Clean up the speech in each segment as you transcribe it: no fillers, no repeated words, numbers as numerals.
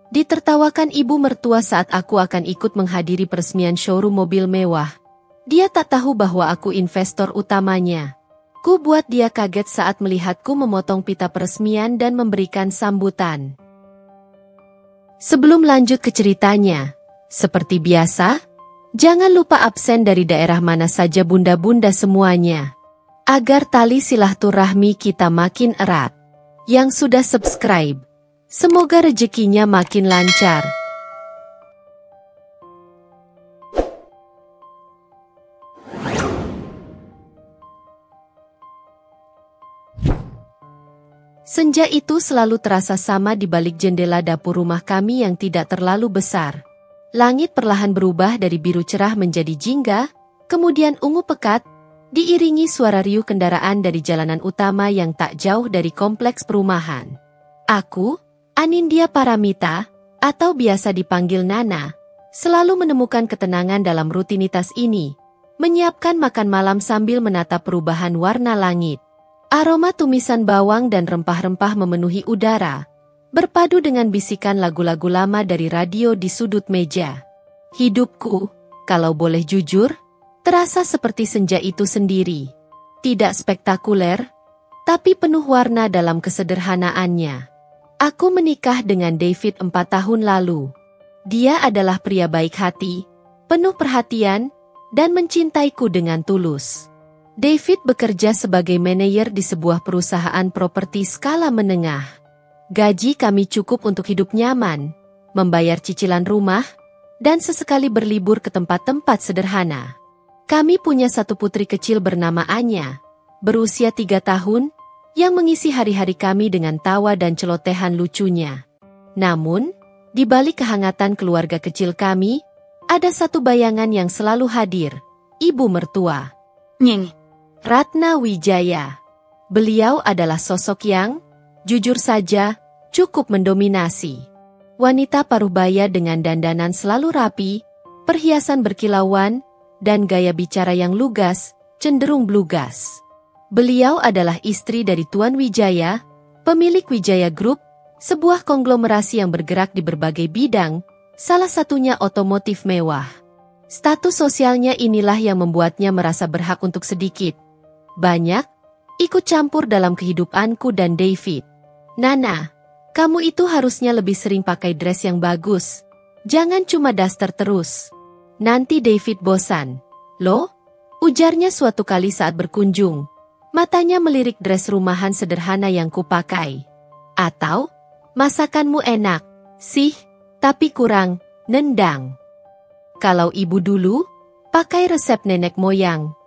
Ditertawakan ibu mertua saat aku akan ikut menghadiri peresmian showroom mobil mewah. Dia tak tahu bahwa aku investor utamanya. Ku buat dia kaget saat melihatku memotong pita peresmian dan memberikan sambutan. Sebelum lanjut ke ceritanya, seperti biasa, jangan lupa absen dari daerah mana saja bunda-bunda semuanya. Agar tali silaturahmi kita makin erat. Yang sudah subscribe, semoga rezekinya makin lancar. Senja itu selalu terasa sama di balik jendela dapur rumah kami yang tidak terlalu besar. Langit perlahan berubah dari biru cerah menjadi jingga, kemudian ungu pekat, diiringi suara riuh kendaraan dari jalanan utama yang tak jauh dari kompleks perumahan. Aku, Anindya Paramita, atau biasa dipanggil Nana, selalu menemukan ketenangan dalam rutinitas ini, menyiapkan makan malam sambil menatap perubahan warna langit. Aroma tumisan bawang dan rempah-rempah memenuhi udara, berpadu dengan bisikan lagu-lagu lama dari radio di sudut meja. Hidupku, kalau boleh jujur, terasa seperti senja itu sendiri. Tidak spektakuler, tapi penuh warna dalam kesederhanaannya. Aku menikah dengan David 4 tahun lalu. Dia adalah pria baik hati, penuh perhatian, dan mencintaiku dengan tulus. David bekerja sebagai manajer di sebuah perusahaan properti skala menengah. Gaji kami cukup untuk hidup nyaman, membayar cicilan rumah, dan sesekali berlibur ke tempat-tempat sederhana. Kami punya satu putri kecil bernama Anya, berusia 3 tahun, yang mengisi hari-hari kami dengan tawa dan celotehan lucunya. Namun, di balik kehangatan keluarga kecil kami, ada satu bayangan yang selalu hadir, ibu mertua. Nying. Ratna Wijaya. Beliau adalah sosok yang, jujur saja, cukup mendominasi. Wanita paruh-baya dengan dandanan selalu rapi, perhiasan berkilauan, dan gaya bicara yang lugas, cenderung blugas. Beliau adalah istri dari Tuan Wijaya, pemilik Wijaya Group, sebuah konglomerasi yang bergerak di berbagai bidang, salah satunya otomotif mewah. Status sosialnya inilah yang membuatnya merasa berhak untuk sedikit banyak ikut campur dalam kehidupanku dan David. Nana, kamu itu harusnya lebih sering pakai dress yang bagus. Jangan cuma daster terus. Nanti David bosan. Loh? Ujarnya suatu kali saat berkunjung. Matanya melirik dress rumahan sederhana yang kupakai. Atau, masakanmu enak, sih, tapi kurang nendang. Kalau ibu dulu, pakai resep nenek moyang.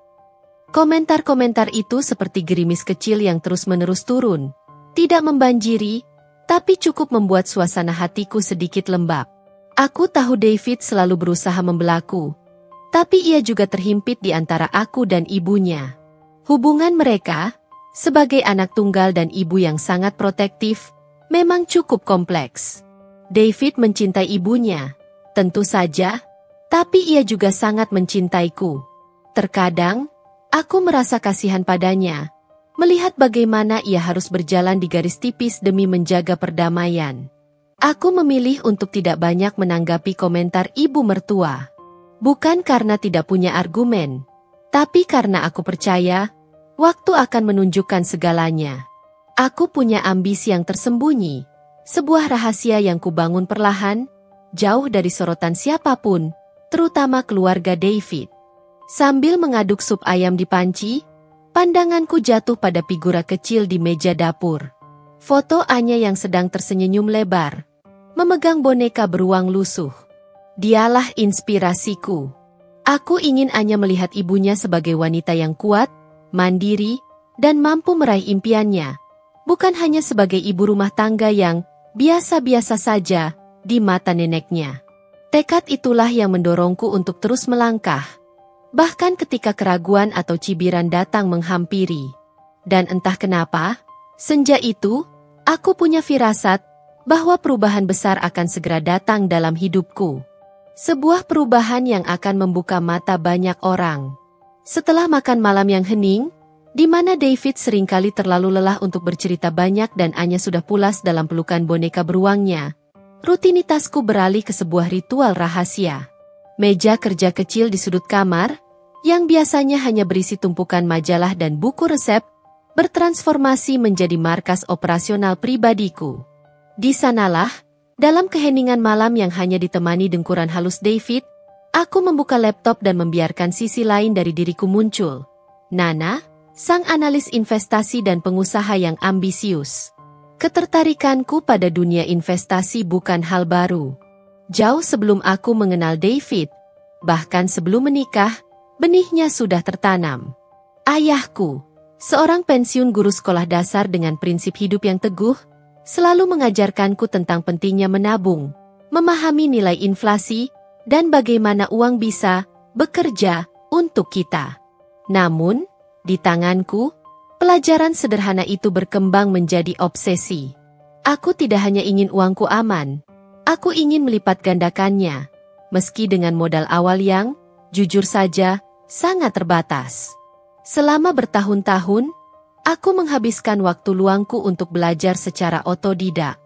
Komentar-komentar itu seperti gerimis kecil yang terus-menerus turun. Tidak membanjiri, tapi cukup membuat suasana hatiku sedikit lembab. Aku tahu David selalu berusaha membelaku, tapi ia juga terhimpit di antara aku dan ibunya. Hubungan mereka, sebagai anak tunggal dan ibu yang sangat protektif, memang cukup kompleks. David mencintai ibunya, tentu saja, tapi ia juga sangat mencintaiku. Terkadang, aku merasa kasihan padanya, melihat bagaimana ia harus berjalan di garis tipis demi menjaga perdamaian. Aku memilih untuk tidak banyak menanggapi komentar ibu mertua. Bukan karena tidak punya argumen, tapi karena aku percaya, waktu akan menunjukkan segalanya. Aku punya ambisi yang tersembunyi, sebuah rahasia yang kubangun perlahan, jauh dari sorotan siapapun, terutama keluarga David. Sambil mengaduk sup ayam di panci, pandanganku jatuh pada figura kecil di meja dapur. Foto Anya yang sedang tersenyum lebar, memegang boneka beruang lusuh. Dialah inspirasiku. Aku ingin Anya melihat ibunya sebagai wanita yang kuat, mandiri, dan mampu meraih impiannya, bukan hanya sebagai ibu rumah tangga yang biasa-biasa saja di mata neneknya. Tekad itulah yang mendorongku untuk terus melangkah, bahkan ketika keraguan atau cibiran datang menghampiri. Dan entah kenapa, senja itu, aku punya firasat bahwa perubahan besar akan segera datang dalam hidupku. Sebuah perubahan yang akan membuka mata banyak orang. Setelah makan malam yang hening, di mana David seringkali terlalu lelah untuk bercerita banyak dan Anya sudah pulas dalam pelukan boneka beruangnya, rutinitasku beralih ke sebuah ritual rahasia. Meja kerja kecil di sudut kamar, yang biasanya hanya berisi tumpukan majalah dan buku resep, bertransformasi menjadi markas operasional pribadiku. Di sanalah, dalam keheningan malam yang hanya ditemani dengkuran halus David, aku membuka laptop dan membiarkan sisi lain dari diriku muncul. Nana, sang analis investasi dan pengusaha yang ambisius. Ketertarikanku pada dunia investasi bukan hal baru. Jauh sebelum aku mengenal David, bahkan sebelum menikah, benihnya sudah tertanam. Ayahku, seorang pensiun guru sekolah dasar dengan prinsip hidup yang teguh, selalu mengajarkanku tentang pentingnya menabung, memahami nilai inflasi, dan bagaimana uang bisa bekerja untuk kita. Namun, di tanganku, pelajaran sederhana itu berkembang menjadi obsesi. Aku tidak hanya ingin uangku aman, aku ingin melipat gandakannya, meski dengan modal awal yang, jujur saja, sangat terbatas. Selama bertahun-tahun, aku menghabiskan waktu luangku untuk belajar secara otodidak.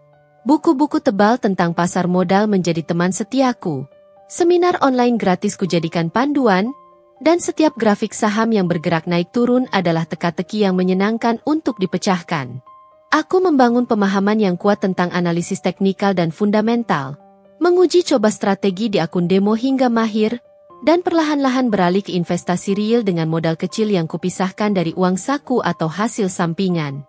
Buku-buku tebal tentang pasar modal menjadi teman setiaku. Seminar online gratis kujadikan panduan, dan setiap grafik saham yang bergerak naik turun adalah teka-teki yang menyenangkan untuk dipecahkan. Aku membangun pemahaman yang kuat tentang analisis teknikal dan fundamental, menguji coba strategi di akun demo hingga mahir, dan perlahan-lahan beralih ke investasi real dengan modal kecil yang kupisahkan dari uang saku atau hasil sampingan.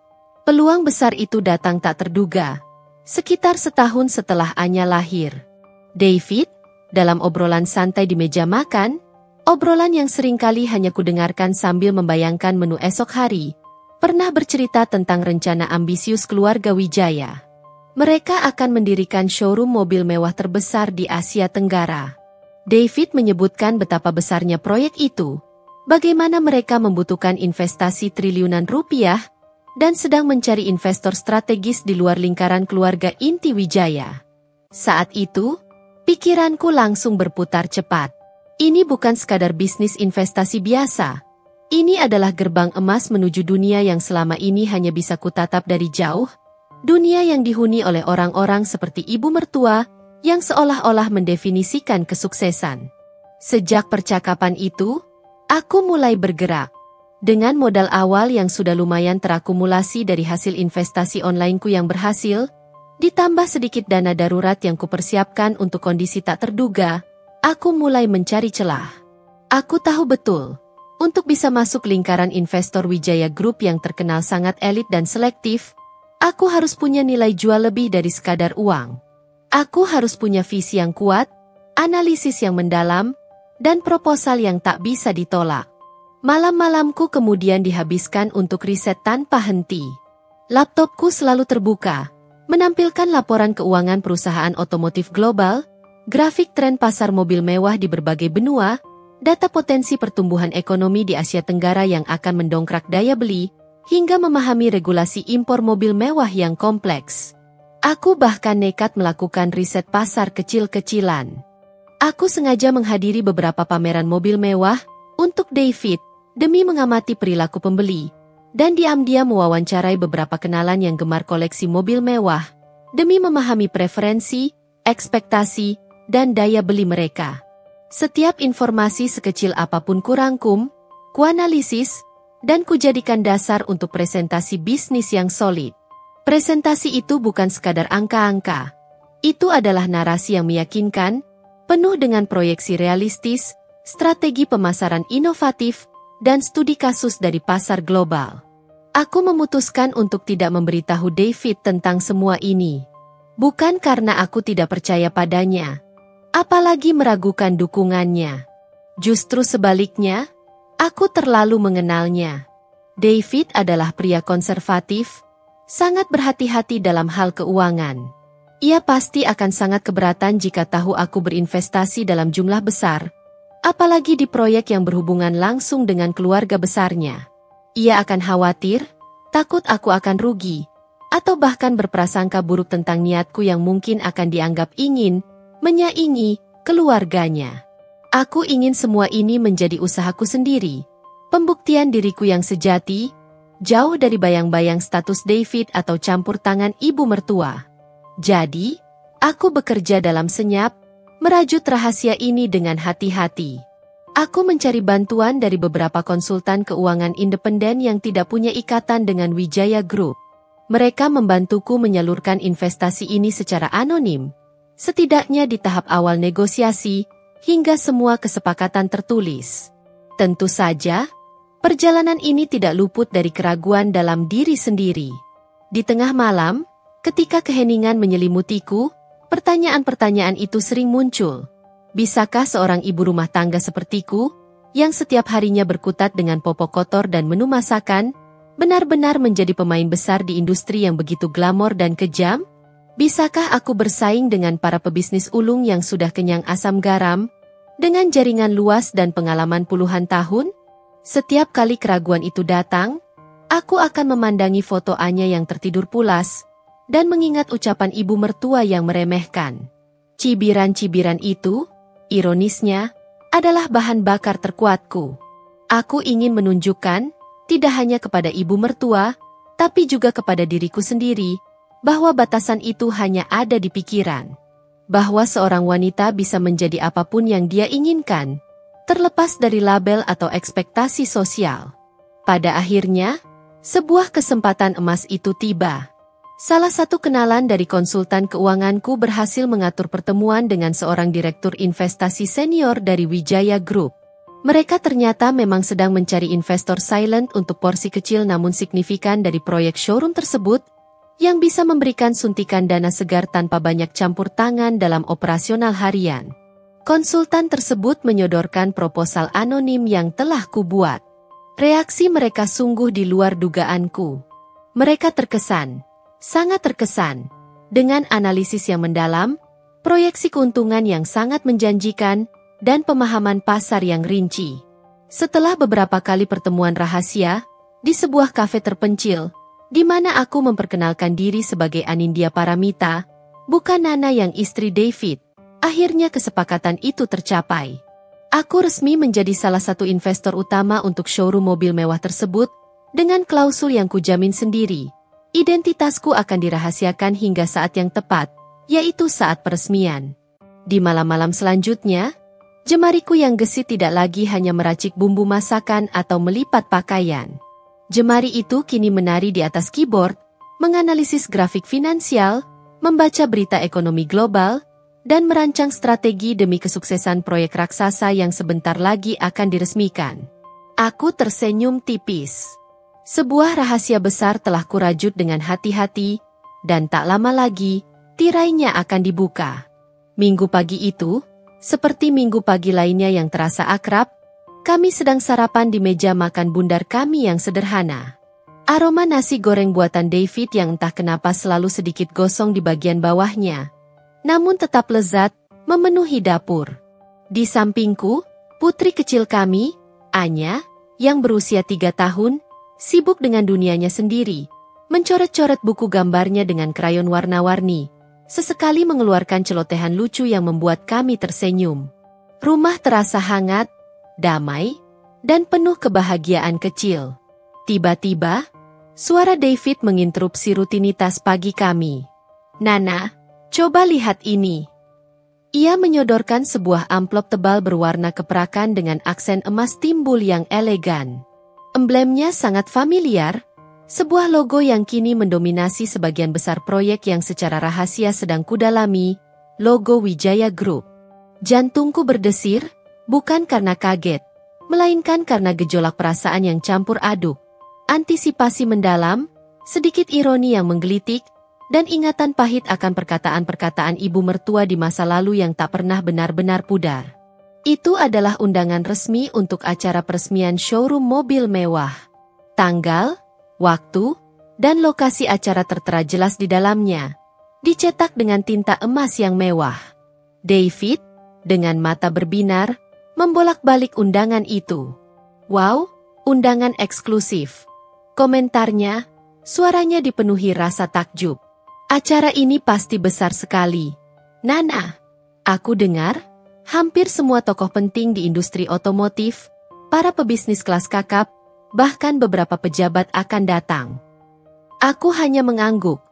Peluang besar itu datang tak terduga, sekitar setahun setelah Anya lahir. David, dalam obrolan santai di meja makan, obrolan yang seringkali hanya kudengarkan sambil membayangkan menu esok hari, pernah bercerita tentang rencana ambisius keluarga Wijaya. Mereka akan mendirikan showroom mobil mewah terbesar di Asia Tenggara. David menyebutkan betapa besarnya proyek itu, bagaimana mereka membutuhkan investasi triliunan rupiah, dan sedang mencari investor strategis di luar lingkaran keluarga inti Wijaya. Saat itu, pikiranku langsung berputar cepat. Ini bukan sekadar bisnis investasi biasa. Ini adalah gerbang emas menuju dunia yang selama ini hanya bisa kutatap dari jauh, dunia yang dihuni oleh orang-orang seperti ibu mertua, yang seolah-olah mendefinisikan kesuksesan. Sejak percakapan itu, aku mulai bergerak. Dengan modal awal yang sudah lumayan terakumulasi dari hasil investasi onlineku yang berhasil, ditambah sedikit dana darurat yang kupersiapkan untuk kondisi tak terduga, aku mulai mencari celah. Aku tahu betul, untuk bisa masuk lingkaran investor Wijaya Group yang terkenal sangat elit dan selektif, aku harus punya nilai jual lebih dari sekadar uang. Aku harus punya visi yang kuat, analisis yang mendalam, dan proposal yang tak bisa ditolak. Malam-malamku kemudian dihabiskan untuk riset tanpa henti. Laptopku selalu terbuka, menampilkan laporan keuangan perusahaan otomotif global, grafik tren pasar mobil mewah di berbagai benua, data potensi pertumbuhan ekonomi di Asia Tenggara yang akan mendongkrak daya beli, hingga memahami regulasi impor mobil mewah yang kompleks. Aku bahkan nekat melakukan riset pasar kecil-kecilan. Aku sengaja menghadiri beberapa pameran mobil mewah untuk David demi mengamati perilaku pembeli, dan diam-diam mewawancarai beberapa kenalan yang gemar koleksi mobil mewah demi memahami preferensi, ekspektasi, dan daya beli mereka. Setiap informasi sekecil apapun kurangkum, kuanalisis, dan kujadikan dasar untuk presentasi bisnis yang solid. Presentasi itu bukan sekadar angka-angka. Itu adalah narasi yang meyakinkan, penuh dengan proyeksi realistis, strategi pemasaran inovatif, dan studi kasus dari pasar global. Aku memutuskan untuk tidak memberitahu David tentang semua ini. Bukan karena aku tidak percaya padanya, apalagi meragukan dukungannya. Justru sebaliknya, aku terlalu mengenalnya. David adalah pria konservatif, sangat berhati-hati dalam hal keuangan. Ia pasti akan sangat keberatan jika tahu aku berinvestasi dalam jumlah besar, apalagi di proyek yang berhubungan langsung dengan keluarga besarnya. Ia akan khawatir, takut aku akan rugi, atau bahkan berprasangka buruk tentang niatku yang mungkin akan dianggap ingin menyaingi keluarganya. Aku ingin semua ini menjadi usahaku sendiri, pembuktian diriku yang sejati, jauh dari bayang-bayang status David atau campur tangan ibu mertua. Jadi, Aku bekerja dalam senyap, merajut rahasia ini dengan hati-hati. Aku mencari bantuan dari beberapa konsultan keuangan independen yang tidak punya ikatan dengan Wijaya Group. Mereka membantuku menyalurkan investasi ini secara anonim, setidaknya di tahap awal negosiasi, hingga semua kesepakatan tertulis. Tentu saja, perjalanan ini tidak luput dari keraguan dalam diri sendiri. Di tengah malam, ketika keheningan menyelimutiku, pertanyaan-pertanyaan itu sering muncul. Bisakah seorang ibu rumah tangga sepertiku, yang setiap harinya berkutat dengan popok kotor dan menu masakan, benar-benar menjadi pemain besar di industri yang begitu glamor dan kejam? Bisakah aku bersaing dengan para pebisnis ulung yang sudah kenyang asam garam, dengan jaringan luas dan pengalaman puluhan tahun? Setiap kali keraguan itu datang, aku akan memandangi foto Anya yang tertidur pulas, dan mengingat ucapan ibu mertua yang meremehkan. Cibiran-cibiran itu, ironisnya, adalah bahan bakar terkuatku. Aku ingin menunjukkan, tidak hanya kepada ibu mertua, tapi juga kepada diriku sendiri, bahwa batasan itu hanya ada di pikiran. Bahwa seorang wanita bisa menjadi apapun yang dia inginkan, terlepas dari label atau ekspektasi sosial. Pada akhirnya, sebuah kesempatan emas itu tiba. Salah satu kenalan dari konsultan keuanganku berhasil mengatur pertemuan dengan seorang direktur investasi senior dari Wijaya Group. Mereka ternyata memang sedang mencari investor silent untuk porsi kecil namun signifikan dari proyek showroom tersebut, yang bisa memberikan suntikan dana segar tanpa banyak campur tangan dalam operasional harian. Konsultan tersebut menyodorkan proposal anonim yang telah kubuat. Reaksi mereka sungguh di luar dugaanku. Mereka terkesan, sangat terkesan, dengan analisis yang mendalam, proyeksi keuntungan yang sangat menjanjikan, dan pemahaman pasar yang rinci. Setelah beberapa kali pertemuan rahasia, di sebuah kafe terpencil, di mana aku memperkenalkan diri sebagai Anindya Paramita, bukan Nana yang istri David, akhirnya kesepakatan itu tercapai. Aku resmi menjadi salah satu investor utama untuk showroom mobil mewah tersebut, dengan klausul yang kujamin sendiri. Identitasku akan dirahasiakan hingga saat yang tepat, yaitu saat peresmian. Di malam-malam selanjutnya, jemariku yang gesit tidak lagi hanya meracik bumbu masakan atau melipat pakaian. Jemari itu kini menari di atas keyboard, menganalisis grafik finansial, membaca berita ekonomi global, dan merancang strategi demi kesuksesan proyek raksasa yang sebentar lagi akan diresmikan. Aku tersenyum tipis. Sebuah rahasia besar telah kurajut dengan hati-hati, dan tak lama lagi, tirainya akan dibuka. Minggu pagi itu, seperti minggu pagi lainnya yang terasa akrab, kami sedang sarapan di meja makan bundar kami yang sederhana. Aroma nasi goreng buatan David yang entah kenapa selalu sedikit gosong di bagian bawahnya, namun tetap lezat, memenuhi dapur. Di sampingku, putri kecil kami, Anya, yang berusia 3 tahun, sibuk dengan dunianya sendiri, mencoret-coret buku gambarnya dengan krayon warna-warni, sesekali mengeluarkan celotehan lucu yang membuat kami tersenyum. Rumah terasa hangat, damai, dan penuh kebahagiaan kecil. Tiba-tiba, suara David menginterupsi rutinitas pagi kami. Nana, coba lihat ini. Ia menyodorkan sebuah amplop tebal berwarna keperakan dengan aksen emas timbul yang elegan. Emblemnya sangat familiar, sebuah logo yang kini mendominasi sebagian besar proyek yang secara rahasia sedang kudalami, logo Wijaya Group. Jantungku berdesir, bukan karena kaget, melainkan karena gejolak perasaan yang campur aduk, antisipasi mendalam, sedikit ironi yang menggelitik, dan ingatan pahit akan perkataan-perkataan ibu mertua di masa lalu yang tak pernah benar-benar pudar. Itu adalah undangan resmi untuk acara peresmian showroom mobil mewah. Tanggal, waktu, dan lokasi acara tertera jelas di dalamnya, dicetak dengan tinta emas yang mewah. David, dengan mata berbinar, membolak-balik undangan itu. Wow, undangan eksklusif. Komentarnya, suaranya dipenuhi rasa takjub. Acara ini pasti besar sekali. Nana, aku dengar, hampir semua tokoh penting di industri otomotif, para pebisnis kelas kakap, bahkan beberapa pejabat akan datang. Aku hanya mengangguk,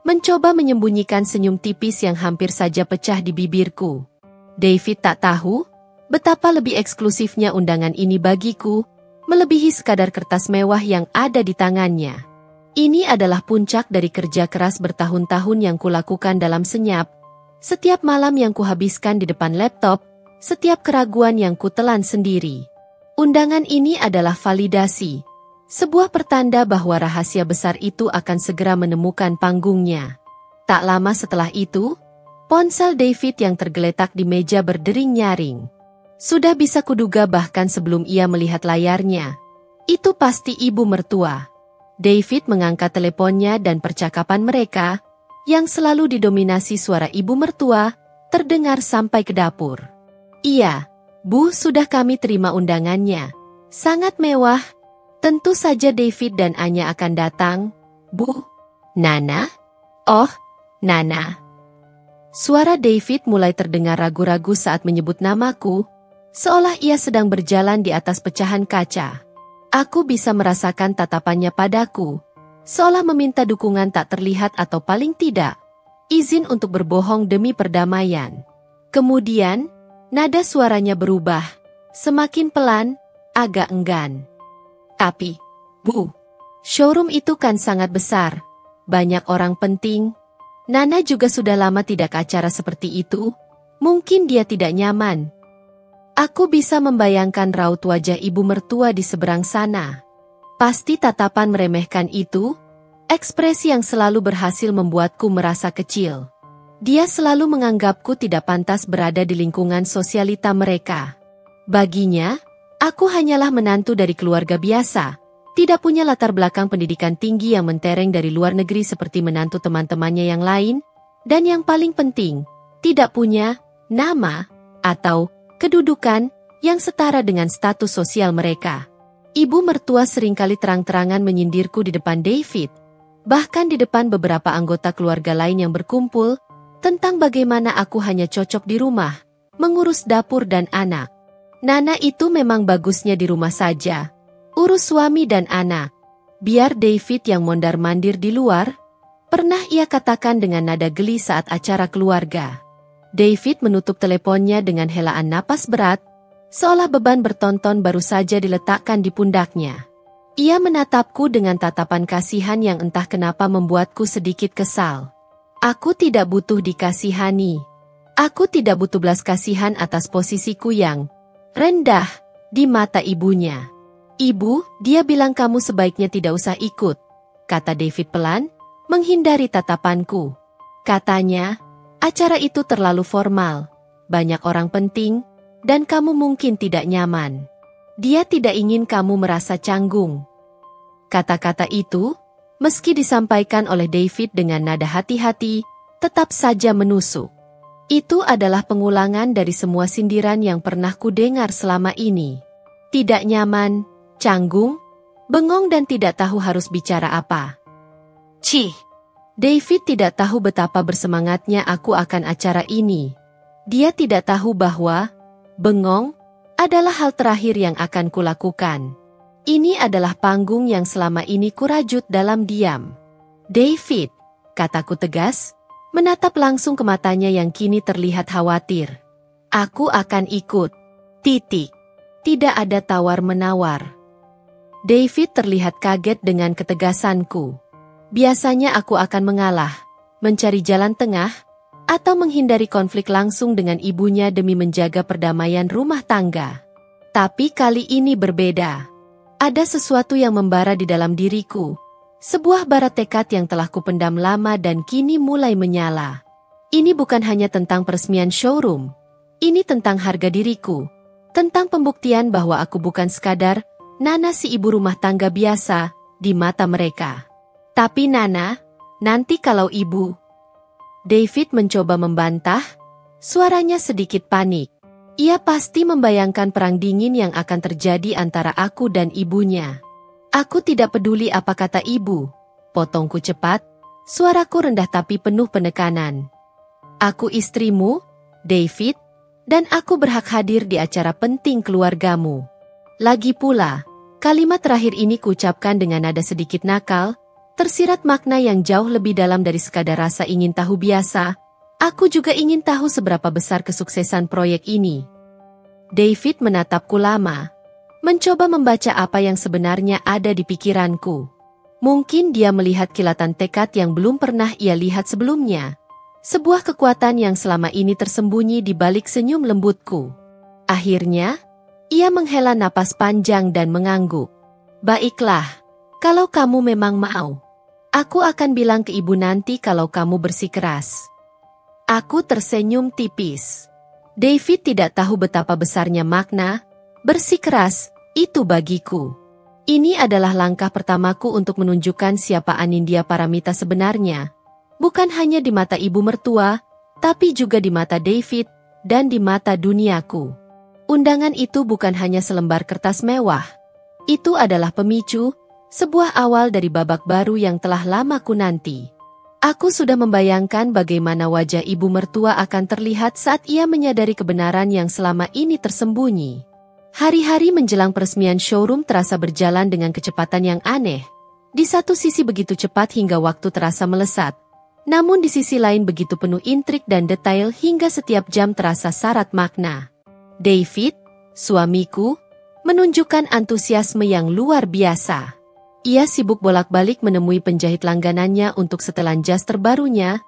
mencoba menyembunyikan senyum tipis yang hampir saja pecah di bibirku. David tak tahu betapa lebih eksklusifnya undangan ini bagiku, melebihi sekadar kertas mewah yang ada di tangannya. Ini adalah puncak dari kerja keras bertahun-tahun yang kulakukan dalam senyap, setiap malam yang kuhabiskan di depan laptop, setiap keraguan yang kutelan sendiri. Undangan ini adalah validasi, sebuah pertanda bahwa rahasia besar itu akan segera menemukan panggungnya. Tak lama setelah itu, ponsel David yang tergeletak di meja berdering nyaring. Sudah bisa kuduga bahkan sebelum ia melihat layarnya. Itu pasti ibu mertua. David mengangkat teleponnya dan percakapan mereka, yang selalu didominasi suara ibu mertua, terdengar sampai ke dapur. Iya, Bu, sudah kami terima undangannya. Sangat mewah. Tentu saja David dan Anya akan datang. Bu, Nana? Oh, Nana. Suara David mulai terdengar ragu-ragu saat menyebut namaku, seolah ia sedang berjalan di atas pecahan kaca. Aku bisa merasakan tatapannya padaku, seolah meminta dukungan tak terlihat atau paling tidak, izin untuk berbohong demi perdamaian. Kemudian, nada suaranya berubah, semakin pelan, agak enggan. Tapi, Bu, showroom itu kan sangat besar, banyak orang penting. Nana juga sudah lama tidak ke acara seperti itu, mungkin dia tidak nyaman. Aku bisa membayangkan raut wajah ibu mertua di seberang sana. Pasti tatapan meremehkan itu, ekspresi yang selalu berhasil membuatku merasa kecil. Dia selalu menganggapku tidak pantas berada di lingkungan sosialita mereka. Baginya, aku hanyalah menantu dari keluarga biasa, tidak punya latar belakang pendidikan tinggi yang mentereng dari luar negeri seperti menantu teman-temannya yang lain, dan yang paling penting, tidak punya nama atau kedudukan yang setara dengan status sosial mereka. Ibu mertua seringkali terang-terangan menyindirku di depan David, bahkan di depan beberapa anggota keluarga lain yang berkumpul, tentang bagaimana aku hanya cocok di rumah, mengurus dapur dan anak. Nana itu memang bagusnya di rumah saja, urus suami dan anak. Biar David yang mondar-mandir di luar, pernah ia katakan dengan nada geli saat acara keluarga. David menutup teleponnya dengan helaan napas berat, seolah beban bertonton baru saja diletakkan di pundaknya. Ia menatapku dengan tatapan kasihan yang entah kenapa membuatku sedikit kesal. Aku tidak butuh dikasihani. Aku tidak butuh belas kasihan atas posisiku yang rendah di mata ibunya. Ibu, dia bilang kamu sebaiknya tidak usah ikut, kata David pelan, menghindari tatapanku. Katanya, acara itu terlalu formal, banyak orang penting, dan kamu mungkin tidak nyaman. Dia tidak ingin kamu merasa canggung. Kata-kata itu, meski disampaikan oleh David dengan nada hati-hati, tetap saja menusuk. Itu adalah pengulangan dari semua sindiran yang pernah kudengar selama ini. Tidak nyaman, canggung, bengong dan tidak tahu harus bicara apa. Cih! David tidak tahu betapa bersemangatnya aku akan acara ini. Dia tidak tahu bahwa bengong adalah hal terakhir yang akan kulakukan. Ini adalah panggung yang selama ini kurajut dalam diam. David, kataku tegas, menatap langsung ke matanya yang kini terlihat khawatir. Aku akan ikut. Titik. Tidak ada tawar-menawar. David terlihat kaget dengan ketegasanku. Biasanya aku akan mengalah, mencari jalan tengah, atau menghindari konflik langsung dengan ibunya demi menjaga perdamaian rumah tangga. Tapi kali ini berbeda. Ada sesuatu yang membara di dalam diriku, sebuah bara tekad yang telah kupendam lama dan kini mulai menyala. Ini bukan hanya tentang peresmian showroom, ini tentang harga diriku, tentang pembuktian bahwa aku bukan sekadar Nana si ibu rumah tangga biasa di mata mereka. Tapi Nana, nanti kalau ibu... David mencoba membantah, suaranya sedikit panik. Ia pasti membayangkan perang dingin yang akan terjadi antara aku dan ibunya. Aku tidak peduli apa kata ibu, potongku cepat, suaraku rendah tapi penuh penekanan. Aku istrimu, David, dan aku berhak hadir di acara penting keluargamu. Lagi pula, kalimat terakhir ini kuucapkan dengan nada sedikit nakal, Tersirat makna yang jauh lebih dalam dari sekadar rasa ingin tahu biasa. Aku juga ingin tahu seberapa besar kesuksesan proyek ini. David menatapku lama, mencoba membaca apa yang sebenarnya ada di pikiranku. Mungkin dia melihat kilatan tekad yang belum pernah ia lihat sebelumnya. Sebuah kekuatan yang selama ini tersembunyi di balik senyum lembutku. Akhirnya, ia menghela napas panjang dan mengangguk. Baiklah, kalau kamu memang mau. Aku akan bilang ke ibu nanti kalau kamu bersikeras. Aku tersenyum tipis. David tidak tahu betapa besarnya makna bersikeras itu bagiku. Ini adalah langkah pertamaku untuk menunjukkan siapa Anindya Paramita sebenarnya. Bukan hanya di mata ibu mertua, tapi juga di mata David dan di mata duniaku. Undangan itu bukan hanya selembar kertas mewah. Itu adalah pemicu, sebuah awal dari babak baru yang telah lama ku nanti. Aku sudah membayangkan bagaimana wajah ibu mertua akan terlihat saat ia menyadari kebenaran yang selama ini tersembunyi. Hari-hari menjelang peresmian showroom terasa berjalan dengan kecepatan yang aneh. Di satu sisi begitu cepat hingga waktu terasa melesat. Namun di sisi lain begitu penuh intrik dan detail hingga setiap jam terasa syarat makna. David, suamiku, menunjukkan antusiasme yang luar biasa. Ia sibuk bolak-balik menemui penjahit langganannya untuk setelan jas terbarunya,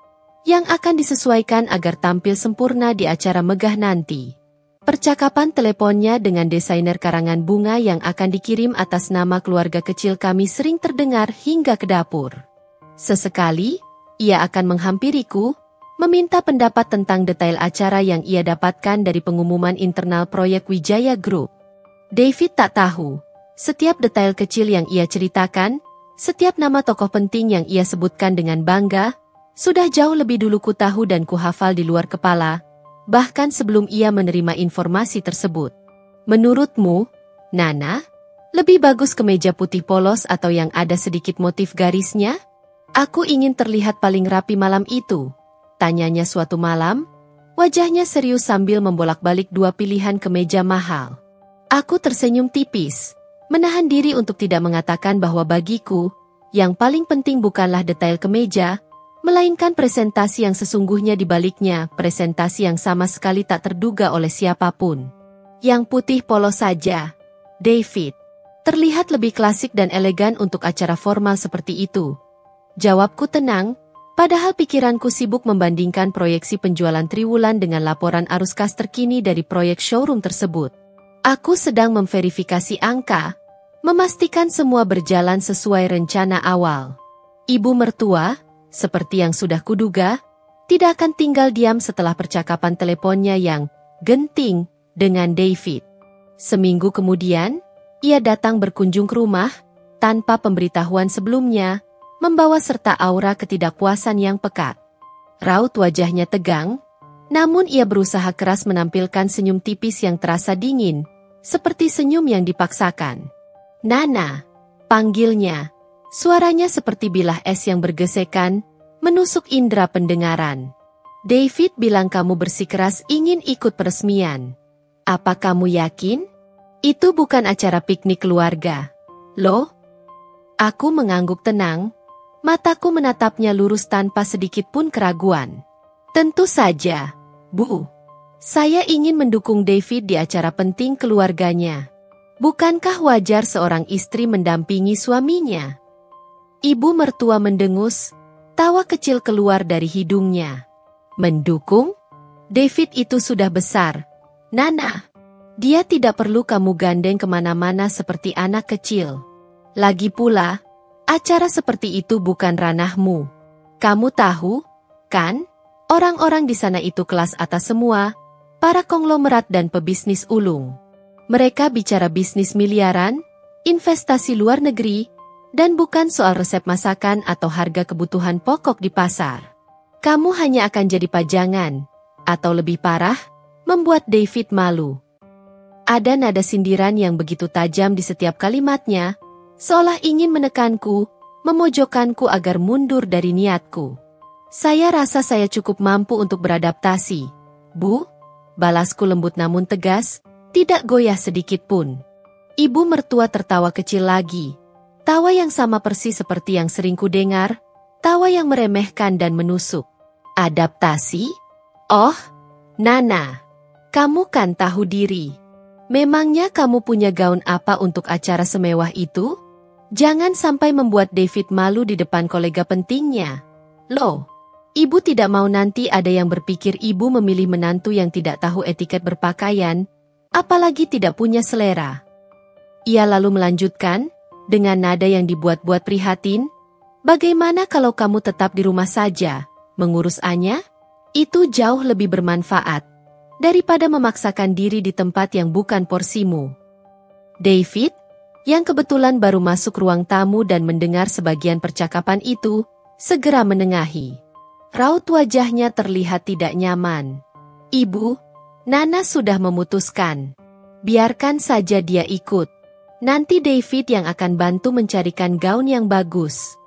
yang akan disesuaikan agar tampil sempurna di acara megah nanti. Percakapan teleponnya dengan desainer karangan bunga yang akan dikirim atas nama keluarga kecil kami sering terdengar hingga ke dapur. Sesekali, ia akan menghampiriku, meminta pendapat tentang detail acara yang ia dapatkan dari pengumuman internal proyek Wijaya Group. David tak tahu, setiap detail kecil yang ia ceritakan, setiap nama tokoh penting yang ia sebutkan dengan bangga, sudah jauh lebih dulu ku tahu dan ku hafal di luar kepala, bahkan sebelum ia menerima informasi tersebut. Menurutmu, Nana, lebih bagus kemeja putih polos atau yang ada sedikit motif garisnya? Aku ingin terlihat paling rapi malam itu, tanyanya suatu malam, wajahnya serius sambil membolak-balik dua pilihan kemeja mahal. Aku tersenyum tipis, menahan diri untuk tidak mengatakan bahwa bagiku, yang paling penting bukanlah detail kemeja, melainkan presentasi yang sesungguhnya di baliknya, presentasi yang sama sekali tak terduga oleh siapapun. Yang putih polos saja, David. Terlihat lebih klasik dan elegan untuk acara formal seperti itu. Jawabku tenang, padahal pikiranku sibuk membandingkan proyeksi penjualan triwulan dengan laporan arus kas terkini dari proyek showroom tersebut. Aku sedang memverifikasi angka, memastikan semua berjalan sesuai rencana awal. Ibu mertua, seperti yang sudah kuduga, tidak akan tinggal diam setelah percakapan teleponnya yang genting dengan David. Seminggu kemudian, ia datang berkunjung ke rumah, tanpa pemberitahuan sebelumnya, membawa serta aura ketidakpuasan yang pekat. Raut wajahnya tegang, namun ia berusaha keras menampilkan senyum tipis yang terasa dingin, seperti senyum yang dipaksakan. Nana, panggilnya. Suaranya seperti bilah es yang bergesekan, menusuk indera pendengaran. David bilang kamu bersikeras ingin ikut peresmian. Apa kamu yakin? Itu bukan acara piknik keluarga. Loh? Aku mengangguk tenang. Mataku menatapnya lurus tanpa sedikit pun keraguan. Tentu saja, Bu. Saya ingin mendukung David di acara penting keluarganya. Bukankah wajar seorang istri mendampingi suaminya? Ibu mertua mendengus, tawa kecil keluar dari hidungnya. Mendukung? David itu sudah besar. Nana, dia tidak perlu kamu gandeng kemana-mana seperti anak kecil. Lagi pula, acara seperti itu bukan ranahmu. Kamu tahu, kan? Orang-orang di sana itu kelas atas semua, para konglomerat dan pebisnis ulung. Mereka bicara bisnis miliaran, investasi luar negeri, dan bukan soal resep masakan atau harga kebutuhan pokok di pasar. Kamu hanya akan jadi pajangan, atau lebih parah, membuat David malu. Ada nada sindiran yang begitu tajam di setiap kalimatnya, seolah ingin menekanku, memojokkanku agar mundur dari niatku. Saya rasa saya cukup mampu untuk beradaptasi, Bu. Balasku lembut namun tegas, tidak goyah sedikit pun. Ibu mertua tertawa kecil lagi. Tawa yang sama persis seperti yang sering kudengar, tawa yang meremehkan dan menusuk. Adaptasi? Oh, Nana, kamu kan tahu diri. Memangnya kamu punya gaun apa untuk acara semewah itu? Jangan sampai membuat David malu di depan kolega pentingnya. Loh, ibu tidak mau nanti ada yang berpikir ibu memilih menantu yang tidak tahu etiket berpakaian, apalagi tidak punya selera. Ia lalu melanjutkan, dengan nada yang dibuat-buat prihatin, bagaimana kalau kamu tetap di rumah saja, mengurus Anya? Itu jauh lebih bermanfaat, daripada memaksakan diri di tempat yang bukan porsimu. David, yang kebetulan baru masuk ruang tamu dan mendengar sebagian percakapan itu, segera menengahi. Raut wajahnya terlihat tidak nyaman. Ibu, Nana sudah memutuskan. Biarkan saja dia ikut. Nanti David yang akan bantu mencarikan gaun yang bagus.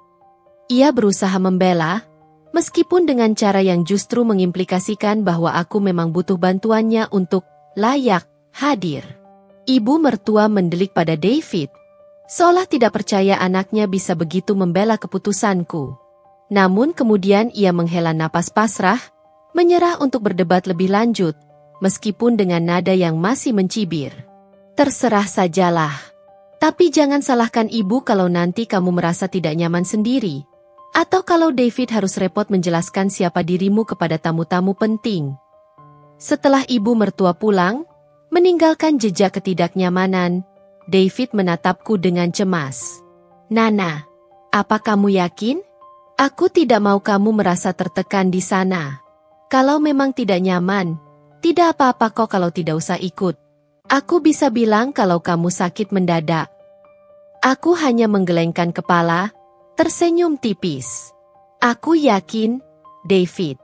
Ia berusaha membela, meskipun dengan cara yang justru mengimplikasikan bahwa aku memang butuh bantuannya untuk layak hadir. Ibu mertua mendelik pada David, seolah tidak percaya anaknya bisa begitu membela keputusanku. Namun kemudian ia menghela napas pasrah, menyerah untuk berdebat lebih lanjut, meskipun dengan nada yang masih mencibir. Terserah sajalah. Tapi jangan salahkan ibu kalau nanti kamu merasa tidak nyaman sendiri. Atau kalau David harus repot menjelaskan siapa dirimu kepada tamu-tamu penting. Setelah ibu mertua pulang, meninggalkan jejak ketidaknyamanan, David menatapku dengan cemas. Nana, apa kamu yakin? Aku tidak mau kamu merasa tertekan di sana. Kalau memang tidak nyaman, tidak apa-apa kok kalau tidak usah ikut. Aku bisa bilang kalau kamu sakit mendadak. Aku hanya menggelengkan kepala, tersenyum tipis. Aku yakin, David.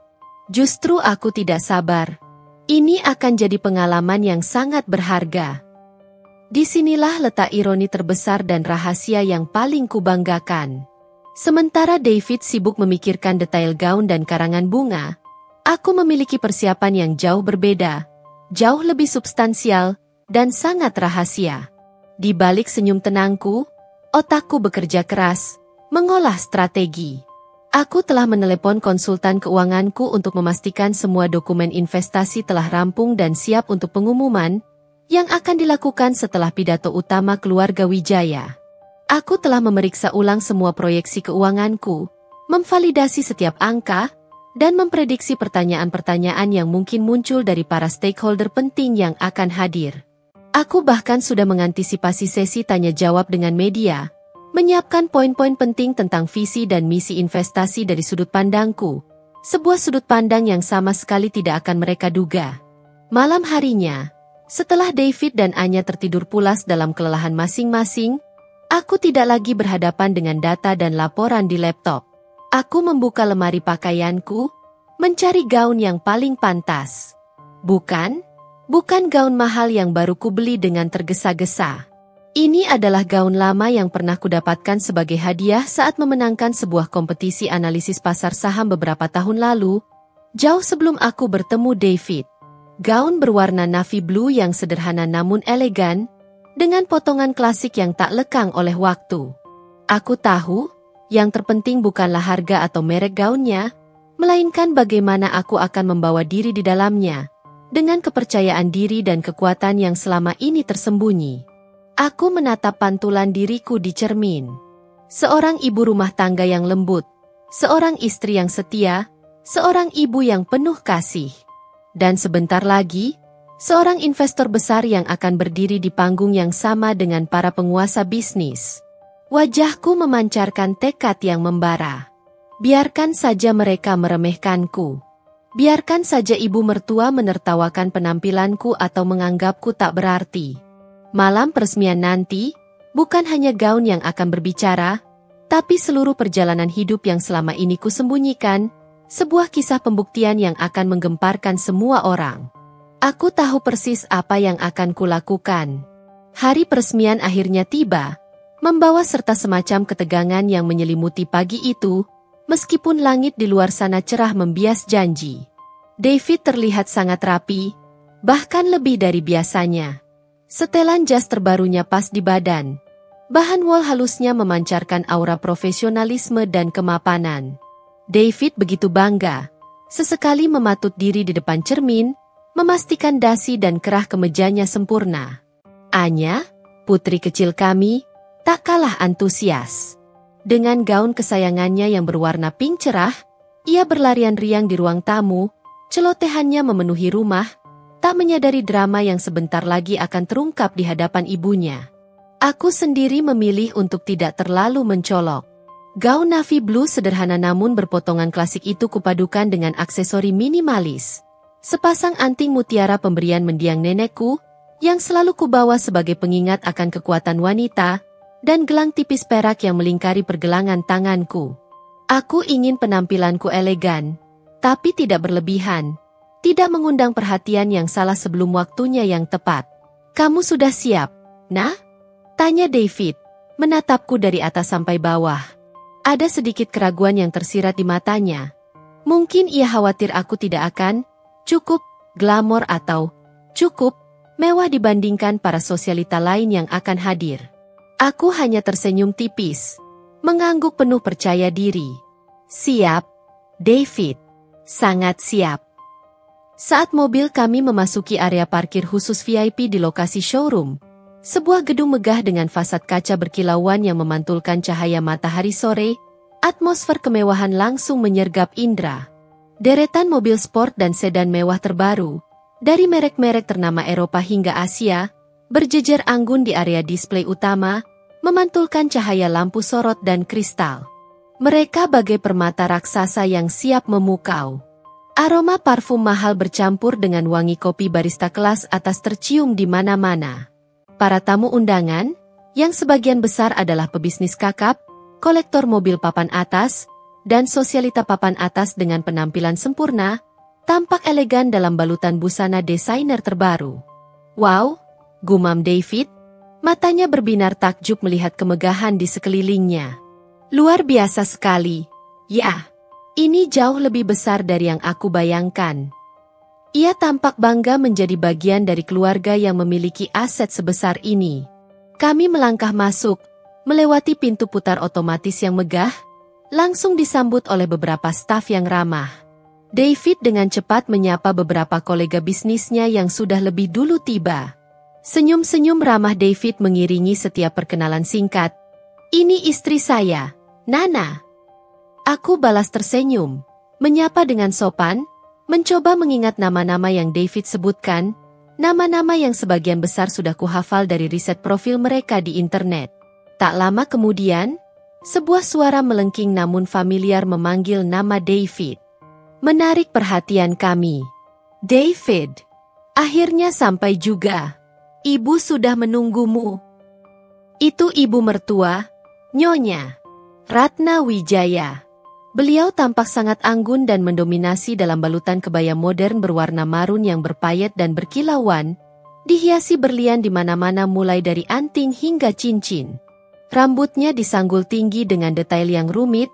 Justru aku tidak sabar. Ini akan jadi pengalaman yang sangat berharga. Disinilah letak ironi terbesar dan rahasia yang paling kubanggakan. Sementara David sibuk memikirkan detail gaun dan karangan bunga, aku memiliki persiapan yang jauh berbeda, jauh lebih substansial, dan sangat rahasia. Di balik senyum tenangku, otakku bekerja keras, mengolah strategi. Aku telah menelepon konsultan keuanganku untuk memastikan semua dokumen investasi telah rampung dan siap untuk pengumuman, yang akan dilakukan setelah pidato utama keluarga Wijaya. Aku telah memeriksa ulang semua proyeksi keuanganku, memvalidasi setiap angka, dan memprediksi pertanyaan-pertanyaan yang mungkin muncul dari para stakeholder penting yang akan hadir. Aku bahkan sudah mengantisipasi sesi tanya jawab dengan media, menyiapkan poin-poin penting tentang visi dan misi investasi dari sudut pandangku, sebuah sudut pandang yang sama sekali tidak akan mereka duga. Malam harinya, setelah David dan Anya tertidur pulas dalam kelelahan masing-masing, aku tidak lagi berhadapan dengan data dan laporan di laptop. Aku membuka lemari pakaianku, mencari gaun yang paling pantas. Bukan gaun mahal yang baru kubeli dengan tergesa-gesa. Ini adalah gaun lama yang pernah kudapatkan sebagai hadiah saat memenangkan sebuah kompetisi analisis pasar saham beberapa tahun lalu, jauh sebelum aku bertemu David. Gaun berwarna navy blue yang sederhana namun elegan, dengan potongan klasik yang tak lekang oleh waktu. Aku tahu, yang terpenting bukanlah harga atau merek gaunnya, melainkan bagaimana aku akan membawa diri di dalamnya, dengan kepercayaan diri dan kekuatan yang selama ini tersembunyi. Aku menatap pantulan diriku di cermin. Seorang ibu rumah tangga yang lembut, seorang istri yang setia, seorang ibu yang penuh kasih. Dan sebentar lagi, seorang investor besar yang akan berdiri di panggung yang sama dengan para penguasa bisnis. Wajahku memancarkan tekad yang membara. Biarkan saja mereka meremehkanku. Biarkan saja ibu mertua menertawakan penampilanku atau menganggapku tak berarti. Malam peresmian nanti, bukan hanya gaun yang akan berbicara, tapi seluruh perjalanan hidup yang selama ini kusembunyikan, sebuah kisah pembuktian yang akan menggemparkan semua orang. Aku tahu persis apa yang akan kulakukan. Hari peresmian akhirnya tiba, membawa serta semacam ketegangan yang menyelimuti pagi itu, meskipun langit di luar sana cerah membias janji. David terlihat sangat rapi, bahkan lebih dari biasanya. Setelan jas terbarunya pas di badan. Bahan wol halusnya memancarkan aura profesionalisme dan kemapanan. David begitu bangga. Sesekali mematut diri di depan cermin, memastikan dasi dan kerah kemejanya sempurna. Anya, putri kecil kami, tak kalah antusias. Dengan gaun kesayangannya yang berwarna pink cerah, ia berlarian riang di ruang tamu, celotehannya memenuhi rumah, tak menyadari drama yang sebentar lagi akan terungkap di hadapan ibunya. Aku sendiri memilih untuk tidak terlalu mencolok. Gaun navy blue sederhana namun berpotongan klasik itu kupadukan dengan aksesori minimalis. Sepasang anting mutiara pemberian mendiang nenekku, yang selalu kubawa sebagai pengingat akan kekuatan wanita, dan gelang tipis perak yang melingkari pergelangan tanganku. Aku ingin penampilanku elegan, tapi tidak berlebihan. Tidak mengundang perhatian yang salah sebelum waktunya yang tepat. Kamu sudah siap, nah? Tanya David, menatapku dari atas sampai bawah. Ada sedikit keraguan yang tersirat di matanya. Mungkin ia khawatir aku tidak akan cukup glamor atau cukup mewah dibandingkan para sosialita lain yang akan hadir. Aku hanya tersenyum tipis, mengangguk penuh percaya diri. Siap, David. Sangat siap. Saat mobil kami memasuki area parkir khusus VIP di lokasi showroom, sebuah gedung megah dengan fasad kaca berkilauan yang memantulkan cahaya matahari sore, atmosfer kemewahan langsung menyergap indera. Deretan mobil sport dan sedan mewah terbaru, dari merek-merek ternama Eropa hingga Asia, berjejer anggun di area display utama, memantulkan cahaya lampu sorot dan kristal. Mereka bagai permata raksasa yang siap memukau. Aroma parfum mahal bercampur dengan wangi kopi barista kelas atas tercium di mana-mana. Para tamu undangan, yang sebagian besar adalah pebisnis kakap, kolektor mobil papan atas, dan sosialita papan atas dengan penampilan sempurna, tampak elegan dalam balutan busana desainer terbaru. Wow, gumam David, matanya berbinar takjub melihat kemegahan di sekelilingnya. Luar biasa sekali, ya, ini jauh lebih besar dari yang aku bayangkan. Ia tampak bangga menjadi bagian dari keluarga yang memiliki aset sebesar ini. Kami melangkah masuk, melewati pintu putar otomatis yang megah, langsung disambut oleh beberapa staf yang ramah. David dengan cepat menyapa beberapa kolega bisnisnya yang sudah lebih dulu tiba. Senyum-senyum ramah David mengiringi setiap perkenalan singkat. Ini istri saya, Nana. Aku balas tersenyum, menyapa dengan sopan, mencoba mengingat nama-nama yang David sebutkan, nama-nama yang sebagian besar sudah kuhafal dari riset profil mereka di internet. Tak lama kemudian, sebuah suara melengking namun familiar memanggil nama David. Menarik perhatian kami. David, akhirnya sampai juga. Ibu sudah menunggumu. Itu ibu mertua, Nyonya Ratna Wijaya. Beliau tampak sangat anggun dan mendominasi dalam balutan kebaya modern berwarna marun yang berpayet dan berkilauan, dihiasi berlian di mana-mana mulai dari anting hingga cincin. Rambutnya disanggul tinggi dengan detail yang rumit,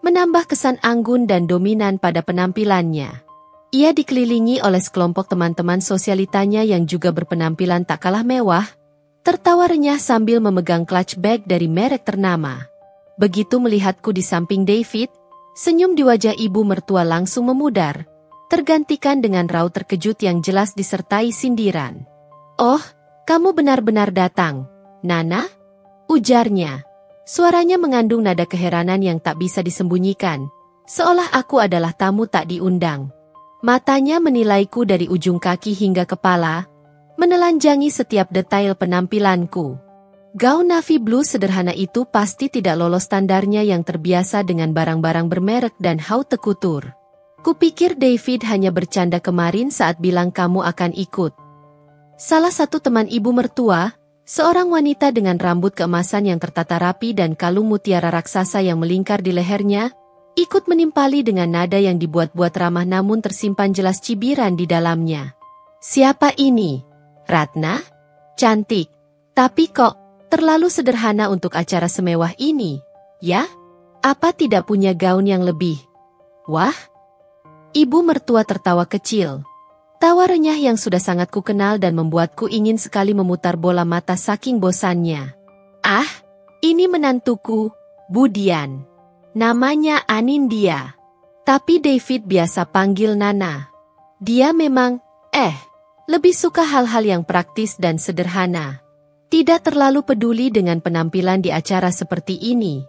menambah kesan anggun dan dominan pada penampilannya. Ia dikelilingi oleh sekelompok teman-teman sosialitanya yang juga berpenampilan tak kalah mewah, tertawa renyah sambil memegang clutch bag dari merek ternama. Begitu melihatku di samping David, senyum di wajah ibu mertua langsung memudar, tergantikan dengan raut terkejut yang jelas disertai sindiran. Oh, kamu benar-benar datang, Nana? Ujarnya. Suaranya mengandung nada keheranan yang tak bisa disembunyikan, seolah aku adalah tamu tak diundang. Matanya menilaiku dari ujung kaki hingga kepala, menelanjangi setiap detail penampilanku. Gaun navy blue sederhana itu pasti tidak lolos standarnya yang terbiasa dengan barang-barang bermerek dan haute couture. Kupikir David hanya bercanda kemarin saat bilang kamu akan ikut. Salah satu teman ibu mertua, seorang wanita dengan rambut keemasan yang tertata rapi dan kalung mutiara raksasa yang melingkar di lehernya, ikut menimpali dengan nada yang dibuat-buat ramah namun tersimpan jelas cibiran di dalamnya. Siapa ini? Ratna? Cantik, tapi kok terlalu sederhana untuk acara semewah ini, ya? Apa tidak punya gaun yang lebih? Wah! Ibu mertua tertawa kecil. Tawa renyah yang sudah sangat kukenal dan membuatku ingin sekali memutar bola mata saking bosannya. Ah, Ini menantuku, Budian. Namanya Anindya. Tapi David biasa panggil Nana. Dia memang, lebih suka hal-hal yang praktis dan sederhana. Tidak terlalu peduli dengan penampilan di acara seperti ini.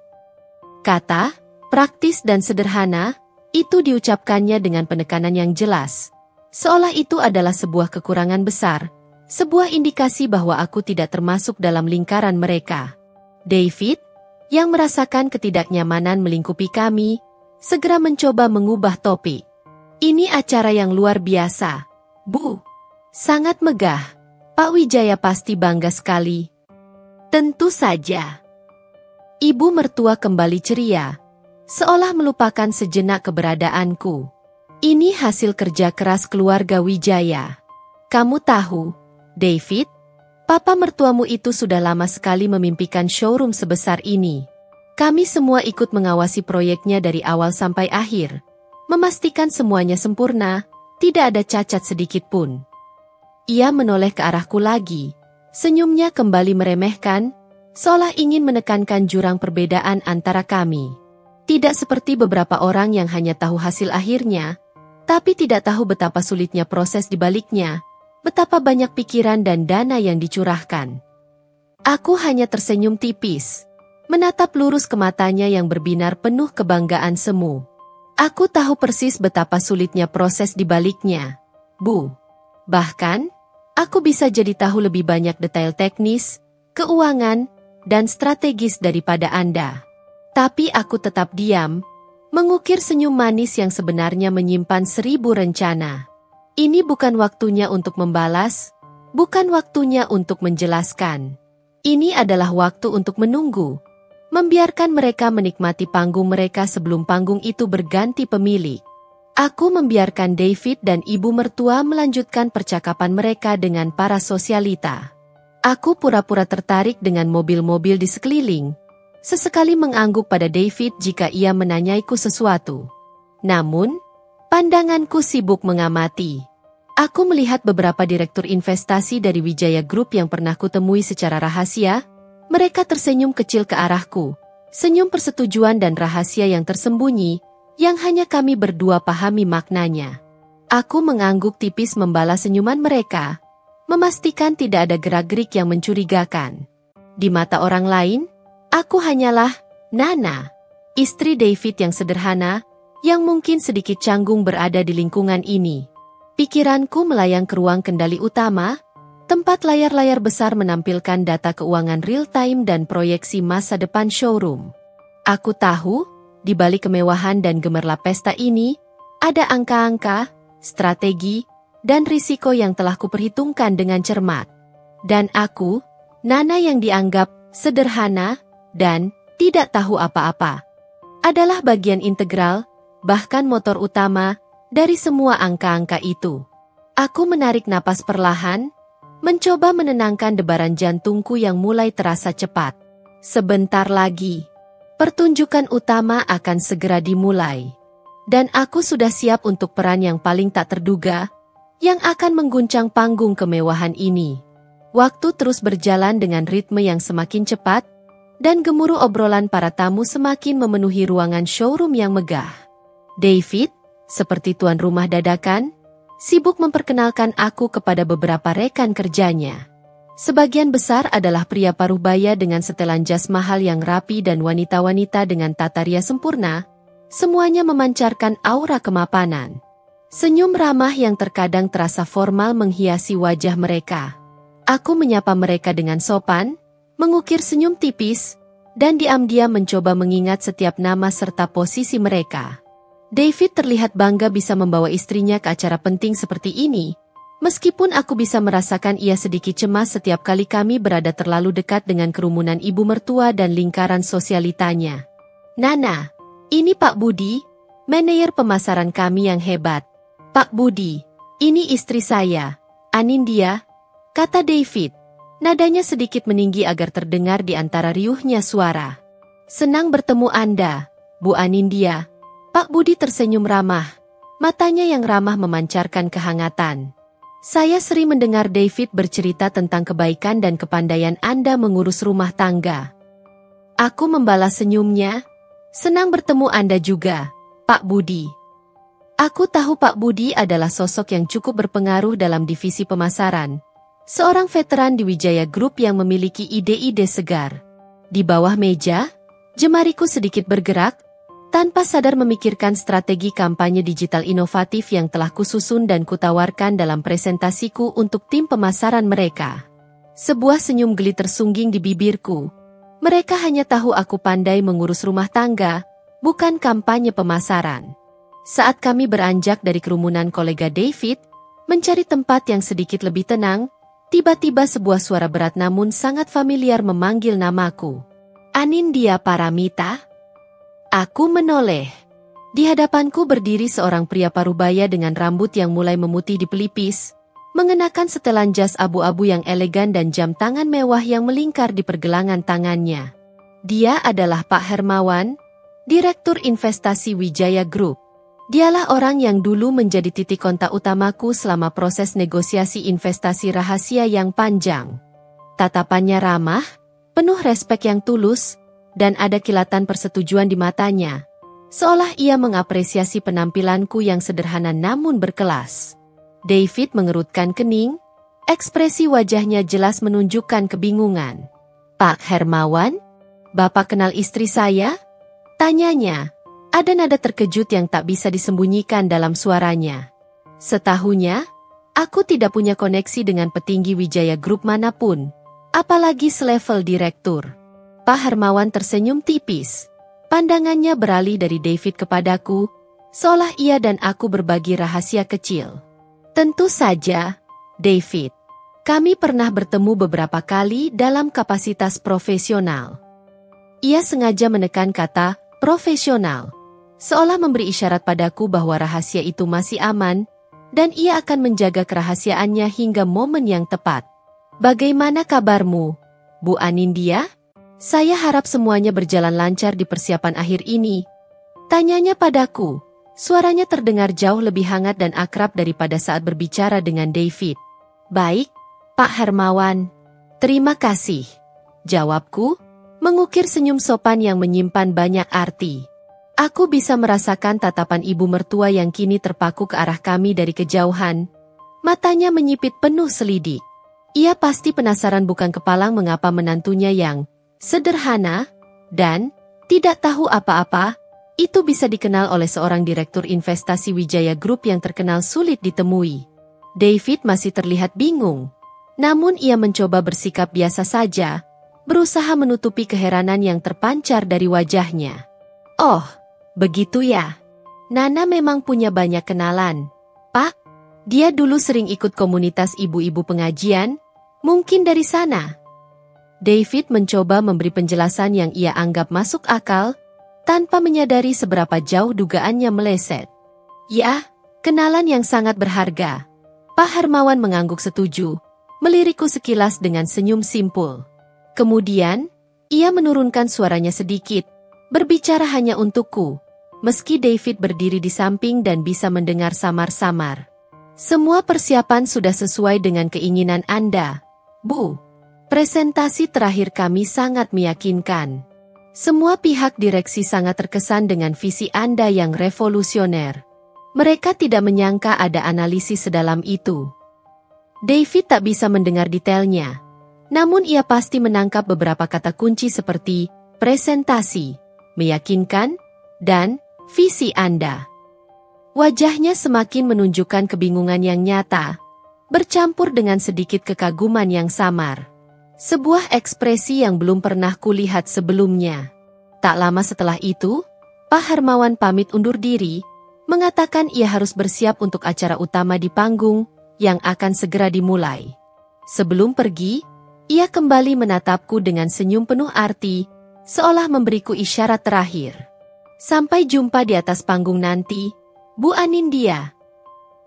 Kata, praktis dan sederhana, itu diucapkannya dengan penekanan yang jelas. Seolah itu adalah sebuah kekurangan besar, sebuah indikasi bahwa aku tidak termasuk dalam lingkaran mereka. David, yang merasakan ketidaknyamanan melingkupi kami, segera mencoba mengubah topik. Ini acara yang luar biasa, Bu. Sangat megah. Pak Wijaya pasti bangga sekali. Tentu saja. Ibu mertua kembali ceria, seolah melupakan sejenak keberadaanku. Ini hasil kerja keras keluarga Wijaya. Kamu tahu, David, papa mertuamu itu sudah lama sekali memimpikan showroom sebesar ini. Kami semua ikut mengawasi proyeknya dari awal sampai akhir, memastikan semuanya sempurna, tidak ada cacat sedikit pun. Ia menoleh ke arahku lagi, senyumnya kembali meremehkan, seolah ingin menekankan jurang perbedaan antara kami. Tidak seperti beberapa orang yang hanya tahu hasil akhirnya, tapi tidak tahu betapa sulitnya proses di baliknya, betapa banyak pikiran dan dana yang dicurahkan. Aku hanya tersenyum tipis, menatap lurus ke matanya yang berbinar penuh kebanggaan semu. Aku tahu persis betapa sulitnya proses di baliknya, Bu. Bahkan, aku bisa jadi tahu lebih banyak detail teknis, keuangan, dan strategis daripada Anda. Tapi aku tetap diam, mengukir senyum manis yang sebenarnya menyimpan 1000 rencana. Ini bukan waktunya untuk membalas, bukan waktunya untuk menjelaskan. Ini adalah waktu untuk menunggu, membiarkan mereka menikmati panggung mereka sebelum panggung itu berganti pemilik. Aku membiarkan David dan ibu mertua melanjutkan percakapan mereka dengan para sosialita. Aku pura-pura tertarik dengan mobil-mobil di sekeliling, sesekali mengangguk pada David jika ia menanyaiku sesuatu. Namun, pandanganku sibuk mengamati. Aku melihat beberapa direktur investasi dari Wijaya Group yang pernah kutemui secara rahasia. Mereka tersenyum kecil ke arahku, senyum persetujuan dan rahasia yang tersembunyi, yang hanya kami berdua pahami maknanya. Aku mengangguk tipis membalas senyuman mereka, memastikan tidak ada gerak-gerik yang mencurigakan. Di mata orang lain, aku hanyalah Nana, istri David yang sederhana, yang mungkin sedikit canggung berada di lingkungan ini. Pikiranku melayang ke ruang kendali utama, tempat layar-layar besar menampilkan data keuangan real-time dan proyeksi masa depan showroom. Aku tahu, di balik kemewahan dan gemerlap pesta ini, ada angka-angka, strategi, dan risiko yang telah kuperhitungkan dengan cermat. Dan aku, Nana yang dianggap sederhana dan tidak tahu apa-apa, adalah bagian integral, bahkan motor utama, dari semua angka-angka itu. Aku menarik napas perlahan, mencoba menenangkan debaran jantungku yang mulai terasa cepat. Sebentar lagi, pertunjukan utama akan segera dimulai. Dan aku sudah siap untuk peran yang paling tak terduga, yang akan mengguncang panggung kemewahan ini. Waktu terus berjalan dengan ritme yang semakin cepat, dan gemuruh obrolan para tamu semakin memenuhi ruangan showroom yang megah. David, seperti tuan rumah dadakan, sibuk memperkenalkan aku kepada beberapa rekan kerjanya. Sebagian besar adalah pria parubaya dengan setelan jas mahal yang rapi dan wanita-wanita dengan tata rias sempurna, semuanya memancarkan aura kemapanan. Senyum ramah yang terkadang terasa formal menghiasi wajah mereka. Aku menyapa mereka dengan sopan, mengukir senyum tipis, dan diam-diam mencoba mengingat setiap nama serta posisi mereka. David terlihat bangga bisa membawa istrinya ke acara penting seperti ini, meskipun aku bisa merasakan ia sedikit cemas setiap kali kami berada terlalu dekat dengan kerumunan ibu mertua dan lingkaran sosialitanya. Nana, ini Pak Budi, manajer pemasaran kami yang hebat. Pak Budi, ini istri saya, Anindya, kata David. Nadanya sedikit meninggi agar terdengar di antara riuhnya suara. Senang bertemu Anda, Bu Anindya. Pak Budi tersenyum ramah, matanya yang ramah memancarkan kehangatan. Saya sering mendengar David bercerita tentang kebaikan dan kepandaian Anda mengurus rumah tangga. Aku membalas senyumnya. Senang bertemu Anda juga, Pak Budi. Aku tahu Pak Budi adalah sosok yang cukup berpengaruh dalam divisi pemasaran. Seorang veteran di Wijaya Group yang memiliki ide-ide segar. Di bawah meja, jemariku sedikit bergerak, tanpa sadar memikirkan strategi kampanye digital inovatif yang telah kususun dan kutawarkan dalam presentasiku untuk tim pemasaran mereka. Sebuah senyum geli tersungging di bibirku. Mereka hanya tahu aku pandai mengurus rumah tangga, bukan kampanye pemasaran. Saat kami beranjak dari kerumunan kolega David, mencari tempat yang sedikit lebih tenang, tiba-tiba sebuah suara berat namun sangat familiar memanggil namaku. Anindya Paramita? Aku menoleh. Di hadapanku berdiri seorang pria parubaya dengan rambut yang mulai memutih di pelipis, mengenakan setelan jas abu-abu yang elegan dan jam tangan mewah yang melingkar di pergelangan tangannya. Dia adalah Pak Hermawan, Direktur Investasi Wijaya Group. Dialah orang yang dulu menjadi titik kontak utamaku selama proses negosiasi investasi rahasia yang panjang. Tatapannya ramah, penuh respek yang tulus, dan ada kilatan persetujuan di matanya, seolah ia mengapresiasi penampilanku yang sederhana namun berkelas. David mengerutkan kening, ekspresi wajahnya jelas menunjukkan kebingungan. Pak Hermawan, Bapak kenal istri saya? Tanyanya, ada nada terkejut yang tak bisa disembunyikan dalam suaranya. Setahunya, aku tidak punya koneksi dengan petinggi Wijaya Group manapun, apalagi selevel direktur. Pak Hermawan tersenyum tipis. Pandangannya beralih dari David kepadaku, seolah ia dan aku berbagi rahasia kecil. Tentu saja, David. Kami pernah bertemu beberapa kali dalam kapasitas profesional. Ia sengaja menekan kata profesional, seolah memberi isyarat padaku bahwa rahasia itu masih aman, dan ia akan menjaga kerahasiaannya hingga momen yang tepat. Bagaimana kabarmu, Bu Anindya? Saya harap semuanya berjalan lancar di persiapan akhir ini. Tanyanya padaku. Suaranya terdengar jauh lebih hangat dan akrab daripada saat berbicara dengan David. Baik, Pak Hermawan. Terima kasih. Jawabku, mengukir senyum sopan yang menyimpan banyak arti. Aku bisa merasakan tatapan ibu mertua yang kini terpaku ke arah kami dari kejauhan. Matanya menyipit penuh selidik. Ia pasti penasaran bukan kepalang mengapa menantunya yang sederhana dan tidak tahu apa-apa, itu bisa dikenal oleh seorang direktur investasi Wijaya Group yang terkenal sulit ditemui. David masih terlihat bingung. Namun ia mencoba bersikap biasa saja, berusaha menutupi keheranan yang terpancar dari wajahnya. Oh, begitu ya. Nana memang punya banyak kenalan. Pak, dia dulu sering ikut komunitas ibu-ibu pengajian, mungkin dari sana. David mencoba memberi penjelasan yang ia anggap masuk akal, tanpa menyadari seberapa jauh dugaannya meleset. Ya, kenalan yang sangat berharga. Pak Hermawan mengangguk setuju, melirikku sekilas dengan senyum simpul. Kemudian, ia menurunkan suaranya sedikit, berbicara hanya untukku, meski David berdiri di samping dan bisa mendengar samar-samar. Semua persiapan sudah sesuai dengan keinginan Anda, Bu. Presentasi terakhir kami sangat meyakinkan. Semua pihak direksi sangat terkesan dengan visi Anda yang revolusioner. Mereka tidak menyangka ada analisis sedalam itu. David tak bisa mendengar detailnya. Namun ia pasti menangkap beberapa kata kunci seperti presentasi, meyakinkan, dan visi Anda. Wajahnya semakin menunjukkan kebingungan yang nyata, bercampur dengan sedikit kekaguman yang samar. Sebuah ekspresi yang belum pernah kulihat sebelumnya. Tak lama setelah itu, Pak Hermawan pamit undur diri, mengatakan ia harus bersiap untuk acara utama di panggung, yang akan segera dimulai. Sebelum pergi, ia kembali menatapku dengan senyum penuh arti, seolah memberiku isyarat terakhir. Sampai jumpa di atas panggung nanti, Bu Anindya.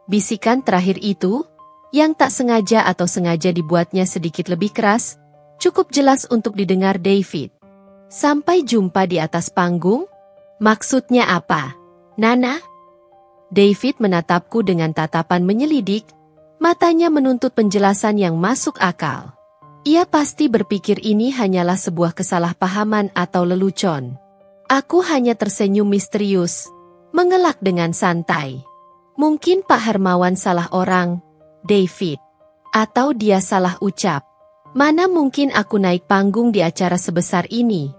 Bisikan terakhir itu, yang tak sengaja atau sengaja dibuatnya sedikit lebih keras, cukup jelas untuk didengar David. Sampai jumpa di atas panggung? Maksudnya apa, Nana? David menatapku dengan tatapan menyelidik, matanya menuntut penjelasan yang masuk akal. Ia pasti berpikir ini hanyalah sebuah kesalahpahaman atau lelucon. Aku hanya tersenyum misterius, mengelak dengan santai. Mungkin Pak Hermawan salah orang, David. Atau dia salah ucap. Mana mungkin aku naik panggung di acara sebesar ini?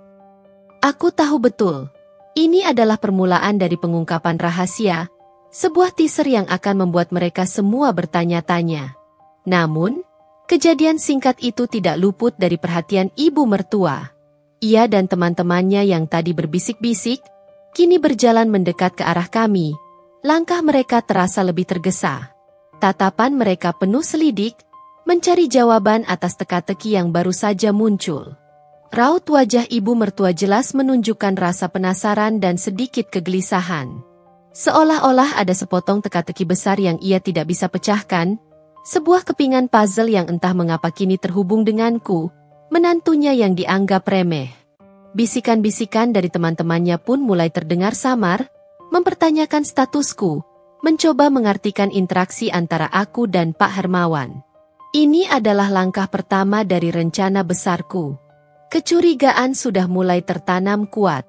Aku tahu betul. Ini adalah permulaan dari pengungkapan rahasia, sebuah teaser yang akan membuat mereka semua bertanya-tanya. Namun, kejadian singkat itu tidak luput dari perhatian ibu mertua. Ia dan teman-temannya yang tadi berbisik-bisik, kini berjalan mendekat ke arah kami. Langkah mereka terasa lebih tergesa. Tatapan mereka penuh selidik, mencari jawaban atas teka-teki yang baru saja muncul. Raut wajah ibu mertua jelas menunjukkan rasa penasaran dan sedikit kegelisahan. Seolah-olah ada sepotong teka-teki besar yang ia tidak bisa pecahkan, sebuah kepingan puzzle yang entah mengapa kini terhubung denganku, menantunya yang dianggap remeh. Bisikan-bisikan dari teman-temannya pun mulai terdengar samar, mempertanyakan statusku, mencoba mengartikan interaksi antara aku dan Pak Hermawan. Ini adalah langkah pertama dari rencana besarku. Kecurigaan sudah mulai tertanam kuat.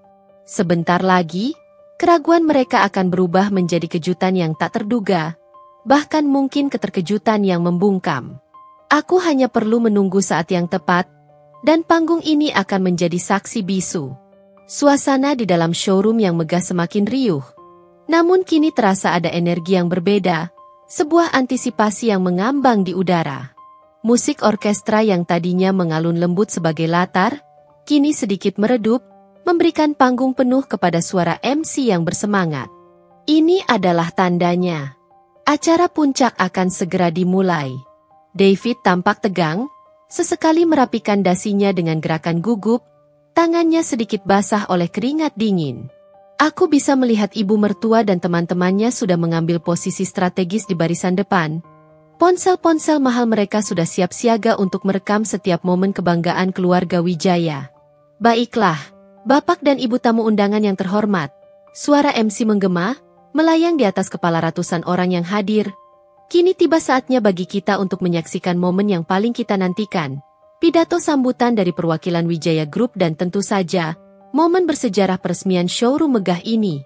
Sebentar lagi, keraguan mereka akan berubah menjadi kejutan yang tak terduga, bahkan mungkin keterkejutan yang membungkam. Aku hanya perlu menunggu saat yang tepat, dan panggung ini akan menjadi saksi bisu. Suasana di dalam showroom yang megah semakin riuh. Namun kini terasa ada energi yang berbeda, sebuah antisipasi yang mengambang di udara. Musik orkestra yang tadinya mengalun lembut sebagai latar, kini sedikit meredup, memberikan panggung penuh kepada suara MC yang bersemangat. Ini adalah tandanya. Acara puncak akan segera dimulai. David tampak tegang, sesekali merapikan dasinya dengan gerakan gugup, tangannya sedikit basah oleh keringat dingin. Aku bisa melihat ibu mertua dan teman-temannya sudah mengambil posisi strategis di barisan depan. Ponsel-ponsel mahal mereka sudah siap siaga untuk merekam setiap momen kebanggaan keluarga Wijaya. Baiklah, Bapak dan Ibu tamu undangan yang terhormat. Suara MC menggema, melayang di atas kepala ratusan orang yang hadir. Kini tiba saatnya bagi kita untuk menyaksikan momen yang paling kita nantikan. Pidato sambutan dari perwakilan Wijaya Group dan tentu saja, momen bersejarah peresmian showroom megah ini.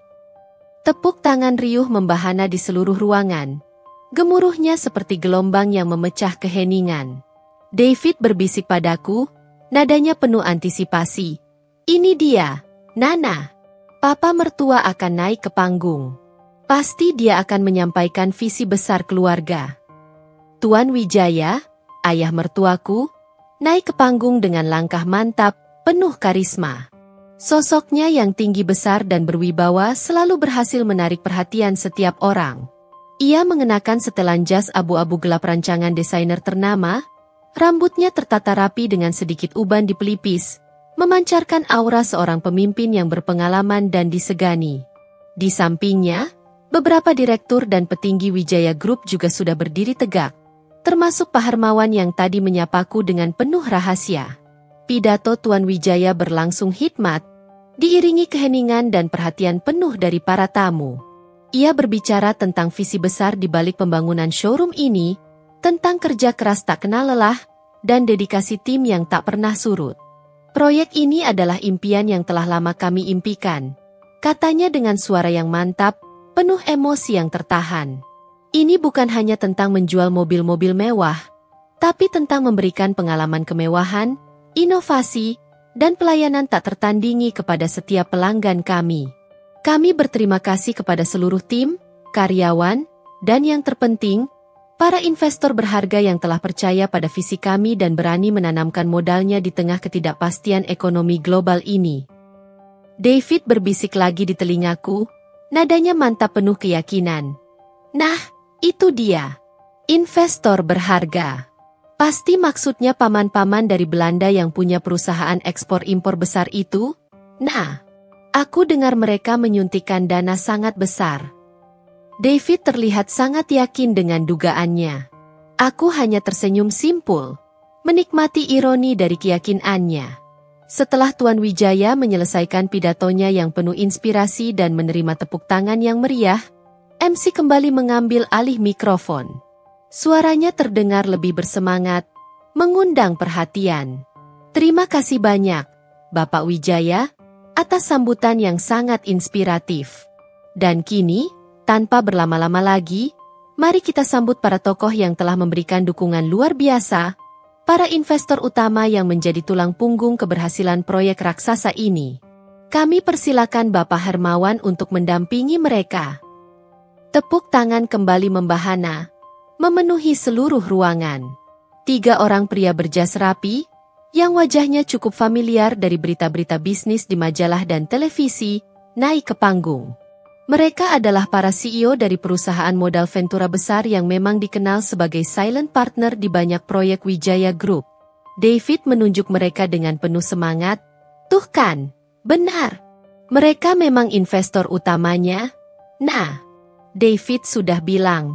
Tepuk tangan riuh membahana di seluruh ruangan. Gemuruhnya seperti gelombang yang memecah keheningan. David berbisik padaku, nadanya penuh antisipasi. Ini dia, Nana. Papa mertua akan naik ke panggung. Pasti dia akan menyampaikan visi besar keluarga. Tuan Wijaya, ayah mertuaku, naik ke panggung dengan langkah mantap, penuh karisma. Sosoknya yang tinggi besar dan berwibawa selalu berhasil menarik perhatian setiap orang. Ia mengenakan setelan jas abu-abu gelap rancangan desainer ternama, rambutnya tertata rapi dengan sedikit uban di pelipis, memancarkan aura seorang pemimpin yang berpengalaman dan disegani. Di sampingnya, beberapa direktur dan petinggi Wijaya Group juga sudah berdiri tegak, termasuk Pak Hermawan yang tadi menyapaku dengan penuh rahasia. Pidato Tuan Wijaya berlangsung hikmat, diiringi keheningan dan perhatian penuh dari para tamu. Ia berbicara tentang visi besar di balik pembangunan showroom ini, tentang kerja keras tak kenal lelah, dan dedikasi tim yang tak pernah surut. Proyek ini adalah impian yang telah lama kami impikan, katanya dengan suara yang mantap, penuh emosi yang tertahan. Ini bukan hanya tentang menjual mobil-mobil mewah, tapi tentang memberikan pengalaman kemewahan, inovasi, dan pelayanan tak tertandingi kepada setiap pelanggan kami. Kami berterima kasih kepada seluruh tim, karyawan, dan yang terpenting, para investor berharga yang telah percaya pada visi kami dan berani menanamkan modalnya di tengah ketidakpastian ekonomi global ini. David berbisik lagi di telingaku, nadanya mantap penuh keyakinan. Nah, itu dia. Investor berharga. Pasti maksudnya paman-paman dari Belanda yang punya perusahaan ekspor-impor besar itu? Nah, aku dengar mereka menyuntikkan dana sangat besar. David terlihat sangat yakin dengan dugaannya. Aku hanya tersenyum simpul, menikmati ironi dari keyakinannya. Setelah Tuan Wijaya menyelesaikan pidatonya yang penuh inspirasi dan menerima tepuk tangan yang meriah, MC kembali mengambil alih mikrofon. Suaranya terdengar lebih bersemangat, mengundang perhatian. Terima kasih banyak, Bapak Wijaya, atas sambutan yang sangat inspiratif. Dan kini, tanpa berlama-lama lagi, mari kita sambut para tokoh yang telah memberikan dukungan luar biasa, para investor utama yang menjadi tulang punggung keberhasilan proyek raksasa ini. Kami persilakan Bapak Hermawan untuk mendampingi mereka. Tepuk tangan kembali membahana, memenuhi seluruh ruangan. 3 orang pria berjas rapi, yang wajahnya cukup familiar dari berita-berita bisnis di majalah dan televisi, naik ke panggung. Mereka adalah para CEO dari perusahaan modal Ventura besar yang memang dikenal sebagai silent partner di banyak proyek Wijaya Group. David menunjuk mereka dengan penuh semangat. Tuh kan, benar. Mereka memang investor utamanya. Nah, David sudah bilang.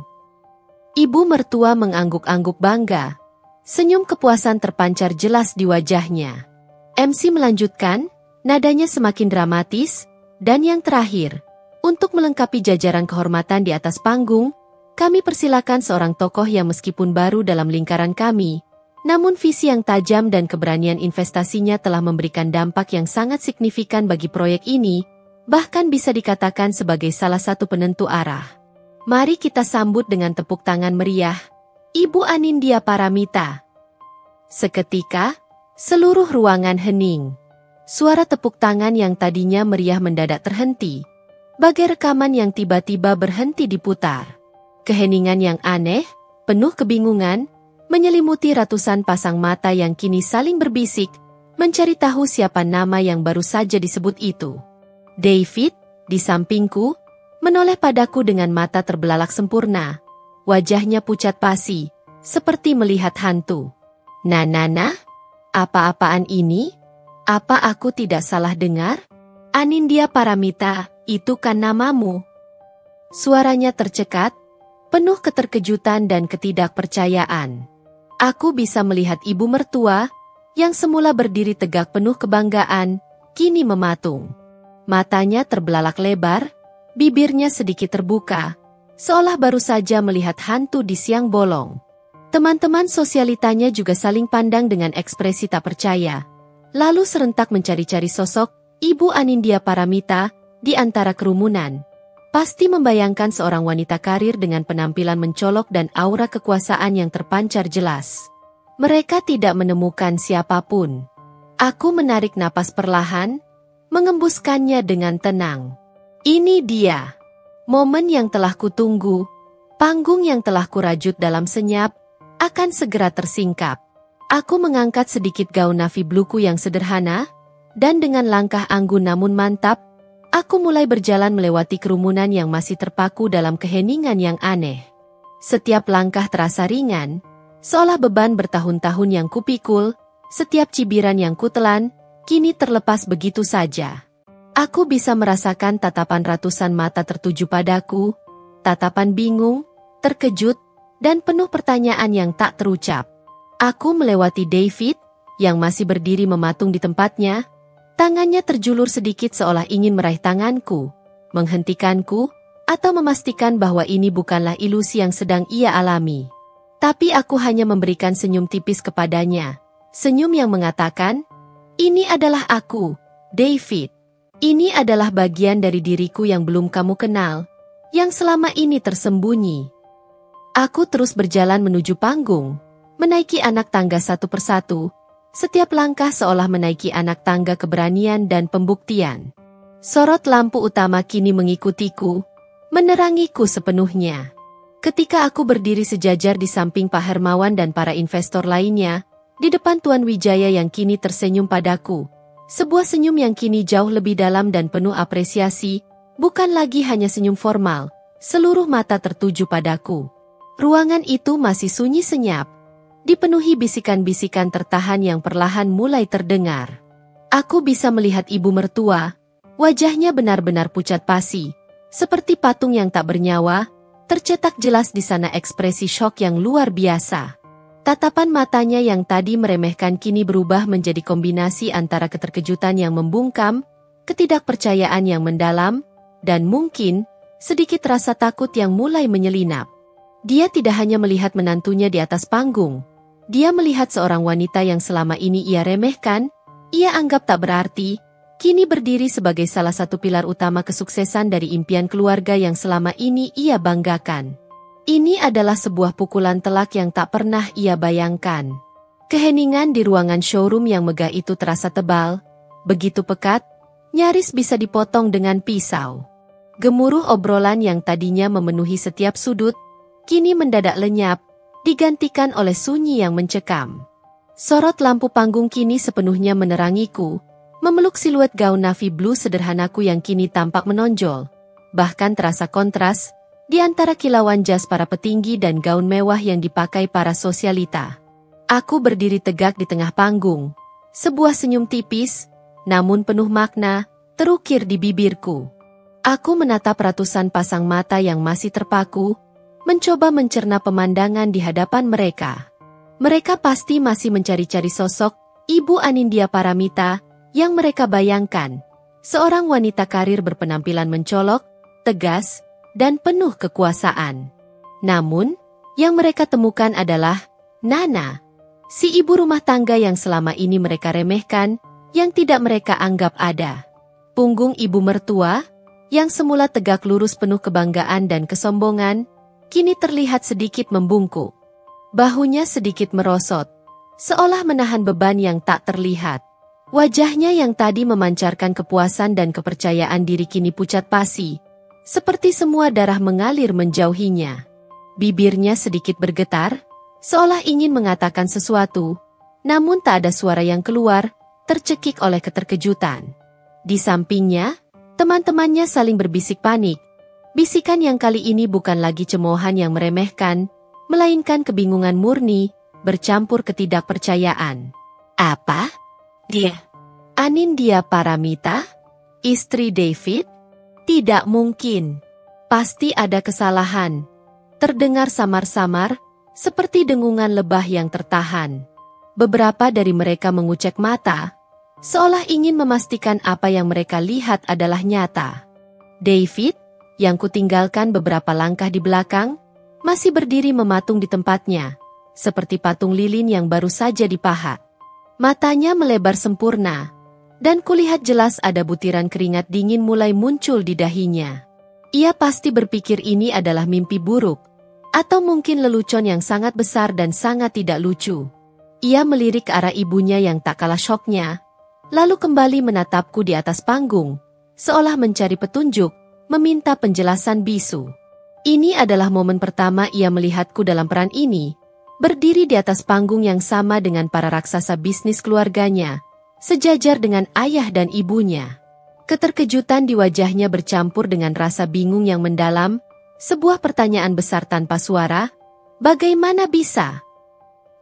Ibu mertua mengangguk-angguk bangga. Senyum kepuasan terpancar jelas di wajahnya. MC melanjutkan, nadanya semakin dramatis, dan yang terakhir, untuk melengkapi jajaran kehormatan di atas panggung, kami persilakan seorang tokoh yang meskipun baru dalam lingkaran kami, namun visi yang tajam dan keberanian investasinya telah memberikan dampak yang sangat signifikan bagi proyek ini, bahkan bisa dikatakan sebagai salah satu penentu arah. Mari kita sambut dengan tepuk tangan meriah, Ibu Anindya Paramita. Seketika, seluruh ruangan hening. Suara tepuk tangan yang tadinya meriah mendadak terhenti, bagai rekaman yang tiba-tiba berhenti diputar. Keheningan yang aneh, penuh kebingungan, menyelimuti ratusan pasang mata yang kini saling berbisik, mencari tahu siapa nama yang baru saja disebut itu. David, di sampingku, menoleh padaku dengan mata terbelalak sempurna. Wajahnya pucat pasi, seperti melihat hantu. Nah, apa-apaan ini? Apa aku tidak salah dengar? Anindya Paramita, itu kan namamu. Suaranya tercekat, penuh keterkejutan dan ketidakpercayaan. Aku bisa melihat ibu mertua, yang semula berdiri tegak penuh kebanggaan, kini mematung. Matanya terbelalak lebar, bibirnya sedikit terbuka, seolah baru saja melihat hantu di siang bolong. Teman-teman sosialitanya juga saling pandang dengan ekspresi tak percaya, lalu serentak mencari-cari sosok Ibu Anindya Paramita di antara kerumunan. Pasti membayangkan seorang wanita karir dengan penampilan mencolok dan aura kekuasaan yang terpancar jelas. Mereka tidak menemukan siapapun. Aku menarik napas perlahan, mengembuskannya dengan tenang. Ini dia, momen yang telah kutunggu, panggung yang telah kurajut dalam senyap, akan segera tersingkap. Aku mengangkat sedikit gaun navy blueku yang sederhana, dan dengan langkah anggun namun mantap, aku mulai berjalan melewati kerumunan yang masih terpaku dalam keheningan yang aneh. Setiap langkah terasa ringan, seolah beban bertahun-tahun yang kupikul, setiap cibiran yang kutelan, kini terlepas begitu saja. Aku bisa merasakan tatapan ratusan mata tertuju padaku, tatapan bingung, terkejut, dan penuh pertanyaan yang tak terucap. Aku melewati David, yang masih berdiri mematung di tempatnya, tangannya terjulur sedikit seolah ingin meraih tanganku, menghentikanku, atau memastikan bahwa ini bukanlah ilusi yang sedang ia alami. Tapi aku hanya memberikan senyum tipis kepadanya, senyum yang mengatakan, "Ini adalah aku, David. Ini adalah bagian dari diriku yang belum kamu kenal, yang selama ini tersembunyi." Aku terus berjalan menuju panggung, menaiki anak tangga satu persatu, setiap langkah seolah menaiki anak tangga keberanian dan pembuktian. Sorot lampu utama kini mengikutiku, menerangiku sepenuhnya. Ketika aku berdiri sejajar di samping Pak Hermawan dan para investor lainnya, di depan Tuan Wijaya yang kini tersenyum padaku, sebuah senyum yang kini jauh lebih dalam dan penuh apresiasi, bukan lagi hanya senyum formal, seluruh mata tertuju padaku. Ruangan itu masih sunyi senyap, dipenuhi bisikan-bisikan tertahan yang perlahan mulai terdengar. Aku bisa melihat ibu mertua, wajahnya benar-benar pucat pasi, seperti patung yang tak bernyawa, tercetak jelas di sana ekspresi syok yang luar biasa. Tatapan matanya yang tadi meremehkan kini berubah menjadi kombinasi antara keterkejutan yang membungkam, ketidakpercayaan yang mendalam, dan mungkin sedikit rasa takut yang mulai menyelinap. Dia tidak hanya melihat menantunya di atas panggung, Dia melihat seorang wanita yang selama ini ia remehkan, ia anggap tak berarti, kini berdiri sebagai salah satu pilar utama kesuksesan dari impian keluarga yang selama ini ia banggakan. Ini adalah sebuah pukulan telak yang tak pernah ia bayangkan. Keheningan di ruangan showroom yang megah itu terasa tebal, begitu pekat, nyaris bisa dipotong dengan pisau. Gemuruh obrolan yang tadinya memenuhi setiap sudut, kini mendadak lenyap, digantikan oleh sunyi yang mencekam. Sorot lampu panggung kini sepenuhnya menerangiku, memeluk siluet gaun navy blue sederhanaku yang kini tampak menonjol, bahkan terasa kontras di antara kilauan jas para petinggi dan gaun mewah yang dipakai para sosialita. Aku berdiri tegak di tengah panggung, sebuah senyum tipis, namun penuh makna, terukir di bibirku. Aku menatap ratusan pasang mata yang masih terpaku, mencoba mencerna pemandangan di hadapan mereka. Mereka pasti masih mencari-cari sosok Ibu Anindya Paramita yang mereka bayangkan. Seorang wanita karir berpenampilan mencolok, tegas, dan penuh kekuasaan. Namun, yang mereka temukan adalah Nana, si ibu rumah tangga yang selama ini mereka remehkan, yang tidak mereka anggap ada. Punggung ibu mertua, yang semula tegak lurus penuh kebanggaan dan kesombongan, kini terlihat sedikit membungkuk. Bahunya sedikit merosot, seolah menahan beban yang tak terlihat. Wajahnya yang tadi memancarkan kepuasan dan kepercayaan diri kini pucat pasi, seperti semua darah mengalir menjauhinya. Bibirnya sedikit bergetar, seolah ingin mengatakan sesuatu, namun tak ada suara yang keluar, tercekik oleh keterkejutan. Di sampingnya, teman-temannya saling berbisik panik. Bisikan yang kali ini bukan lagi cemoohan yang meremehkan, melainkan kebingungan murni, bercampur ketidakpercayaan. Apa? Dia? Anindya Paramita? Istri David? Tidak mungkin. Pasti ada kesalahan. Terdengar samar-samar, seperti dengungan lebah yang tertahan. Beberapa dari mereka mengucek mata, seolah ingin memastikan apa yang mereka lihat adalah nyata. David, yang kutinggalkan beberapa langkah di belakang, masih berdiri mematung di tempatnya, seperti patung lilin yang baru saja dipahat. Matanya melebar sempurna, dan kulihat jelas ada butiran keringat dingin mulai muncul di dahinya. Ia pasti berpikir ini adalah mimpi buruk, atau mungkin lelucon yang sangat besar dan sangat tidak lucu. Ia melirik ke arah ibunya yang tak kalah syoknya, lalu kembali menatapku di atas panggung, seolah mencari petunjuk, meminta penjelasan bisu. Ini adalah momen pertama ia melihatku dalam peran ini, berdiri di atas panggung yang sama dengan para raksasa bisnis keluarganya, sejajar dengan ayah dan ibunya. Keterkejutan di wajahnya bercampur dengan rasa bingung yang mendalam, sebuah pertanyaan besar tanpa suara, bagaimana bisa?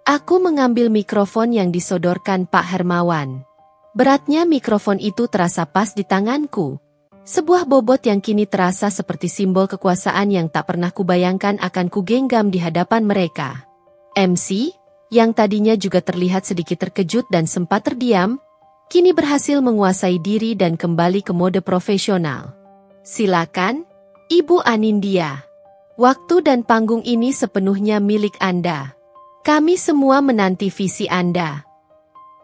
Aku mengambil mikrofon yang disodorkan Pak Hermawan. Beratnya mikrofon itu terasa pas di tanganku. Sebuah bobot yang kini terasa seperti simbol kekuasaan yang tak pernah kubayangkan akan kugenggam di hadapan mereka. MC, yang tadinya juga terlihat sedikit terkejut dan sempat terdiam, kini berhasil menguasai diri dan kembali ke mode profesional. Silakan, Ibu Anindya. Waktu dan panggung ini sepenuhnya milik Anda. Kami semua menanti visi Anda.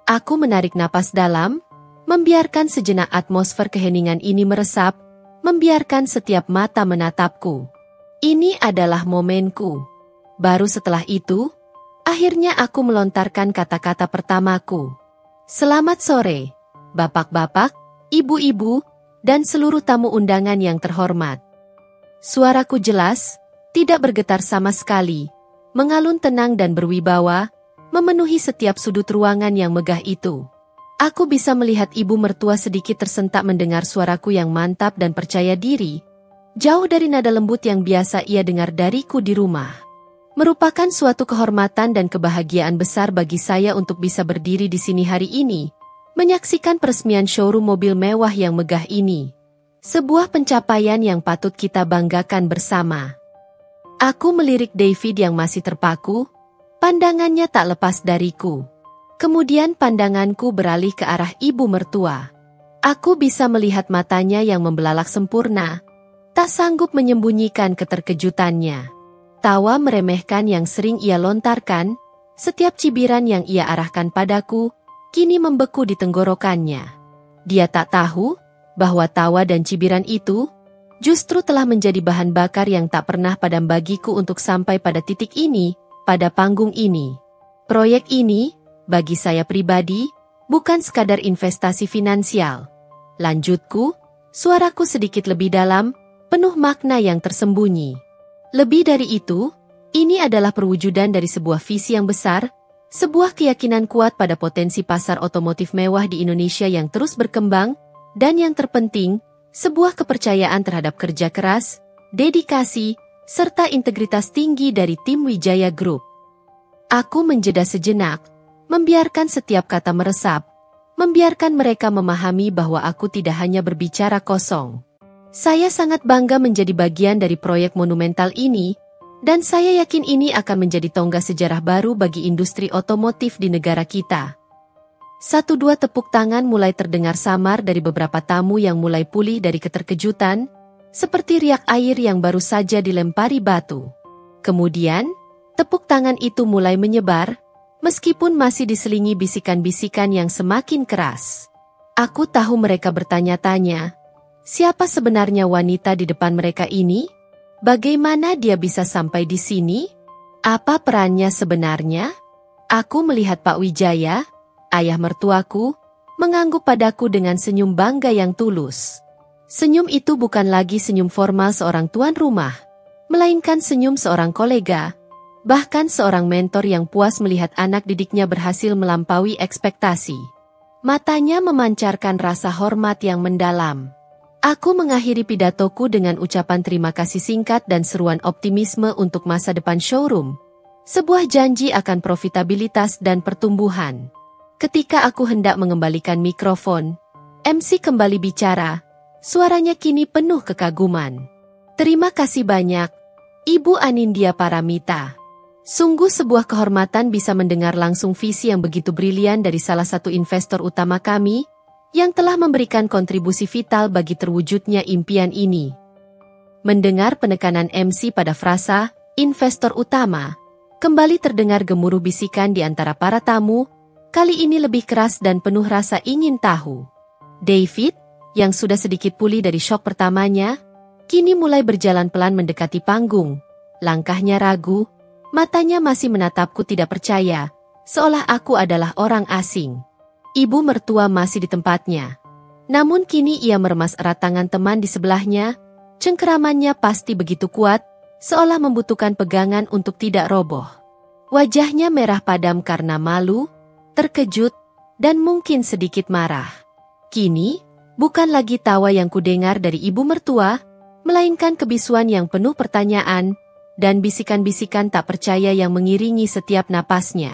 Aku menarik napas dalam, membiarkan sejenak atmosfer keheningan ini meresap, membiarkan setiap mata menatapku. Ini adalah momenku. Baru setelah itu, akhirnya aku melontarkan kata-kata pertamaku. Selamat sore, bapak-bapak, ibu-ibu, dan seluruh tamu undangan yang terhormat. Suaraku jelas, tidak bergetar sama sekali, mengalun tenang dan berwibawa, memenuhi setiap sudut ruangan yang megah itu. Aku bisa melihat ibu mertua sedikit tersentak mendengar suaraku yang mantap dan percaya diri, jauh dari nada lembut yang biasa ia dengar dariku di rumah. Merupakan suatu kehormatan dan kebahagiaan besar bagi saya untuk bisa berdiri di sini hari ini, menyaksikan peresmian showroom mobil mewah yang megah ini. Sebuah pencapaian yang patut kita banggakan bersama. Aku melirik David yang masih terpaku, pandangannya tak lepas dariku. Kemudian pandanganku beralih ke arah ibu mertua. Aku bisa melihat matanya yang membelalak sempurna, tak sanggup menyembunyikan keterkejutannya. Tawa meremehkan yang sering ia lontarkan, Setiap cibiran yang ia arahkan padaku, kini membeku di tenggorokannya. Dia tak tahu bahwa tawa dan cibiran itu justru telah menjadi bahan bakar yang tak pernah padam bagiku untuk sampai pada titik ini, pada panggung ini. Proyek ini, bagi saya pribadi, bukan sekadar investasi finansial. Lanjutku, suaraku sedikit lebih dalam, penuh makna yang tersembunyi. Lebih dari itu, ini adalah perwujudan dari sebuah visi yang besar, sebuah keyakinan kuat pada potensi pasar otomotif mewah di Indonesia yang terus berkembang, dan yang terpenting, sebuah kepercayaan terhadap kerja keras, dedikasi, serta integritas tinggi dari tim Wijaya Group. Aku menjeda sejenak, membiarkan setiap kata meresap, membiarkan mereka memahami bahwa aku tidak hanya berbicara kosong. Saya sangat bangga menjadi bagian dari proyek monumental ini, dan saya yakin ini akan menjadi tonggak sejarah baru bagi industri otomotif di negara kita. 1-2 tepuk tangan mulai terdengar samar dari beberapa tamu yang mulai pulih dari keterkejutan, seperti riak air yang baru saja dilempari batu. Kemudian, tepuk tangan itu mulai menyebar, meskipun masih diselingi bisikan-bisikan yang semakin keras. Aku tahu mereka bertanya-tanya, siapa sebenarnya wanita di depan mereka ini? Bagaimana dia bisa sampai di sini? Apa perannya sebenarnya? Aku melihat Pak Wijaya, ayah mertuaku, mengangguk padaku dengan senyum bangga yang tulus. Senyum itu bukan lagi senyum formal seorang tuan rumah, melainkan senyum seorang kolega, bahkan seorang mentor yang puas melihat anak didiknya berhasil melampaui ekspektasi. Matanya memancarkan rasa hormat yang mendalam. Aku mengakhiri pidatoku dengan ucapan terima kasih singkat dan seruan optimisme untuk masa depan showroom. Sebuah janji akan profitabilitas dan pertumbuhan. Ketika aku hendak mengembalikan mikrofon, MC kembali bicara. Suaranya kini penuh kekaguman. Terima kasih banyak, Ibu Anindya Paramita. Sungguh sebuah kehormatan bisa mendengar langsung visi yang begitu brilian dari salah satu investor utama kami, yang telah memberikan kontribusi vital bagi terwujudnya impian ini. Mendengar penekanan MC pada frasa, investor utama, kembali terdengar gemuruh bisikan di antara para tamu, kali ini lebih keras dan penuh rasa ingin tahu. David, yang sudah sedikit pulih dari syok pertamanya, kini mulai berjalan pelan mendekati panggung. Langkahnya ragu, matanya masih menatapku tidak percaya, seolah aku adalah orang asing. Ibu mertua masih di tempatnya. Namun kini ia meremas erat tangan teman di sebelahnya, cengkeramannya pasti begitu kuat, seolah membutuhkan pegangan untuk tidak roboh. Wajahnya merah padam karena malu, terkejut, dan mungkin sedikit marah. Kini, bukan lagi tawa yang kudengar dari ibu mertua, melainkan kebisuan yang penuh pertanyaan, dan bisikan-bisikan tak percaya yang mengiringi setiap napasnya.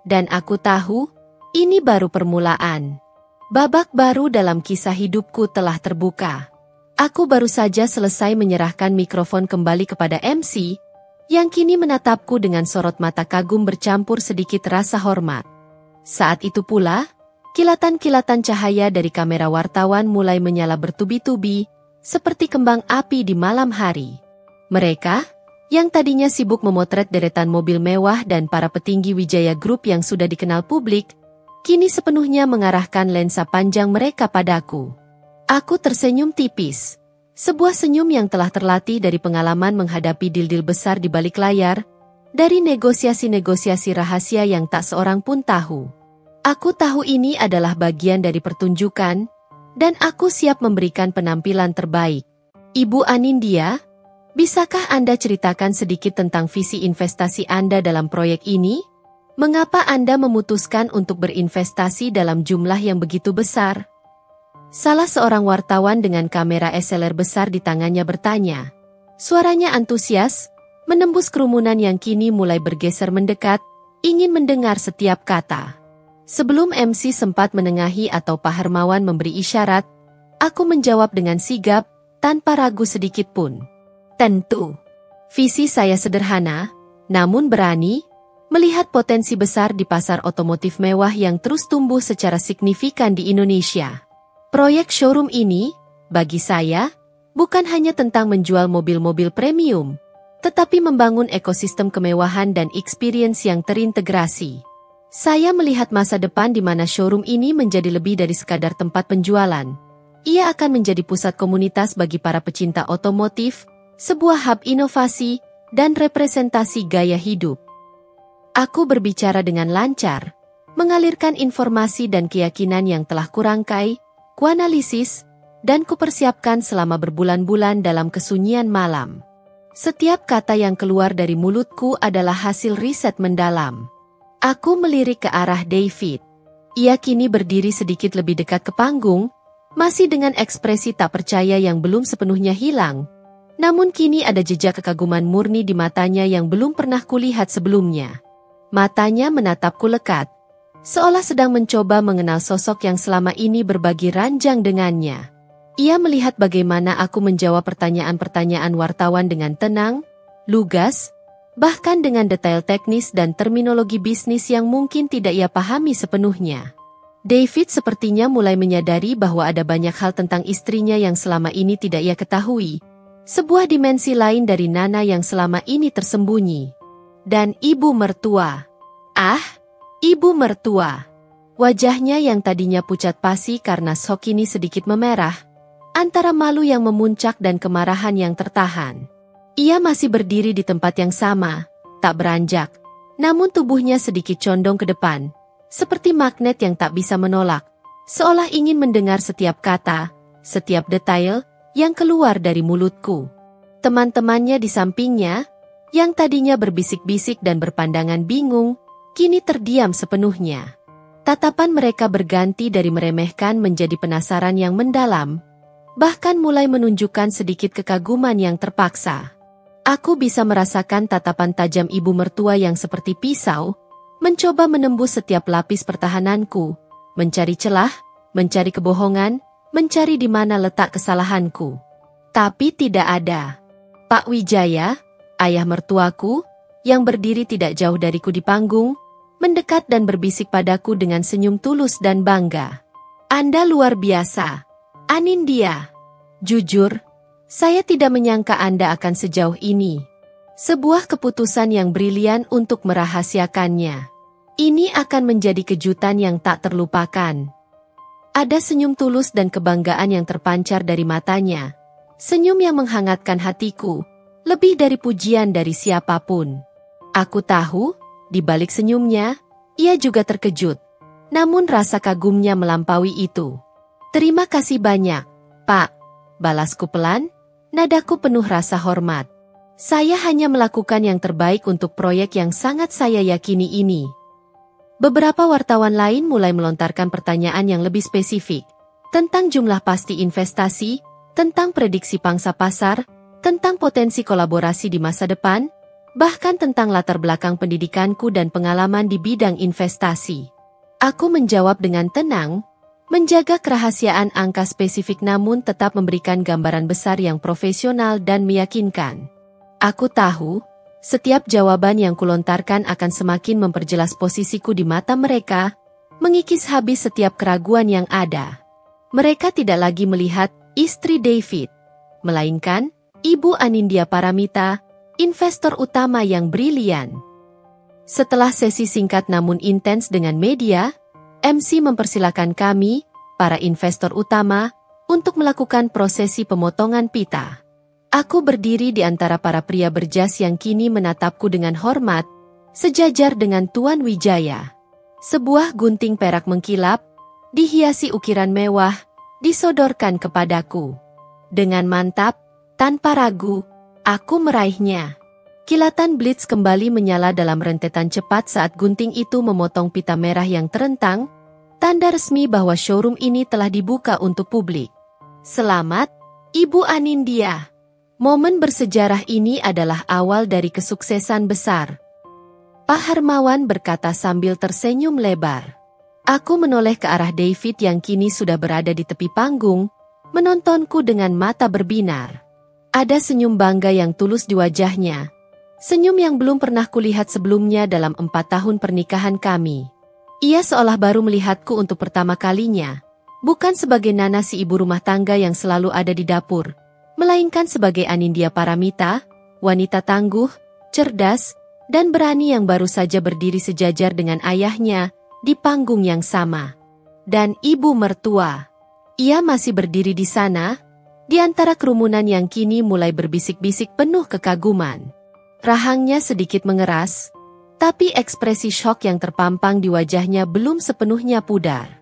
Dan aku tahu, ini baru permulaan. Babak baru dalam kisah hidupku telah terbuka. Aku baru saja selesai menyerahkan mikrofon kembali kepada MC, yang kini menatapku dengan sorot mata kagum bercampur sedikit rasa hormat. Saat itu pula, kilatan-kilatan cahaya dari kamera wartawan mulai menyala bertubi-tubi, seperti kembang api di malam hari. Mereka, yang tadinya sibuk memotret deretan mobil mewah dan para petinggi Wijaya Group yang sudah dikenal publik, kini sepenuhnya mengarahkan lensa panjang mereka padaku. Aku tersenyum tipis. Sebuah senyum yang telah terlatih dari pengalaman menghadapi deal-deal besar di balik layar, dari negosiasi-negosiasi rahasia yang tak seorang pun tahu. Aku tahu ini adalah bagian dari pertunjukan, dan aku siap memberikan penampilan terbaik. Ibu Anindya, bisakah Anda ceritakan sedikit tentang visi investasi Anda dalam proyek ini? Mengapa Anda memutuskan untuk berinvestasi dalam jumlah yang begitu besar? Salah seorang wartawan dengan kamera SLR besar di tangannya bertanya. Suaranya antusias, menembus kerumunan yang kini mulai bergeser mendekat, ingin mendengar setiap kata. Sebelum MC sempat menengahi atau Pak Hermawan memberi isyarat, aku menjawab dengan sigap, tanpa ragu sedikit pun. Tentu. Visi saya sederhana, namun berani, melihat potensi besar di pasar otomotif mewah yang terus tumbuh secara signifikan di Indonesia. Proyek showroom ini, bagi saya, bukan hanya tentang menjual mobil-mobil premium, tetapi membangun ekosistem kemewahan dan experience yang terintegrasi. Saya melihat masa depan di mana showroom ini menjadi lebih dari sekadar tempat penjualan. Ia akan menjadi pusat komunitas bagi para pecinta otomotif, sebuah hub inovasi, dan representasi gaya hidup. Aku berbicara dengan lancar, mengalirkan informasi dan keyakinan yang telah kurangkai, kuanalisis, dan kupersiapkan selama berbulan-bulan dalam kesunyian malam. Setiap kata yang keluar dari mulutku adalah hasil riset mendalam. Aku melirik ke arah David. Ia kini berdiri sedikit lebih dekat ke panggung, masih dengan ekspresi tak percaya yang belum sepenuhnya hilang. Namun kini ada jejak kekaguman murni di matanya yang belum pernah kulihat sebelumnya. Matanya menatapku lekat, seolah sedang mencoba mengenal sosok yang selama ini berbagi ranjang dengannya. Ia melihat bagaimana aku menjawab pertanyaan-pertanyaan wartawan dengan tenang, lugas, bahkan dengan detail teknis dan terminologi bisnis yang mungkin tidak ia pahami sepenuhnya. David sepertinya mulai menyadari bahwa ada banyak hal tentang istrinya yang selama ini tidak ia ketahui. Sebuah dimensi lain dari Nana yang selama ini tersembunyi. Dan ibu mertua. Ah, ibu mertua. Wajahnya yang tadinya pucat pasi karena shock ini sedikit memerah, antara malu yang memuncak dan kemarahan yang tertahan. Ia masih berdiri di tempat yang sama, tak beranjak, namun tubuhnya sedikit condong ke depan, seperti magnet yang tak bisa menolak, seolah ingin mendengar setiap kata, setiap detail yang keluar dari mulutku. Teman-temannya di sampingnya, yang tadinya berbisik-bisik dan berpandangan bingung, kini terdiam sepenuhnya. Tatapan mereka berganti dari meremehkan menjadi penasaran yang mendalam, bahkan mulai menunjukkan sedikit kekaguman yang terpaksa. Aku bisa merasakan tatapan tajam ibu mertua yang seperti pisau, mencoba menembus setiap lapis pertahananku, mencari celah, mencari kebohongan, mencari di mana letak kesalahanku. Tapi tidak ada. Pak Wijaya, ayah mertuaku, yang berdiri tidak jauh dariku di panggung, mendekat dan berbisik padaku dengan senyum tulus dan bangga. Anda luar biasa, Anindya. Jujur, saya tidak menyangka Anda akan sejauh ini. Sebuah keputusan yang brilian untuk merahasiakannya. Ini akan menjadi kejutan yang tak terlupakan. Ada senyum tulus dan kebanggaan yang terpancar dari matanya. Senyum yang menghangatkan hatiku, lebih dari pujian dari siapapun. Aku tahu, di balik senyumnya, ia juga terkejut. Namun rasa kagumnya melampaui itu. Terima kasih banyak, Pak. Balasku pelan, nadaku penuh rasa hormat. Saya hanya melakukan yang terbaik untuk proyek yang sangat saya yakini ini. Beberapa wartawan lain mulai melontarkan pertanyaan yang lebih spesifik, tentang jumlah pasti investasi, tentang prediksi pangsa pasar, tentang potensi kolaborasi di masa depan, bahkan tentang latar belakang pendidikanku dan pengalaman di bidang investasi. Aku menjawab dengan tenang, menjaga kerahasiaan angka spesifik namun tetap memberikan gambaran besar yang profesional dan meyakinkan. Aku tahu, setiap jawaban yang kulontarkan akan semakin memperjelas posisiku di mata mereka, mengikis habis setiap keraguan yang ada. Mereka tidak lagi melihat istri David, melainkan Ibu Anindya Paramita, investor utama yang brilian. Setelah sesi singkat namun intens dengan media, MC mempersilakan kami, para investor utama, untuk melakukan prosesi pemotongan pita. Aku berdiri di antara para pria berjas yang kini menatapku dengan hormat, sejajar dengan Tuan Wijaya. Sebuah gunting perak mengkilap, dihiasi ukiran mewah, disodorkan kepadaku. Dengan mantap, tanpa ragu, aku meraihnya. Kilatan blitz kembali menyala dalam rentetan cepat saat gunting itu memotong pita merah yang terentang, tanda resmi bahwa showroom ini telah dibuka untuk publik. Selamat, Ibu Anindya. Momen bersejarah ini adalah awal dari kesuksesan besar. Pak Hermawan berkata sambil tersenyum lebar. Aku menoleh ke arah David yang kini sudah berada di tepi panggung, menontonku dengan mata berbinar. Ada senyum bangga yang tulus di wajahnya. Senyum yang belum pernah kulihat sebelumnya dalam 4 tahun pernikahan kami. Ia seolah baru melihatku untuk pertama kalinya, bukan sebagai Nana si ibu rumah tangga yang selalu ada di dapur, melainkan sebagai Anindya Paramita, wanita tangguh, cerdas, dan berani yang baru saja berdiri sejajar dengan ayahnya di panggung yang sama. Dan ibu mertua. Ia masih berdiri di sana, di antara kerumunan yang kini mulai berbisik-bisik penuh kekaguman. Rahangnya sedikit mengeras, tapi ekspresi syok yang terpampang di wajahnya belum sepenuhnya pudar.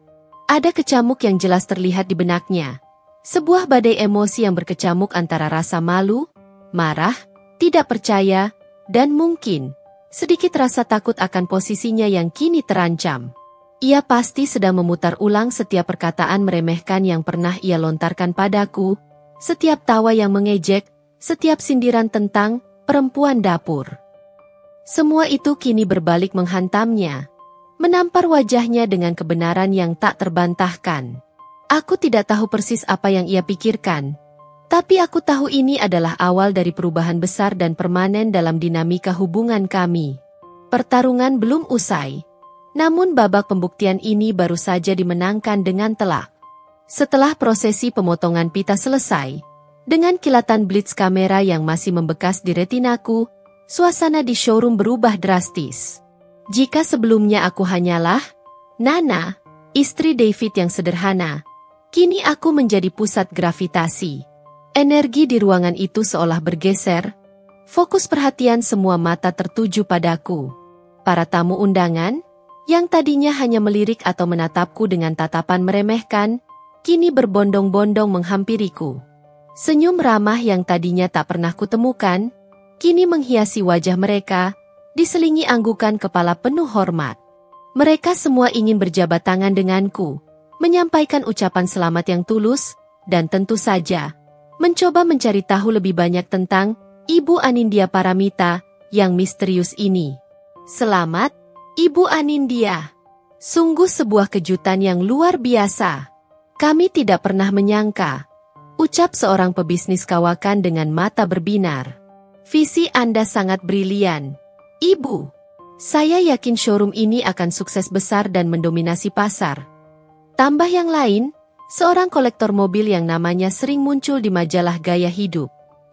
Ada kecamuk yang jelas terlihat di benaknya. Sebuah badai emosi yang berkecamuk antara rasa malu, marah, tidak percaya, dan mungkin sedikit rasa takut akan posisinya yang kini terancam. Ia pasti sedang memutar ulang setiap perkataan meremehkan yang pernah ia lontarkan padaku, setiap tawa yang mengejek, setiap sindiran tentang perempuan dapur. Semua itu kini berbalik menghantamnya, menampar wajahnya dengan kebenaran yang tak terbantahkan. Aku tidak tahu persis apa yang ia pikirkan, tapi aku tahu ini adalah awal dari perubahan besar dan permanen dalam dinamika hubungan kami. Pertarungan belum usai, namun babak pembuktian ini baru saja dimenangkan dengan telak. Setelah prosesi pemotongan pita selesai, dengan kilatan blitz kamera yang masih membekas di retinaku, suasana di showroom berubah drastis. Jika sebelumnya aku hanyalah Nana, istri David yang sederhana, kini aku menjadi pusat gravitasi. Energi di ruangan itu seolah bergeser, fokus perhatian semua mata tertuju padaku. Para tamu undangan, yang tadinya hanya melirik atau menatapku dengan tatapan meremehkan, kini berbondong-bondong menghampiriku. Senyum ramah yang tadinya tak pernah kutemukan, kini menghiasi wajah mereka, diselingi anggukan kepala penuh hormat. Mereka semua ingin berjabat tangan denganku, menyampaikan ucapan selamat yang tulus, dan tentu saja, mencoba mencari tahu lebih banyak tentang Ibu Anindya Paramita yang misterius ini. Selamat, Ibu Anindya. Sungguh sebuah kejutan yang luar biasa. Kami tidak pernah menyangka, ucap seorang pebisnis kawakan dengan mata berbinar. Visi Anda sangat brilian, Ibu. Saya yakin showroom ini akan sukses besar dan mendominasi pasar. Tambah yang lain, seorang kolektor mobil yang namanya sering muncul di majalah gaya hidup.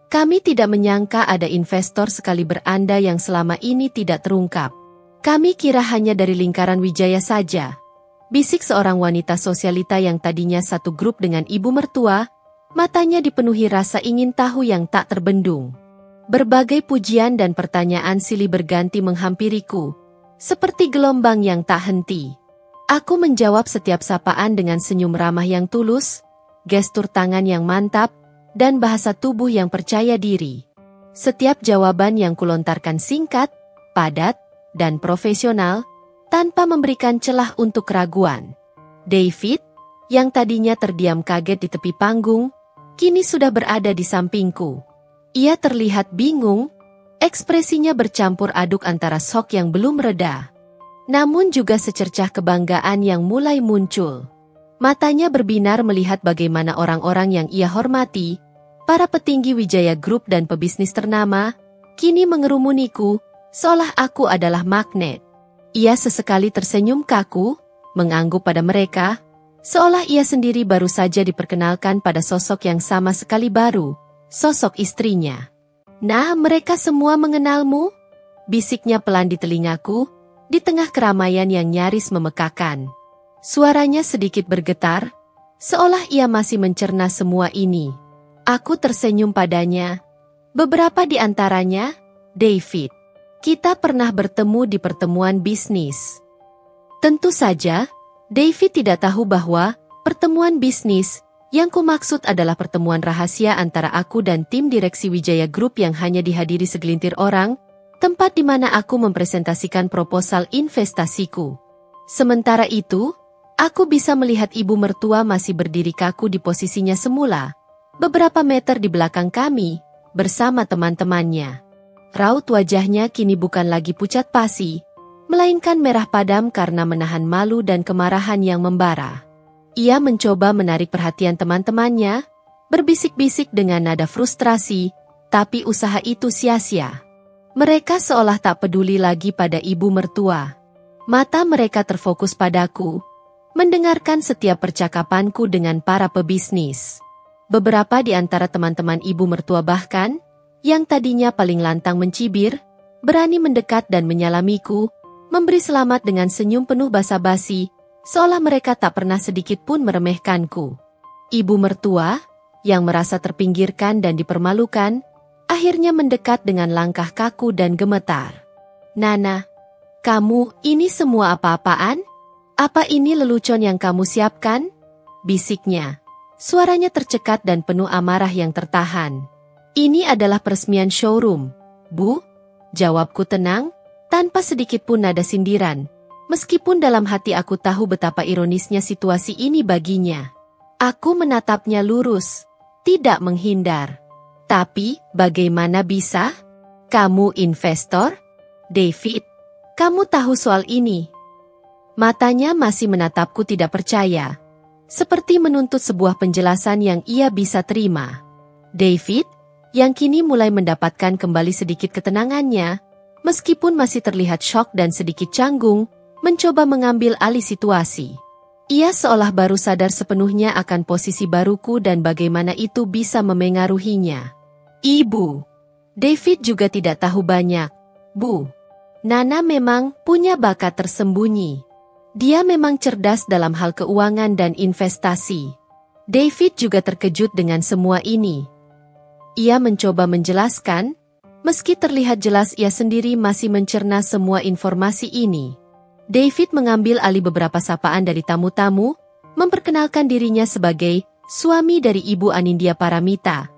Kami tidak menyangka ada investor sekaliber Anda yang selama ini tidak terungkap. Kami kira hanya dari lingkaran Wijaya saja. Bisik seorang wanita sosialita yang tadinya satu grup dengan ibu mertua, matanya dipenuhi rasa ingin tahu yang tak terbendung. Berbagai pujian dan pertanyaan silih berganti menghampiriku, seperti gelombang yang tak henti. Aku menjawab setiap sapaan dengan senyum ramah yang tulus, gestur tangan yang mantap, dan bahasa tubuh yang percaya diri. Setiap jawaban yang kulontarkan singkat, padat, dan profesional, tanpa memberikan celah untuk keraguan. David, yang tadinya terdiam kaget di tepi panggung, kini sudah berada di sampingku. Ia terlihat bingung, ekspresinya bercampur aduk antara shock yang belum reda, namun juga secercah kebanggaan yang mulai muncul. Matanya berbinar melihat bagaimana orang-orang yang ia hormati, para petinggi Wijaya Group dan pebisnis ternama, kini mengerumuniku, seolah aku adalah magnet. Ia sesekali tersenyum kaku, mengangguk pada mereka, seolah ia sendiri baru saja diperkenalkan pada sosok yang sama sekali baru, sosok istrinya. Nah, mereka semua mengenalmu? Bisiknya pelan di telingaku, di tengah keramaian yang nyaris memekakan. Suaranya sedikit bergetar, seolah ia masih mencerna semua ini. Aku tersenyum padanya. Beberapa di antaranya, David. Kita pernah bertemu di pertemuan bisnis. Tentu saja, David tidak tahu bahwa pertemuan bisnis yang kumaksud adalah pertemuan rahasia antara aku dan tim direksi Wijaya Group yang hanya dihadiri segelintir orang, tempat di mana aku mempresentasikan proposal investasiku. Sementara itu, aku bisa melihat ibu mertua masih berdiri kaku di posisinya semula, beberapa meter di belakang kami, bersama teman-temannya. Raut wajahnya kini bukan lagi pucat pasi, melainkan merah padam karena menahan malu dan kemarahan yang membara. Ia mencoba menarik perhatian teman-temannya, berbisik-bisik dengan nada frustrasi, tapi usaha itu sia-sia. Mereka seolah tak peduli lagi pada ibu mertua. Mata mereka terfokus padaku, mendengarkan setiap percakapanku dengan para pebisnis. Beberapa di antara teman-teman ibu mertua bahkan, yang tadinya paling lantang mencibir, berani mendekat dan menyalamiku, memberi selamat dengan senyum penuh basa-basi, seolah mereka tak pernah sedikit pun meremehkanku. Ibu mertua, yang merasa terpinggirkan dan dipermalukan, akhirnya mendekat dengan langkah kaku dan gemetar. "Nana, kamu, ini semua apa-apaan? Apa ini lelucon yang kamu siapkan?" bisiknya. Suaranya tercekat dan penuh amarah yang tertahan. "Ini adalah peresmian showroom, Bu," jawabku tenang, tanpa sedikit pun nada sindiran, meskipun dalam hati aku tahu betapa ironisnya situasi ini baginya. Aku menatapnya lurus, tidak menghindar. "Tapi, bagaimana bisa? Kamu investor? David, kamu tahu soal ini?" Matanya masih menatapku tidak percaya, seperti menuntut sebuah penjelasan yang ia bisa terima. David, yang kini mulai mendapatkan kembali sedikit ketenangannya, meskipun masih terlihat syok dan sedikit canggung, mencoba mengambil alih situasi. Ia seolah baru sadar sepenuhnya akan posisi baruku dan bagaimana itu bisa memengaruhinya. "Ibu, David juga tidak tahu banyak, Bu. Nana memang punya bakat tersembunyi. Dia memang cerdas dalam hal keuangan dan investasi." David juga terkejut dengan semua ini. Ia mencoba menjelaskan, meski terlihat jelas ia sendiri masih mencerna semua informasi ini. David mengambil alih beberapa sapaan dari tamu-tamu, memperkenalkan dirinya sebagai suami dari Ibu Anindya Paramita.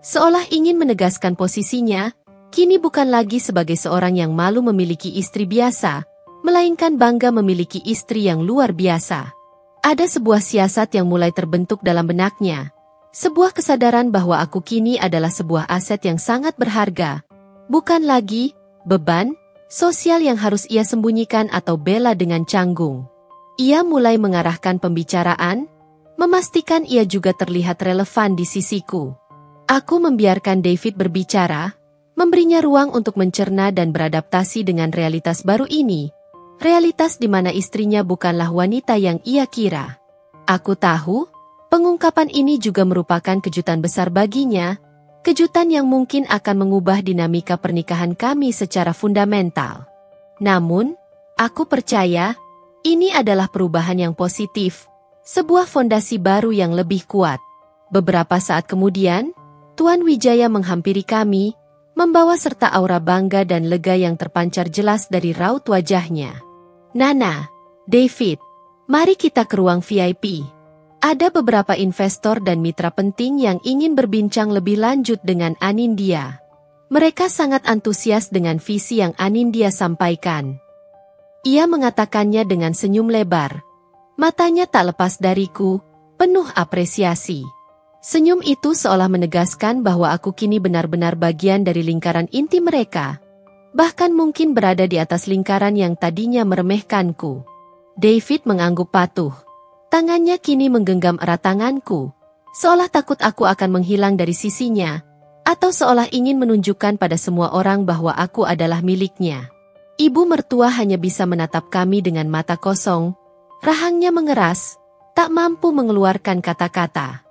Seolah ingin menegaskan posisinya, kini bukan lagi sebagai seorang yang malu memiliki istri biasa, melainkan bangga memiliki istri yang luar biasa. Ada sebuah siasat yang mulai terbentuk dalam benaknya. Sebuah kesadaran bahwa aku kini adalah sebuah aset yang sangat berharga. Bukan lagi beban sosial yang harus ia sembunyikan atau bela dengan canggung. Ia mulai mengarahkan pembicaraan, memastikan ia juga terlihat relevan di sisiku. Aku membiarkan David berbicara, memberinya ruang untuk mencerna dan beradaptasi dengan realitas baru ini. Realitas di mana istrinya bukanlah wanita yang ia kira. Aku tahu, pengungkapan ini juga merupakan kejutan besar baginya, kejutan yang mungkin akan mengubah dinamika pernikahan kami secara fundamental. Namun, aku percaya, ini adalah perubahan yang positif, sebuah fondasi baru yang lebih kuat. Beberapa saat kemudian, Tuan Wijaya menghampiri kami, membawa serta aura bangga dan lega yang terpancar jelas dari raut wajahnya. "Nana, David, mari kita ke ruang VIP. Ada beberapa investor dan mitra penting yang ingin berbincang lebih lanjut dengan Anindya." Mereka sangat antusias dengan visi yang Anindya sampaikan. Ia mengatakannya dengan senyum lebar. Matanya tak lepas dariku, penuh apresiasi. Senyum itu seolah menegaskan bahwa aku kini benar-benar bagian dari lingkaran inti mereka. Bahkan mungkin berada di atas lingkaran yang tadinya meremehkanku. David mengangguk patuh. Tangannya kini menggenggam erat tanganku, seolah takut aku akan menghilang dari sisinya, atau seolah ingin menunjukkan pada semua orang bahwa aku adalah miliknya. Ibu mertua hanya bisa menatap kami dengan mata kosong. Rahangnya mengeras, tak mampu mengeluarkan kata-kata.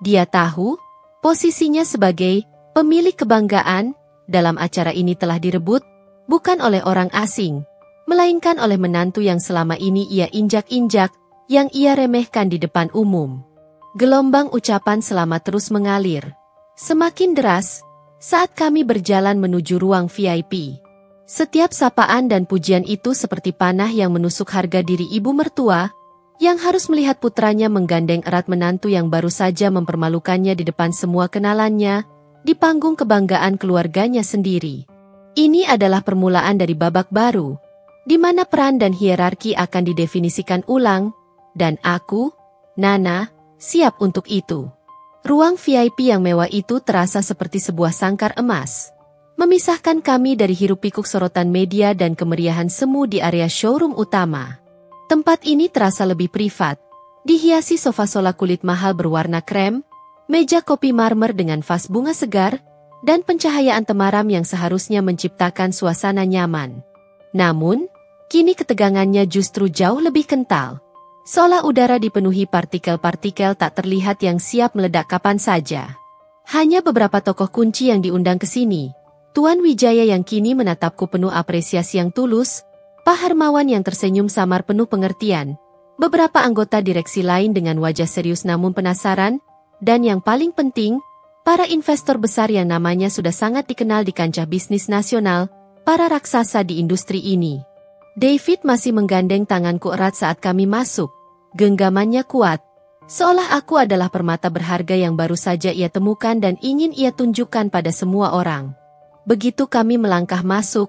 Dia tahu, posisinya sebagai pemilik kebanggaan dalam acara ini telah direbut, bukan oleh orang asing, melainkan oleh menantu yang selama ini ia injak-injak, yang ia remehkan di depan umum. Gelombang ucapan selamat terus mengalir. Semakin deras, saat kami berjalan menuju ruang VIP. Setiap sapaan dan pujian itu seperti panah yang menusuk harga diri ibu mertua, yang harus melihat putranya menggandeng erat menantu yang baru saja mempermalukannya di depan semua kenalannya, di panggung kebanggaan keluarganya sendiri. Ini adalah permulaan dari babak baru, di mana peran dan hierarki akan didefinisikan ulang, dan aku, Nana, siap untuk itu. Ruang VIP yang mewah itu terasa seperti sebuah sangkar emas, memisahkan kami dari hiruk-pikuk sorotan media dan kemeriahan semu di area showroom utama. Tempat ini terasa lebih privat, dihiasi sofa-sola kulit mahal berwarna krem, meja kopi marmer dengan vas bunga segar, dan pencahayaan temaram yang seharusnya menciptakan suasana nyaman. Namun, kini ketegangannya justru jauh lebih kental. Seolah udara dipenuhi partikel-partikel tak terlihat yang siap meledak kapan saja. Hanya beberapa tokoh kunci yang diundang ke sini. Tuan Wijaya yang kini menatapku penuh apresiasi yang tulus, Pak Hermawan yang tersenyum samar penuh pengertian, beberapa anggota direksi lain dengan wajah serius namun penasaran, dan yang paling penting, para investor besar yang namanya sudah sangat dikenal di kancah bisnis nasional, para raksasa di industri ini. David masih menggandeng tanganku erat saat kami masuk. Genggamannya kuat. Seolah aku adalah permata berharga yang baru saja ia temukan dan ingin ia tunjukkan pada semua orang. Begitu kami melangkah masuk,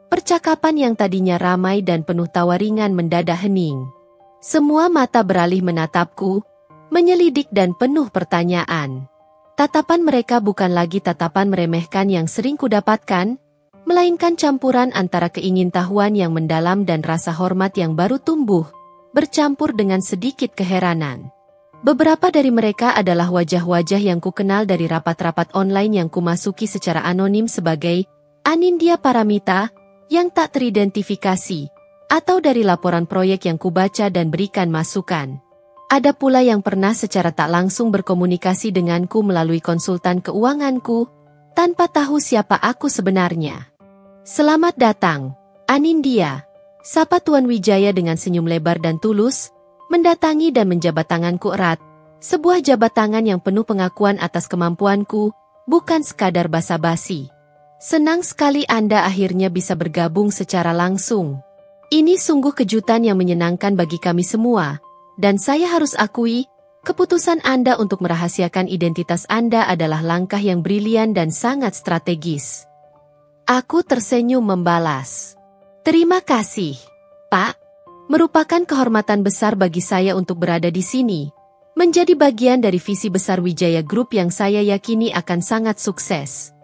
percakapan yang tadinya ramai dan penuh tawa ringan mendadak hening. Semua mata beralih menatapku, menyelidik dan penuh pertanyaan. Tatapan mereka bukan lagi tatapan meremehkan yang sering kudapatkan, melainkan campuran antara keingintahuan yang mendalam dan rasa hormat yang baru tumbuh, bercampur dengan sedikit keheranan. Beberapa dari mereka adalah wajah-wajah yang kukenal dari rapat-rapat online yang kumasuki secara anonim sebagai Anindya Paramita yang tak teridentifikasi, atau dari laporan proyek yang kubaca dan berikan masukan. Ada pula yang pernah secara tak langsung berkomunikasi denganku melalui konsultan keuanganku, tanpa tahu siapa aku sebenarnya. Selamat datang, Anindya, sapa Tuan Wijaya dengan senyum lebar dan tulus, mendatangi dan menjabat tanganku erat, sebuah jabat tangan yang penuh pengakuan atas kemampuanku, bukan sekadar basa-basi. Senang sekali Anda akhirnya bisa bergabung secara langsung. Ini sungguh kejutan yang menyenangkan bagi kami semua, dan saya harus akui, keputusan Anda untuk merahasiakan identitas Anda adalah langkah yang brilian dan sangat strategis. Aku tersenyum membalas. Terima kasih, Pak. Merupakan kehormatan besar bagi saya untuk berada di sini, menjadi bagian dari visi besar Wijaya Group yang saya yakini akan sangat sukses.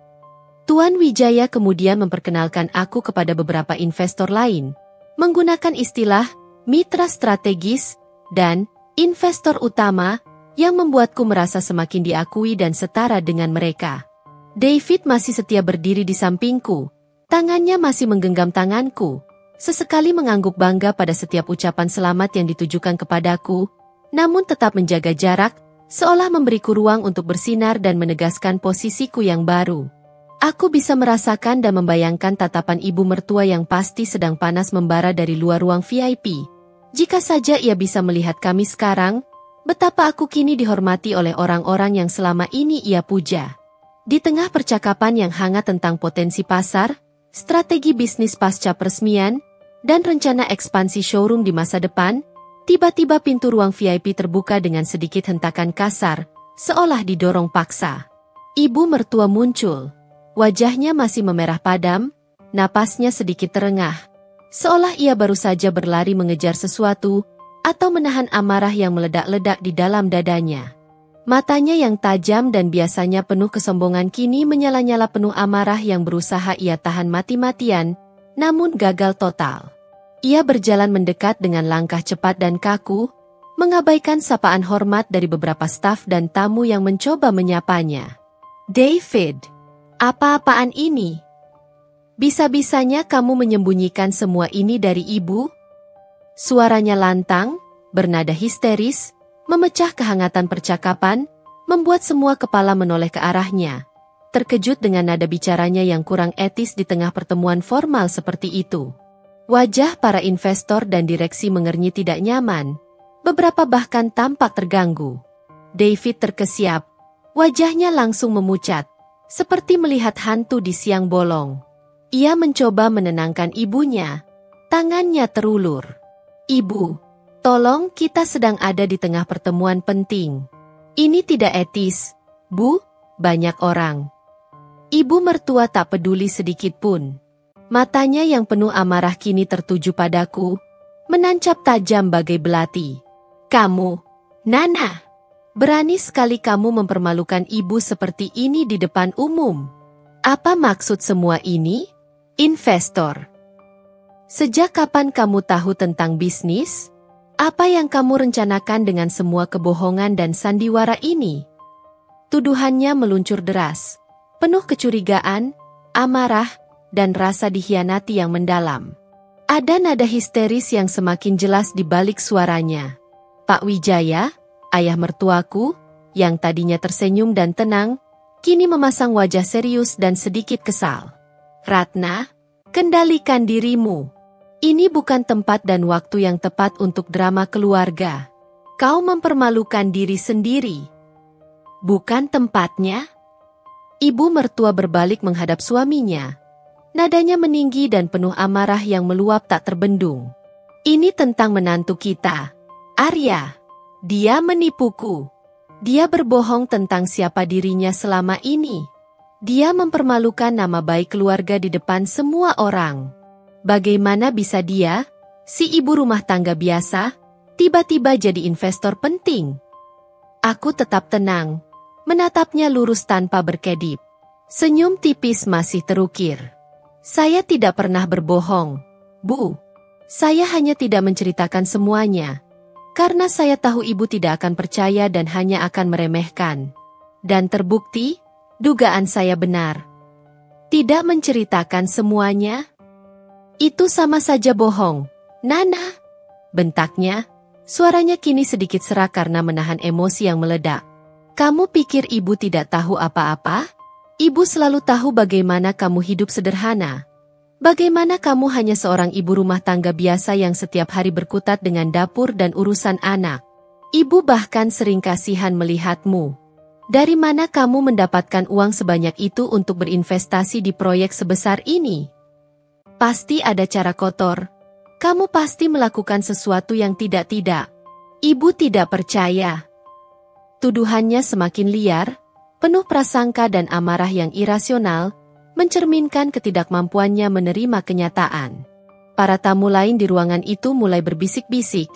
Tuan Wijaya kemudian memperkenalkan aku kepada beberapa investor lain, menggunakan istilah mitra strategis dan investor utama yang membuatku merasa semakin diakui dan setara dengan mereka. David masih setia berdiri di sampingku, tangannya masih menggenggam tanganku. Sesekali mengangguk bangga pada setiap ucapan selamat yang ditujukan kepadaku, namun tetap menjaga jarak, seolah memberiku ruang untuk bersinar dan menegaskan posisiku yang baru. Aku bisa merasakan dan membayangkan tatapan ibu mertua yang pasti sedang panas membara dari luar ruang VIP. Jika saja ia bisa melihat kami sekarang, betapa aku kini dihormati oleh orang-orang yang selama ini ia puja. Di tengah percakapan yang hangat tentang potensi pasar, strategi bisnis pasca peresmian, dan rencana ekspansi showroom di masa depan, tiba-tiba pintu ruang VIP terbuka dengan sedikit hentakan kasar, seolah didorong paksa. Ibu mertua muncul. Wajahnya masih memerah padam, napasnya sedikit terengah, seolah ia baru saja berlari mengejar sesuatu, atau menahan amarah yang meledak-ledak di dalam dadanya. Matanya yang tajam dan biasanya penuh kesombongan kini menyala-nyala penuh amarah yang berusaha ia tahan mati-matian, namun gagal total. Ia berjalan mendekat dengan langkah cepat dan kaku, mengabaikan sapaan hormat dari beberapa staf dan tamu yang mencoba menyapanya. David, apa-apaan ini? Bisa-bisanya kamu menyembunyikan semua ini dari ibu? Suaranya lantang, bernada histeris, memecah kehangatan percakapan, membuat semua kepala menoleh ke arahnya. Terkejut dengan nada bicaranya yang kurang etis di tengah pertemuan formal seperti itu. Wajah para investor dan direksi mengernyit tidak nyaman, beberapa bahkan tampak terganggu. David terkesiap, wajahnya langsung memucat, seperti melihat hantu di siang bolong. Ia mencoba menenangkan ibunya, tangannya terulur. Ibu, tolong, kita sedang ada di tengah pertemuan penting. Ini tidak etis, Bu, banyak orang. Ibu mertua tak peduli sedikit pun. Matanya yang penuh amarah kini tertuju padaku, menancap tajam bagai belati. Kamu, Nana, berani sekali kamu mempermalukan ibu seperti ini di depan umum. Apa maksud semua ini? Investor. Sejak kapan kamu tahu tentang bisnis? Apa yang kamu rencanakan dengan semua kebohongan dan sandiwara ini? Tuduhannya meluncur deras, penuh kecurigaan, amarah, dan rasa dikhianati yang mendalam. Ada nada histeris yang semakin jelas di balik suaranya. Pak Wijaya, ayah mertuaku, yang tadinya tersenyum dan tenang, kini memasang wajah serius dan sedikit kesal. Ratna, kendalikan dirimu. Ini bukan tempat dan waktu yang tepat untuk drama keluarga. Kau mempermalukan diri sendiri. Bukan tempatnya? Ibu mertua berbalik menghadap suaminya. Nadanya meninggi dan penuh amarah yang meluap tak terbendung. Ini tentang menantu kita, Arya. Dia menipuku. Dia berbohong tentang siapa dirinya selama ini. Dia mempermalukan nama baik keluarga di depan semua orang. Bagaimana bisa dia, si ibu rumah tangga biasa, tiba-tiba jadi investor penting? Aku tetap tenang, menatapnya lurus tanpa berkedip. Senyum tipis masih terukir. Saya tidak pernah berbohong, Bu. Saya hanya tidak menceritakan semuanya. Karena saya tahu ibu tidak akan percaya dan hanya akan meremehkan. Dan terbukti, dugaan saya benar. Tidak menceritakan semuanya? Itu sama saja bohong, Nana. Bentaknya, suaranya kini sedikit serak karena menahan emosi yang meledak. Kamu pikir ibu tidak tahu apa-apa? Ibu selalu tahu bagaimana kamu hidup sederhana. Bagaimana kamu hanya seorang ibu rumah tangga biasa yang setiap hari berkutat dengan dapur dan urusan anak. Ibu bahkan sering kasihan melihatmu. Dari mana kamu mendapatkan uang sebanyak itu untuk berinvestasi di proyek sebesar ini? Pasti ada cara kotor. Kamu pasti melakukan sesuatu yang tidak-tidak. Ibu tidak percaya. Tuduhannya semakin liar, penuh prasangka dan amarah yang irasional, mencerminkan ketidakmampuannya menerima kenyataan. Para tamu lain di ruangan itu mulai berbisik-bisik,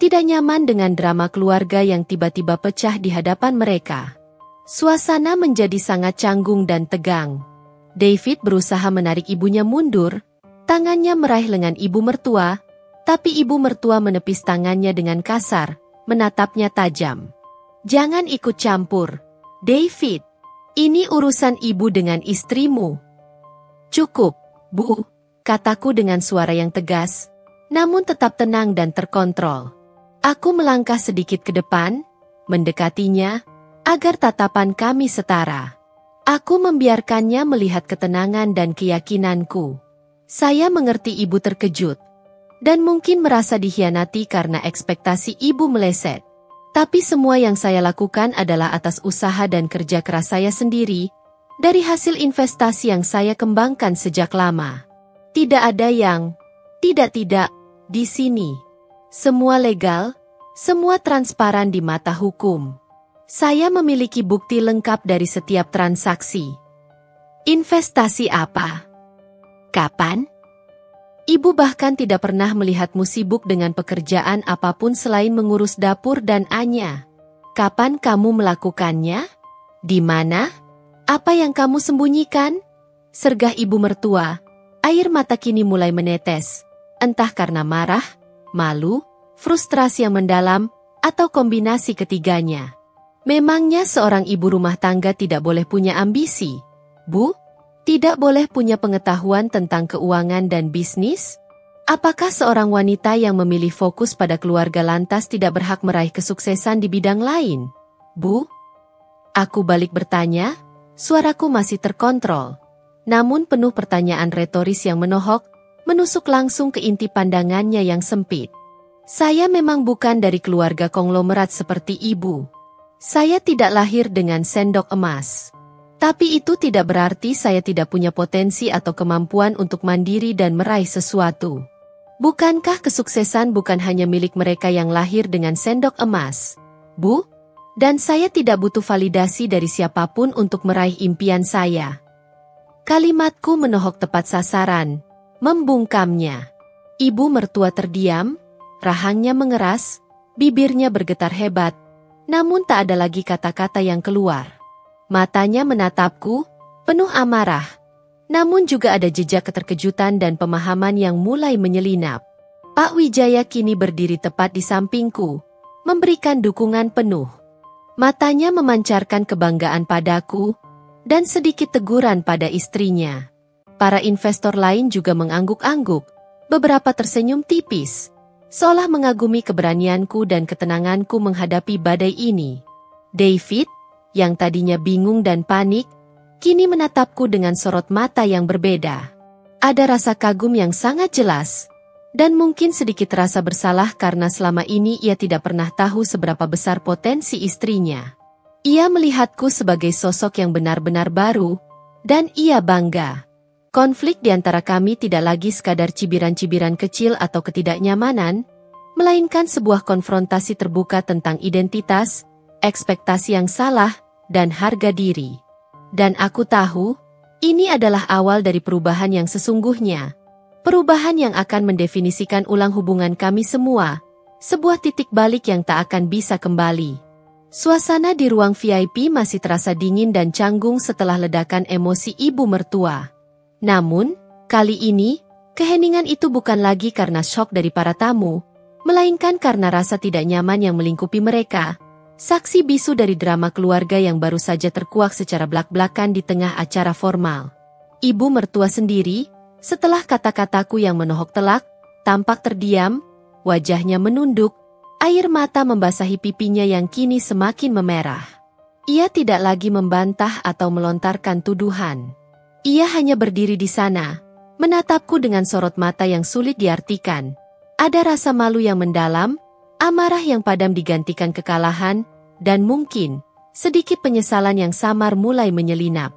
tidak nyaman dengan drama keluarga yang tiba-tiba pecah di hadapan mereka. Suasana menjadi sangat canggung dan tegang. David berusaha menarik ibunya mundur, tangannya meraih lengan ibu mertua, tapi ibu mertua menepis tangannya dengan kasar, menatapnya tajam. Jangan ikut campur, David. Ini urusan ibu dengan istrimu. Cukup, Bu, kataku dengan suara yang tegas, namun tetap tenang dan terkontrol. Aku melangkah sedikit ke depan, mendekatinya, agar tatapan kami setara. Aku membiarkannya melihat ketenangan dan keyakinanku. Saya mengerti ibu terkejut, dan mungkin merasa dikhianati karena ekspektasi ibu meleset. Tapi semua yang saya lakukan adalah atas usaha dan kerja keras saya sendiri, dari hasil investasi yang saya kembangkan sejak lama. Tidak ada yang tidak di sini. Semua legal, semua transparan di mata hukum. Saya memiliki bukti lengkap dari setiap transaksi. Investasi apa? Kapan? Ibu bahkan tidak pernah melihatmu sibuk dengan pekerjaan apapun selain mengurus dapur dan Anya. Kapan kamu melakukannya? Di mana? Apa yang kamu sembunyikan? Sergah ibu mertua. Air mata kini mulai menetes. Entah karena marah, malu, frustrasi yang mendalam, atau kombinasi ketiganya. Memangnya seorang ibu rumah tangga tidak boleh punya ambisi, Bu? Tidak boleh punya pengetahuan tentang keuangan dan bisnis? Apakah seorang wanita yang memilih fokus pada keluarga lantas tidak berhak meraih kesuksesan di bidang lain? Bu? Aku balik bertanya, suaraku masih terkontrol. Namun penuh pertanyaan retoris yang menohok, menusuk langsung ke inti pandangannya yang sempit. Saya memang bukan dari keluarga konglomerat seperti ibu. Saya tidak lahir dengan sendok emas. Tapi itu tidak berarti saya tidak punya potensi atau kemampuan untuk mandiri dan meraih sesuatu. Bukankah kesuksesan bukan hanya milik mereka yang lahir dengan sendok emas, Bu? Dan saya tidak butuh validasi dari siapapun untuk meraih impian saya. Kalimatku menohok tepat sasaran, membungkamnya. Ibu mertua terdiam, rahangnya mengeras, bibirnya bergetar hebat, namun tak ada lagi kata-kata yang keluar. Matanya menatapku, penuh amarah. Namun juga ada jejak keterkejutan dan pemahaman yang mulai menyelinap. Pak Wijaya kini berdiri tepat di sampingku, memberikan dukungan penuh. Matanya memancarkan kebanggaan padaku, dan sedikit teguran pada istrinya. Para investor lain juga mengangguk-angguk, beberapa tersenyum tipis, seolah mengagumi keberanianku dan ketenanganku menghadapi badai ini. David, yang tadinya bingung dan panik, kini menatapku dengan sorot mata yang berbeda. Ada rasa kagum yang sangat jelas, dan mungkin sedikit rasa bersalah karena selama ini ia tidak pernah tahu seberapa besar potensi istrinya. Ia melihatku sebagai sosok yang benar-benar baru, dan ia bangga. Konflik di antara kami tidak lagi sekadar cibiran-cibiran kecil atau ketidaknyamanan, melainkan sebuah konfrontasi terbuka tentang identitas, ekspektasi yang salah, dan harga diri. Dan aku tahu, ini adalah awal dari perubahan yang sesungguhnya. Perubahan yang akan mendefinisikan ulang hubungan kami semua, sebuah titik balik yang tak akan bisa kembali. Suasana di ruang VIP masih terasa dingin dan canggung setelah ledakan emosi ibu mertua. Namun, kali ini, keheningan itu bukan lagi karena syok dari para tamu, melainkan karena rasa tidak nyaman yang melingkupi mereka, saksi bisu dari drama keluarga yang baru saja terkuak secara blak-blakan di tengah acara formal. Ibu mertua sendiri, setelah kata-kataku yang menohok telak, tampak terdiam, wajahnya menunduk, air mata membasahi pipinya yang kini semakin memerah. Ia tidak lagi membantah atau melontarkan tuduhan. Ia hanya berdiri di sana, menatapku dengan sorot mata yang sulit diartikan. Ada rasa malu yang mendalam, amarah yang padam digantikan kekalahan, dan mungkin sedikit penyesalan yang samar mulai menyelinap.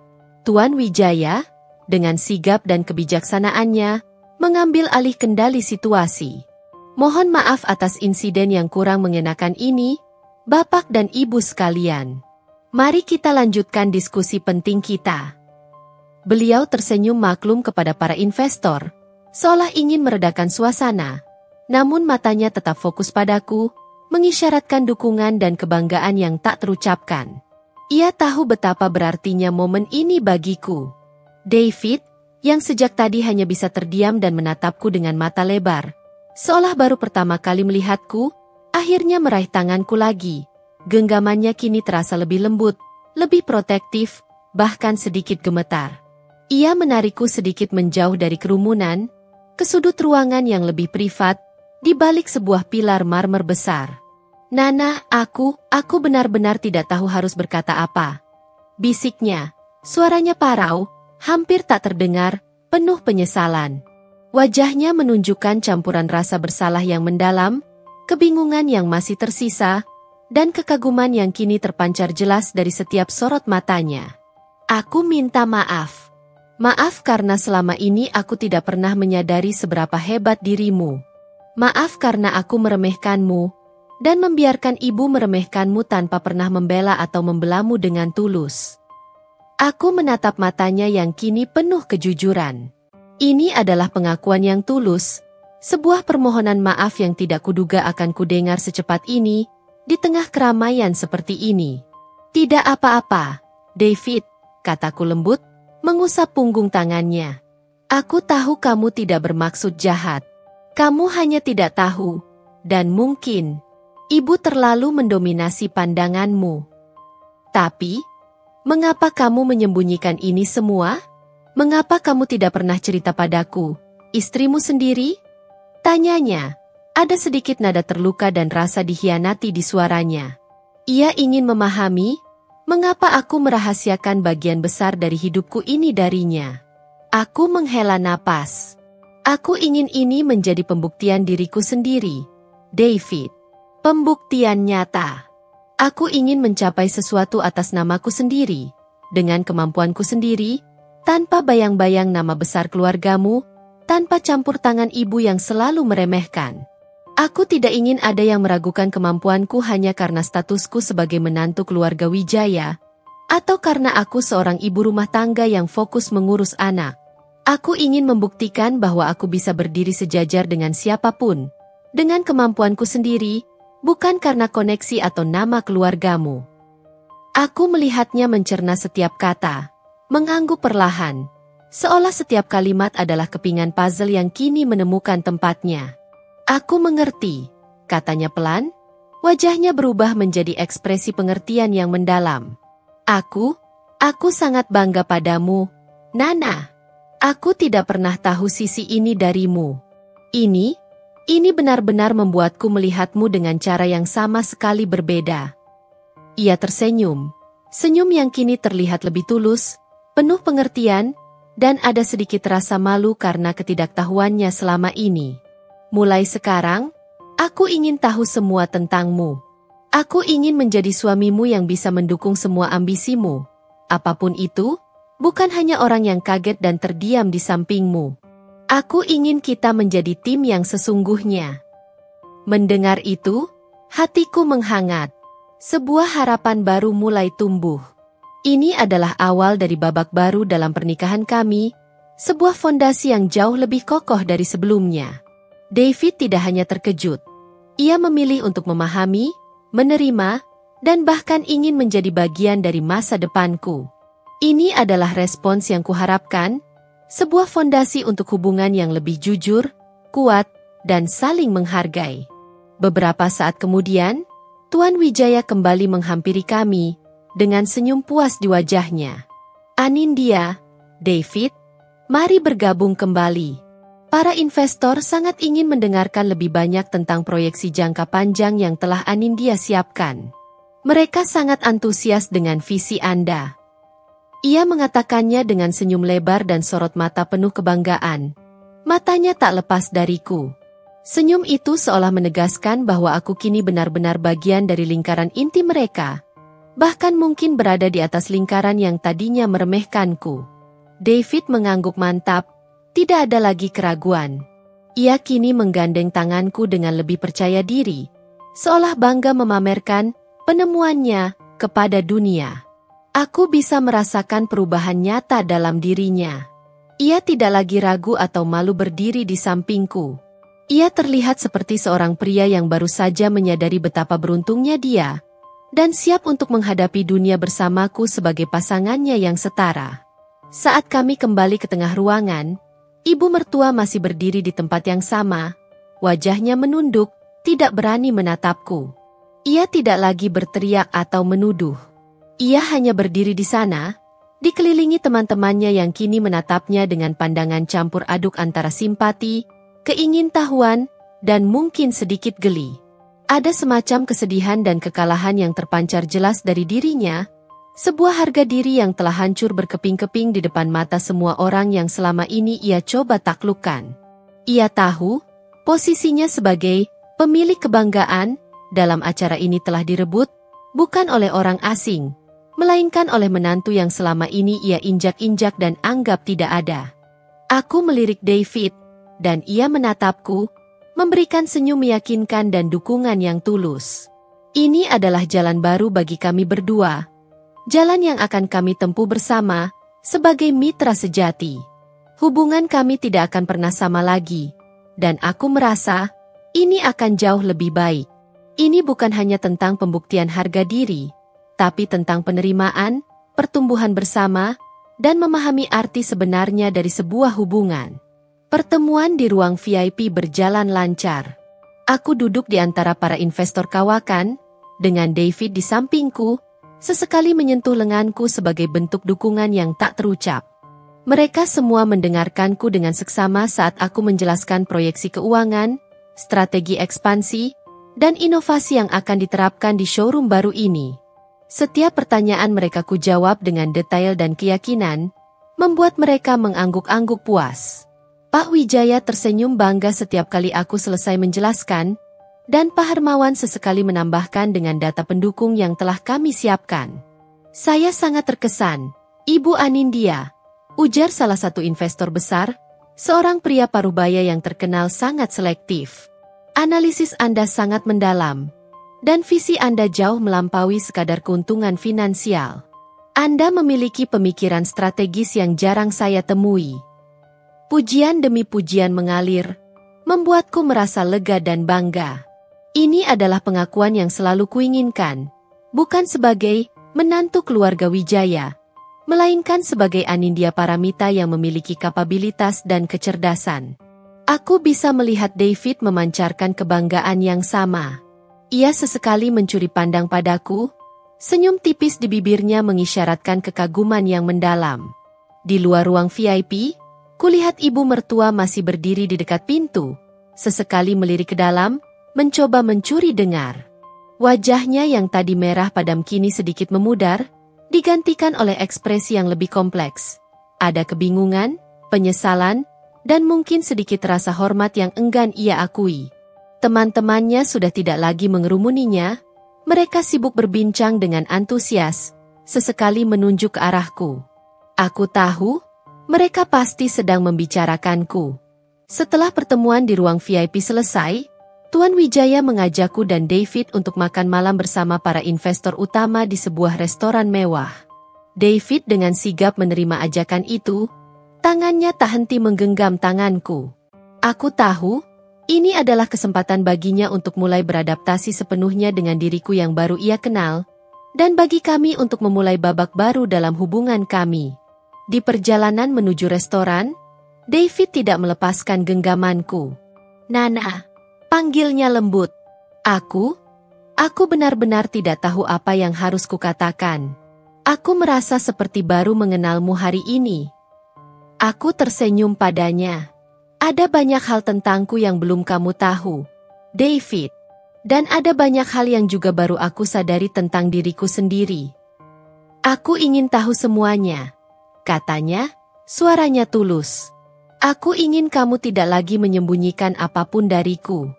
Tuan Wijaya, dengan sigap dan kebijaksanaannya, mengambil alih kendali situasi. Mohon maaf atas insiden yang kurang mengenakan ini, Bapak dan Ibu sekalian. Mari kita lanjutkan diskusi penting kita. Beliau tersenyum maklum kepada para investor, seolah ingin meredakan suasana. Namun matanya tetap fokus padaku, mengisyaratkan dukungan dan kebanggaan yang tak terucapkan. Ia tahu betapa berartinya momen ini bagiku. David, yang sejak tadi hanya bisa terdiam dan menatapku dengan mata lebar, seolah baru pertama kali melihatku, akhirnya meraih tanganku lagi. Genggamannya kini terasa lebih lembut, lebih protektif, bahkan sedikit gemetar. Ia menarikku sedikit menjauh dari kerumunan, ke sudut ruangan yang lebih privat, di balik sebuah pilar marmer besar. Nana, aku benar-benar tidak tahu harus berkata apa. Bisiknya, suaranya parau, hampir tak terdengar, penuh penyesalan. Wajahnya menunjukkan campuran rasa bersalah yang mendalam, kebingungan yang masih tersisa, dan kekaguman yang kini terpancar jelas dari setiap sorot matanya. Aku minta maaf. Maaf karena selama ini aku tidak pernah menyadari seberapa hebat dirimu. Maaf karena aku meremehkanmu, dan membiarkan ibu meremehkanmu tanpa pernah membela atau membelamu dengan tulus. Aku menatap matanya yang kini penuh kejujuran. Ini adalah pengakuan yang tulus, sebuah permohonan maaf yang tidak kuduga akan kudengar secepat ini, di tengah keramaian seperti ini. Tidak apa-apa, David, kataku lembut, mengusap punggung tangannya. Aku tahu kamu tidak bermaksud jahat. Kamu hanya tidak tahu, dan mungkin, ibu terlalu mendominasi pandanganmu. Tapi, mengapa kamu menyembunyikan ini semua? Mengapa kamu tidak pernah cerita padaku, istrimu sendiri? Tanyanya, ada sedikit nada terluka dan rasa dikhianati di suaranya. Ia ingin memahami, mengapa aku merahasiakan bagian besar dari hidupku ini darinya. Aku menghela napas. Aku ingin ini menjadi pembuktian diriku sendiri, David. Pembuktian nyata. Aku ingin mencapai sesuatu atas namaku sendiri, dengan kemampuanku sendiri, tanpa bayang-bayang nama besar keluargamu, tanpa campur tangan ibu yang selalu meremehkan. Aku tidak ingin ada yang meragukan kemampuanku hanya karena statusku sebagai menantu keluarga Wijaya, atau karena aku seorang ibu rumah tangga yang fokus mengurus anak. Aku ingin membuktikan bahwa aku bisa berdiri sejajar dengan siapapun, dengan kemampuanku sendiri, bukan karena koneksi atau nama keluargamu. Aku melihatnya mencerna setiap kata, mengangguk perlahan, seolah setiap kalimat adalah kepingan puzzle yang kini menemukan tempatnya. Aku mengerti, katanya pelan, wajahnya berubah menjadi ekspresi pengertian yang mendalam. Aku sangat bangga padamu, Nana. Aku tidak pernah tahu sisi ini darimu. Ini benar-benar membuatku melihatmu dengan cara yang sama sekali berbeda. Ia tersenyum, Senyum yang kini terlihat lebih tulus, penuh pengertian, dan ada sedikit rasa malu karena ketidaktahuannya selama ini. Mulai sekarang, aku ingin tahu semua tentangmu. Aku ingin menjadi suamimu yang bisa mendukung semua ambisimu. Apapun itu, bukan hanya orang yang kaget dan terdiam di sampingmu. Aku ingin kita menjadi tim yang sesungguhnya. Mendengar itu, hatiku menghangat. Sebuah harapan baru mulai tumbuh. Ini adalah awal dari babak baru dalam pernikahan kami, sebuah fondasi yang jauh lebih kokoh dari sebelumnya. David tidak hanya terkejut. Ia memilih untuk memahami, menerima, dan bahkan ingin menjadi bagian dari masa depanku. Ini adalah respons yang kuharapkan, sebuah fondasi untuk hubungan yang lebih jujur, kuat, dan saling menghargai. Beberapa saat kemudian, Tuan Wijaya kembali menghampiri kami, dengan senyum puas di wajahnya. Anindya, David, mari bergabung kembali. Para investor sangat ingin mendengarkan lebih banyak tentang proyeksi jangka panjang yang telah Anindya siapkan. Mereka sangat antusias dengan visi Anda. Ia mengatakannya dengan senyum lebar dan sorot mata penuh kebanggaan. Matanya tak lepas dariku. Senyum itu seolah menegaskan bahwa aku kini benar-benar bagian dari lingkaran inti mereka. Bahkan mungkin berada di atas lingkaran yang tadinya meremehkanku. David mengangguk mantap, tidak ada lagi keraguan. Ia kini menggandeng tanganku dengan lebih percaya diri, seolah bangga memamerkan penemuannya kepada dunia. Aku bisa merasakan perubahan nyata dalam dirinya. Ia tidak lagi ragu atau malu berdiri di sampingku. Ia terlihat seperti seorang pria yang baru saja menyadari betapa beruntungnya dia, dan siap untuk menghadapi dunia bersamaku sebagai pasangannya yang setara. Saat kami kembali ke tengah ruangan, ibu mertua masih berdiri di tempat yang sama, wajahnya menunduk, tidak berani menatapku. Ia tidak lagi berteriak atau menuduh. Ia hanya berdiri di sana, dikelilingi teman-temannya yang kini menatapnya dengan pandangan campur aduk antara simpati, keingintahuan, dan mungkin sedikit geli. Ada semacam kesedihan dan kekalahan yang terpancar jelas dari dirinya, sebuah harga diri yang telah hancur berkeping-keping di depan mata semua orang yang selama ini ia coba taklukkan. Ia tahu, posisinya sebagai pemilik kebanggaan dalam acara ini telah direbut, bukan oleh orang asing, melainkan oleh menantu yang selama ini ia injak-injak dan anggap tidak ada. Aku melirik David, dan ia menatapku, memberikan senyum meyakinkan dan dukungan yang tulus. Ini adalah jalan baru bagi kami berdua, jalan yang akan kami tempuh bersama, sebagai mitra sejati. Hubungan kami tidak akan pernah sama lagi, dan aku merasa, ini akan jauh lebih baik. Ini bukan hanya tentang pembuktian harga diri, tapi tentang penerimaan, pertumbuhan bersama, dan memahami arti sebenarnya dari sebuah hubungan. Pertemuan di ruang VIP berjalan lancar. Aku duduk di antara para investor kawakan, dengan David di sampingku, sesekali menyentuh lenganku sebagai bentuk dukungan yang tak terucap. Mereka semua mendengarkanku dengan seksama saat aku menjelaskan proyeksi keuangan, strategi ekspansi, dan inovasi yang akan diterapkan di showroom baru ini. Setiap pertanyaan mereka kujawab dengan detail dan keyakinan, membuat mereka mengangguk-angguk puas. Pak Wijaya tersenyum bangga setiap kali aku selesai menjelaskan, dan Pak Hermawan sesekali menambahkan dengan data pendukung yang telah kami siapkan. Saya sangat terkesan, Ibu Anindya, ujar salah satu investor besar, seorang pria parubaya yang terkenal sangat selektif. Analisis Anda sangat mendalam, dan visi Anda jauh melampaui sekadar keuntungan finansial. Anda memiliki pemikiran strategis yang jarang saya temui. Pujian demi pujian mengalir, membuatku merasa lega dan bangga. Ini adalah pengakuan yang selalu kuinginkan, bukan sebagai menantu keluarga Wijaya, melainkan sebagai Anindya Paramita yang memiliki kapabilitas dan kecerdasan. Aku bisa melihat David memancarkan kebanggaan yang sama. Ia sesekali mencuri pandang padaku, senyum tipis di bibirnya mengisyaratkan kekaguman yang mendalam. Di luar ruang VIP, kulihat ibu mertua masih berdiri di dekat pintu, sesekali melirik ke dalam, mencoba mencuri dengar. Wajahnya yang tadi merah padam kini sedikit memudar, digantikan oleh ekspresi yang lebih kompleks. Ada kebingungan, penyesalan, dan mungkin sedikit rasa hormat yang enggan ia akui. Teman-temannya sudah tidak lagi mengerumuninya, mereka sibuk berbincang dengan antusias, sesekali menunjuk ke arahku. Aku tahu, mereka pasti sedang membicarakanku. Setelah pertemuan di ruang VIP selesai, Tuan Wijaya mengajakku dan David untuk makan malam bersama para investor utama di sebuah restoran mewah. David dengan sigap menerima ajakan itu, tangannya tak henti menggenggam tanganku. Aku tahu, ini adalah kesempatan baginya untuk mulai beradaptasi sepenuhnya dengan diriku yang baru ia kenal, dan bagi kami untuk memulai babak baru dalam hubungan kami. Di perjalanan menuju restoran, David tidak melepaskan genggamanku. Nana, panggilnya lembut. Aku benar-benar tidak tahu apa yang harus kukatakan. Aku merasa seperti baru mengenalmu hari ini. Aku tersenyum padanya. Ada banyak hal tentangku yang belum kamu tahu, David. Dan ada banyak hal yang juga baru aku sadari tentang diriku sendiri. Aku ingin tahu semuanya, katanya, suaranya tulus. Aku ingin kamu tidak lagi menyembunyikan apapun dariku.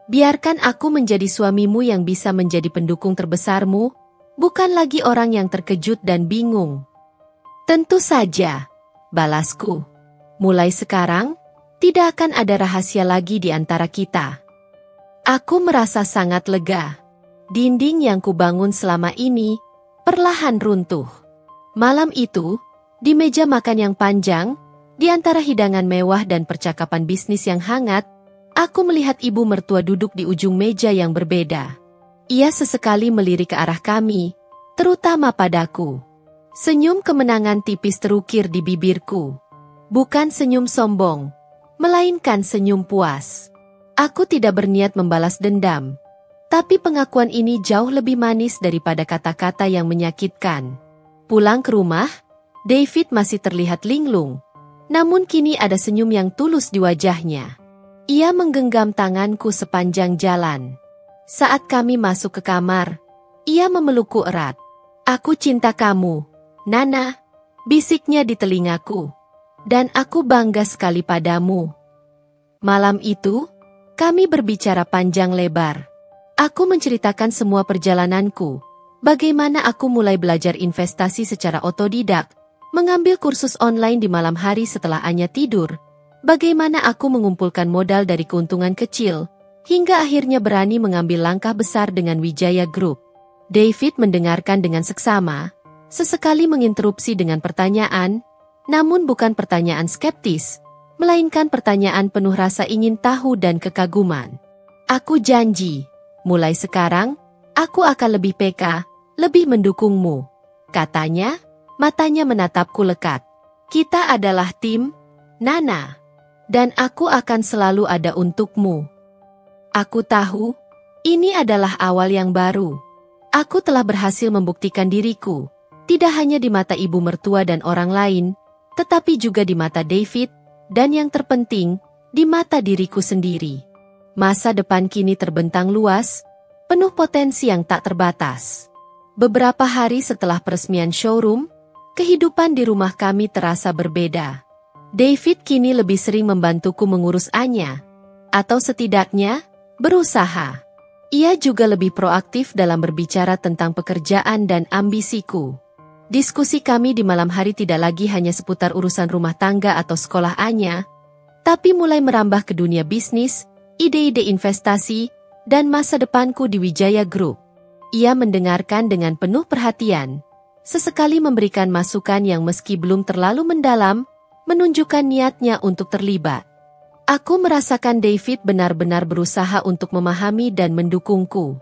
Biarkan aku menjadi suamimu yang bisa menjadi pendukung terbesarmu, bukan lagi orang yang terkejut dan bingung. Tentu saja, balasku. Mulai sekarang, tidak akan ada rahasia lagi di antara kita. Aku merasa sangat lega. Dinding yang kubangun selama ini, perlahan runtuh. Malam itu, di meja makan yang panjang, di antara hidangan mewah dan percakapan bisnis yang hangat, aku melihat ibu mertua duduk di ujung meja yang berbeda. Ia sesekali melirik ke arah kami, terutama padaku. Senyum kemenangan tipis terukir di bibirku. Bukan senyum sombong, melainkan senyum puas. Aku tidak berniat membalas dendam, tapi pengakuan ini jauh lebih manis daripada kata-kata yang menyakitkan. Pulang ke rumah, David masih terlihat linglung, namun kini ada senyum yang tulus di wajahnya. Ia menggenggam tanganku sepanjang jalan. Saat kami masuk ke kamar, ia memelukku erat. Aku cinta kamu, Nana, bisiknya di telingaku. Dan aku bangga sekali padamu. Malam itu, kami berbicara panjang lebar. Aku menceritakan semua perjalananku, bagaimana aku mulai belajar investasi secara otodidak, mengambil kursus online di malam hari setelah Anya tidur, bagaimana aku mengumpulkan modal dari keuntungan kecil, hingga akhirnya berani mengambil langkah besar dengan Wijaya Group. David mendengarkan dengan seksama, sesekali menginterupsi dengan pertanyaan, namun bukan pertanyaan skeptis, melainkan pertanyaan penuh rasa ingin tahu dan kekaguman. Aku janji, mulai sekarang, aku akan lebih peka, lebih mendukungmu, katanya, matanya menatapku lekat. Kita adalah tim, Nana, dan aku akan selalu ada untukmu. Aku tahu, ini adalah awal yang baru. Aku telah berhasil membuktikan diriku, tidak hanya di mata ibu mertua dan orang lain, tetapi juga di mata David, dan yang terpenting, di mata diriku sendiri. Masa depan kini terbentang luas, penuh potensi yang tak terbatas. Beberapa hari setelah peresmian showroom, kehidupan di rumah kami terasa berbeda. David kini lebih sering membantuku mengurus Anya, atau setidaknya, berusaha. Ia juga lebih proaktif dalam berbicara tentang pekerjaan dan ambisiku. Diskusi kami di malam hari tidak lagi hanya seputar urusan rumah tangga atau sekolah Anya, tapi mulai merambah ke dunia bisnis, ide-ide investasi, dan masa depanku di Wijaya Group. Ia mendengarkan dengan penuh perhatian, sesekali memberikan masukan yang meski belum terlalu mendalam, menunjukkan niatnya untuk terlibat. Aku merasakan David benar-benar berusaha untuk memahami dan mendukungku.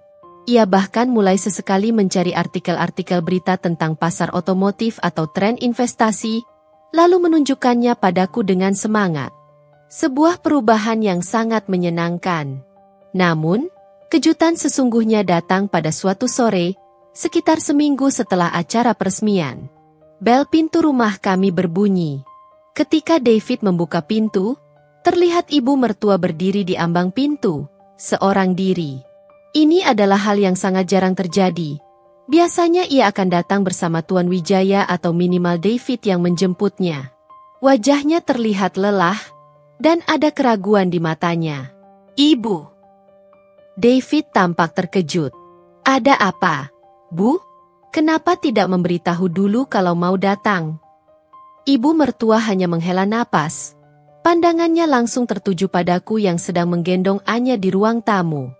Ia bahkan mulai sesekali mencari artikel-artikel berita tentang pasar otomotif atau tren investasi, lalu menunjukkannya padaku dengan semangat. Sebuah perubahan yang sangat menyenangkan. Namun, kejutan sesungguhnya datang pada suatu sore, sekitar seminggu setelah acara peresmian. Bel pintu rumah kami berbunyi. Ketika David membuka pintu, terlihat ibu mertua berdiri di ambang pintu, seorang diri. Ini adalah hal yang sangat jarang terjadi. Biasanya ia akan datang bersama Tuan Wijaya atau minimal David yang menjemputnya. Wajahnya terlihat lelah, dan ada keraguan di matanya. "Ibu." David tampak terkejut. "Ada apa, Bu? Kenapa tidak memberitahu dulu kalau mau datang?" Ibu mertua hanya menghela napas. Pandangannya langsung tertuju padaku yang sedang menggendong Anya di ruang tamu.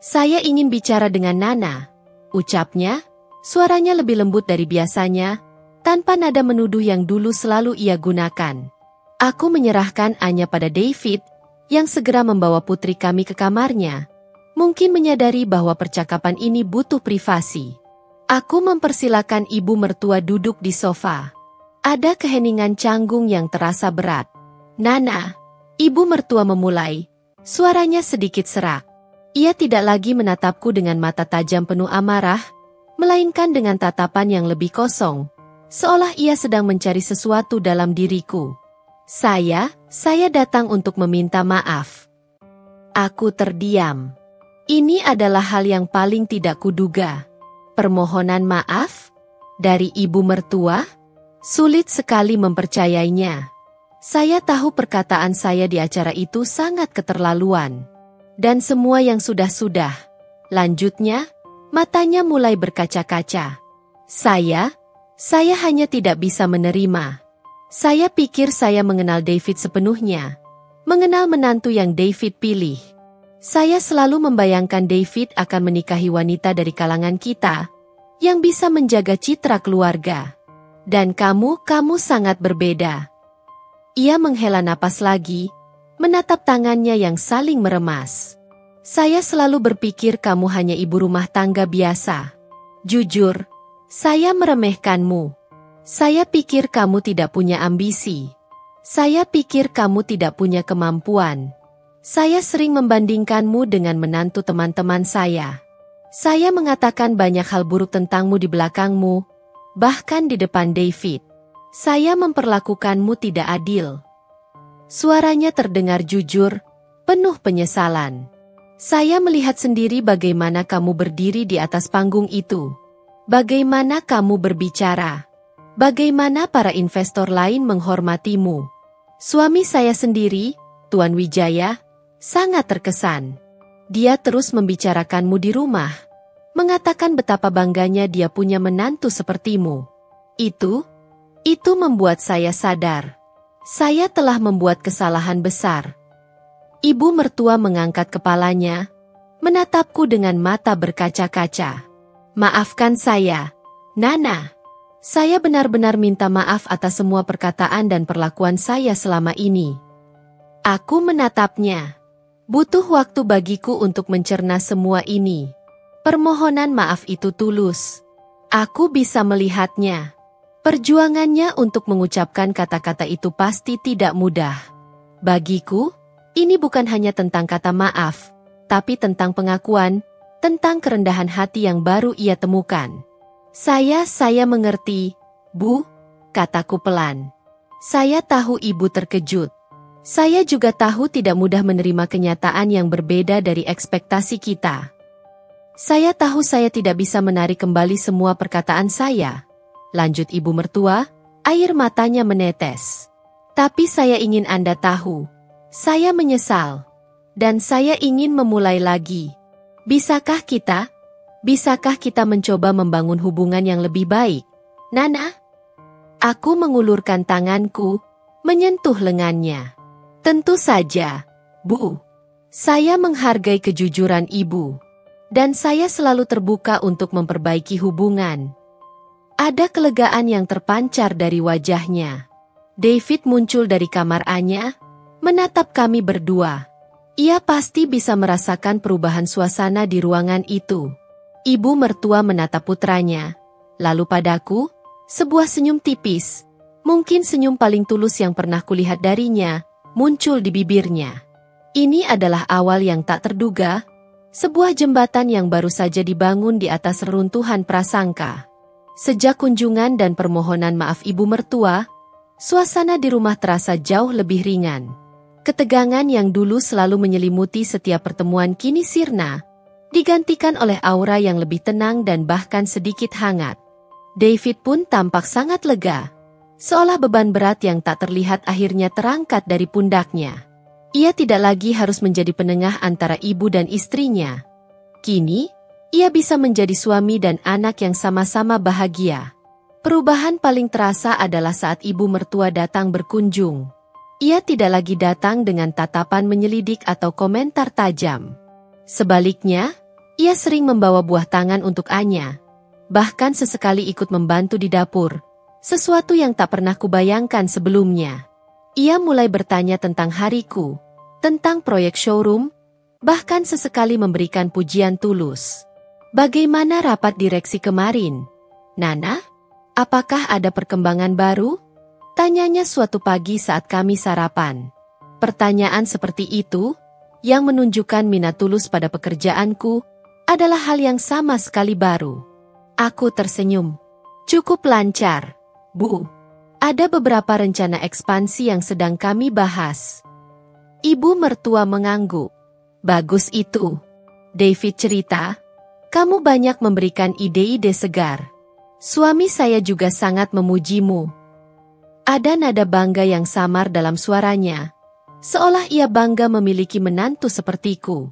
"Saya ingin bicara dengan Nana," ucapnya. Suaranya lebih lembut dari biasanya, tanpa nada menuduh yang dulu selalu ia gunakan. Aku menyerahkan Anya pada David, yang segera membawa putri kami ke kamarnya. Mungkin menyadari bahwa percakapan ini butuh privasi. Aku mempersilakan ibu mertua duduk di sofa. Ada keheningan canggung yang terasa berat. "Nana," ibu mertua memulai, suaranya sedikit serak. Ia tidak lagi menatapku dengan mata tajam penuh amarah, melainkan dengan tatapan yang lebih kosong, seolah ia sedang mencari sesuatu dalam diriku. Saya datang untuk meminta maaf." Aku terdiam. Ini adalah hal yang paling tidak kuduga. Permohonan maaf? Dari ibu mertua? Sulit sekali mempercayainya. Saya tahu perkataan saya di acara itu sangat keterlaluan. Dan semua yang sudah-sudah. Lanjutnya, matanya mulai berkaca-kaca. Saya hanya tidak bisa menerima. Saya pikir saya mengenal David sepenuhnya. Mengenal menantu yang David pilih. Saya selalu membayangkan David akan menikahi wanita dari kalangan kita, yang bisa menjaga citra keluarga. Dan kamu sangat berbeda. Ia menghela napas lagi, menatap tangannya yang saling meremas. "Saya selalu berpikir kamu hanya ibu rumah tangga biasa. Jujur, saya meremehkanmu. Saya pikir kamu tidak punya ambisi. Saya pikir kamu tidak punya kemampuan. Saya sering membandingkanmu dengan menantu teman-teman saya. Saya mengatakan banyak hal buruk tentangmu di belakangmu, bahkan di depan David. Saya memperlakukanmu tidak adil." Suaranya terdengar jujur, penuh penyesalan. "Saya melihat sendiri bagaimana kamu berdiri di atas panggung itu. Bagaimana kamu berbicara. Bagaimana para investor lain menghormatimu. Suami saya sendiri, Tuan Wijaya, sangat terkesan. Dia terus membicarakanmu di rumah, mengatakan betapa bangganya dia punya menantu sepertimu. Itu membuat saya sadar. Saya telah membuat kesalahan besar." Ibu mertua mengangkat kepalanya, menatapku dengan mata berkaca-kaca. "Maafkan saya, Nana. Saya benar-benar minta maaf atas semua perkataan dan perlakuan saya selama ini." Aku menatapnya. Butuh waktu bagiku untuk mencerna semua ini. Permohonan maaf itu tulus. Aku bisa melihatnya. Perjuangannya untuk mengucapkan kata-kata itu pasti tidak mudah. Bagiku, ini bukan hanya tentang kata maaf, tapi tentang pengakuan, tentang kerendahan hati yang baru ia temukan. Saya mengerti, Bu," kataku pelan. "Saya tahu ibu terkejut. Saya juga tahu tidak mudah menerima kenyataan yang berbeda dari ekspektasi kita. Saya tahu saya tidak bisa menarik kembali semua perkataan saya," lanjut ibu mertua, air matanya menetes. "Tapi saya ingin Anda tahu, saya menyesal. Dan saya ingin memulai lagi. Bisakah kita mencoba membangun hubungan yang lebih baik, Nana?" Aku mengulurkan tanganku, menyentuh lengannya. "Tentu saja, Bu. Saya menghargai kejujuran ibu. Dan saya selalu terbuka untuk memperbaiki hubungan." Ada kelegaan yang terpancar dari wajahnya. David muncul dari kamar Anya, menatap kami berdua. Ia pasti bisa merasakan perubahan suasana di ruangan itu. Ibu mertua menatap putranya, lalu padaku, sebuah senyum tipis, mungkin senyum paling tulus yang pernah kulihat darinya, muncul di bibirnya. Ini adalah awal yang tak terduga, sebuah jembatan yang baru saja dibangun di atas reruntuhan prasangka. Sejak kunjungan dan permohonan maaf ibu mertua, suasana di rumah terasa jauh lebih ringan. Ketegangan yang dulu selalu menyelimuti setiap pertemuan kini sirna, digantikan oleh aura yang lebih tenang dan bahkan sedikit hangat. David pun tampak sangat lega, seolah beban berat yang tak terlihat akhirnya terangkat dari pundaknya. Ia tidak lagi harus menjadi penengah antara ibu dan istrinya. Kini, ia bisa menjadi suami dan anak yang sama-sama bahagia. Perubahan paling terasa adalah saat ibu mertua datang berkunjung. Ia tidak lagi datang dengan tatapan menyelidik atau komentar tajam. Sebaliknya, ia sering membawa buah tangan untuk Anya. Bahkan sesekali ikut membantu di dapur, sesuatu yang tak pernah kubayangkan sebelumnya. Ia mulai bertanya tentang hariku, tentang proyek showroom, bahkan sesekali memberikan pujian tulus. Bagaimana rapat direksi kemarin? Nana, apakah ada perkembangan baru? Tanyanya suatu pagi saat kami sarapan. Pertanyaan seperti itu, yang menunjukkan minat tulus pada pekerjaanku, adalah hal yang sama sekali baru. Aku tersenyum. Cukup lancar, Bu. Ada beberapa rencana ekspansi yang sedang kami bahas. Ibu mertua mengangguk. Bagus itu. David cerita, kamu banyak memberikan ide-ide segar. Suami saya juga sangat memujimu. Ada nada bangga yang samar dalam suaranya, seolah ia bangga memiliki menantu sepertiku.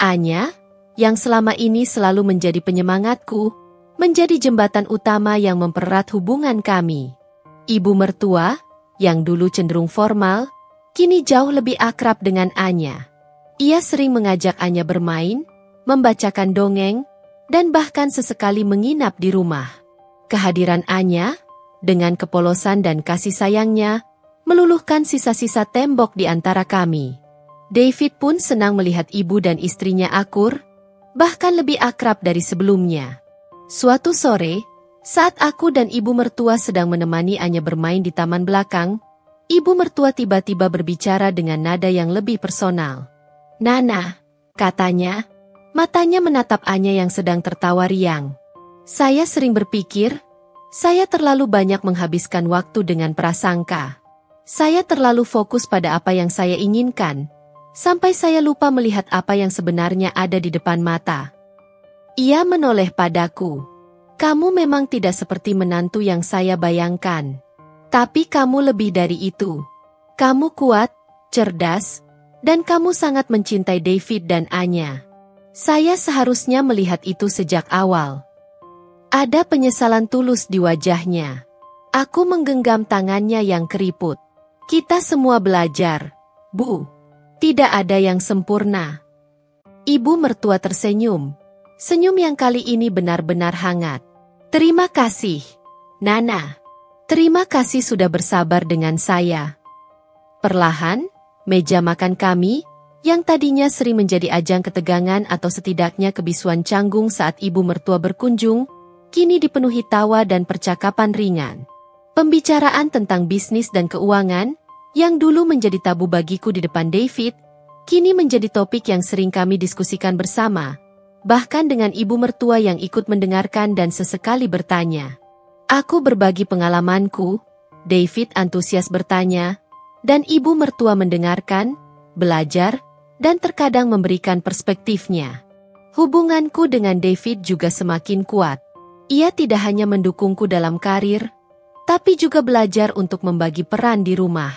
Anya, yang selama ini selalu menjadi penyemangatku, menjadi jembatan utama yang mempererat hubungan kami. Ibu mertua, yang dulu cenderung formal, kini jauh lebih akrab dengan Anya. Ia sering mengajak Anya bermain, membacakan dongeng, dan bahkan sesekali menginap di rumah. Kehadiran Anya, dengan kepolosan dan kasih sayangnya, meluluhkan sisa-sisa tembok di antara kami. David pun senang melihat ibu dan istrinya akur, bahkan lebih akrab dari sebelumnya. Suatu sore, saat aku dan ibu mertua sedang menemani Anya bermain di taman belakang, ibu mertua tiba-tiba berbicara dengan nada yang lebih personal. Nana, katanya, matanya menatap Anya yang sedang tertawa riang. Saya sering berpikir, saya terlalu banyak menghabiskan waktu dengan prasangka. Saya terlalu fokus pada apa yang saya inginkan, sampai saya lupa melihat apa yang sebenarnya ada di depan mata. Ia menoleh padaku. Kamu memang tidak seperti menantu yang saya bayangkan. Tapi kamu lebih dari itu. Kamu kuat, cerdas, dan kamu sangat mencintai David dan Anya. Saya seharusnya melihat itu sejak awal. Ada penyesalan tulus di wajahnya. Aku menggenggam tangannya yang keriput. Kita semua belajar, Bu. Tidak ada yang sempurna. Ibu mertua tersenyum. Senyum yang kali ini benar-benar hangat. Terima kasih, Nana. Terima kasih sudah bersabar dengan saya. Perlahan, meja makan kami, yang tadinya sering menjadi ajang ketegangan atau setidaknya kebisuan canggung saat ibu mertua berkunjung, kini dipenuhi tawa dan percakapan ringan. Pembicaraan tentang bisnis dan keuangan, yang dulu menjadi tabu bagiku di depan David, kini menjadi topik yang sering kami diskusikan bersama, bahkan dengan ibu mertua yang ikut mendengarkan dan sesekali bertanya. Aku berbagi pengalamanku, David antusias bertanya, dan ibu mertua mendengarkan, belajar, dan terkadang memberikan perspektifnya. Hubunganku dengan David juga semakin kuat. Ia tidak hanya mendukungku dalam karir, tapi juga belajar untuk membagi peran di rumah.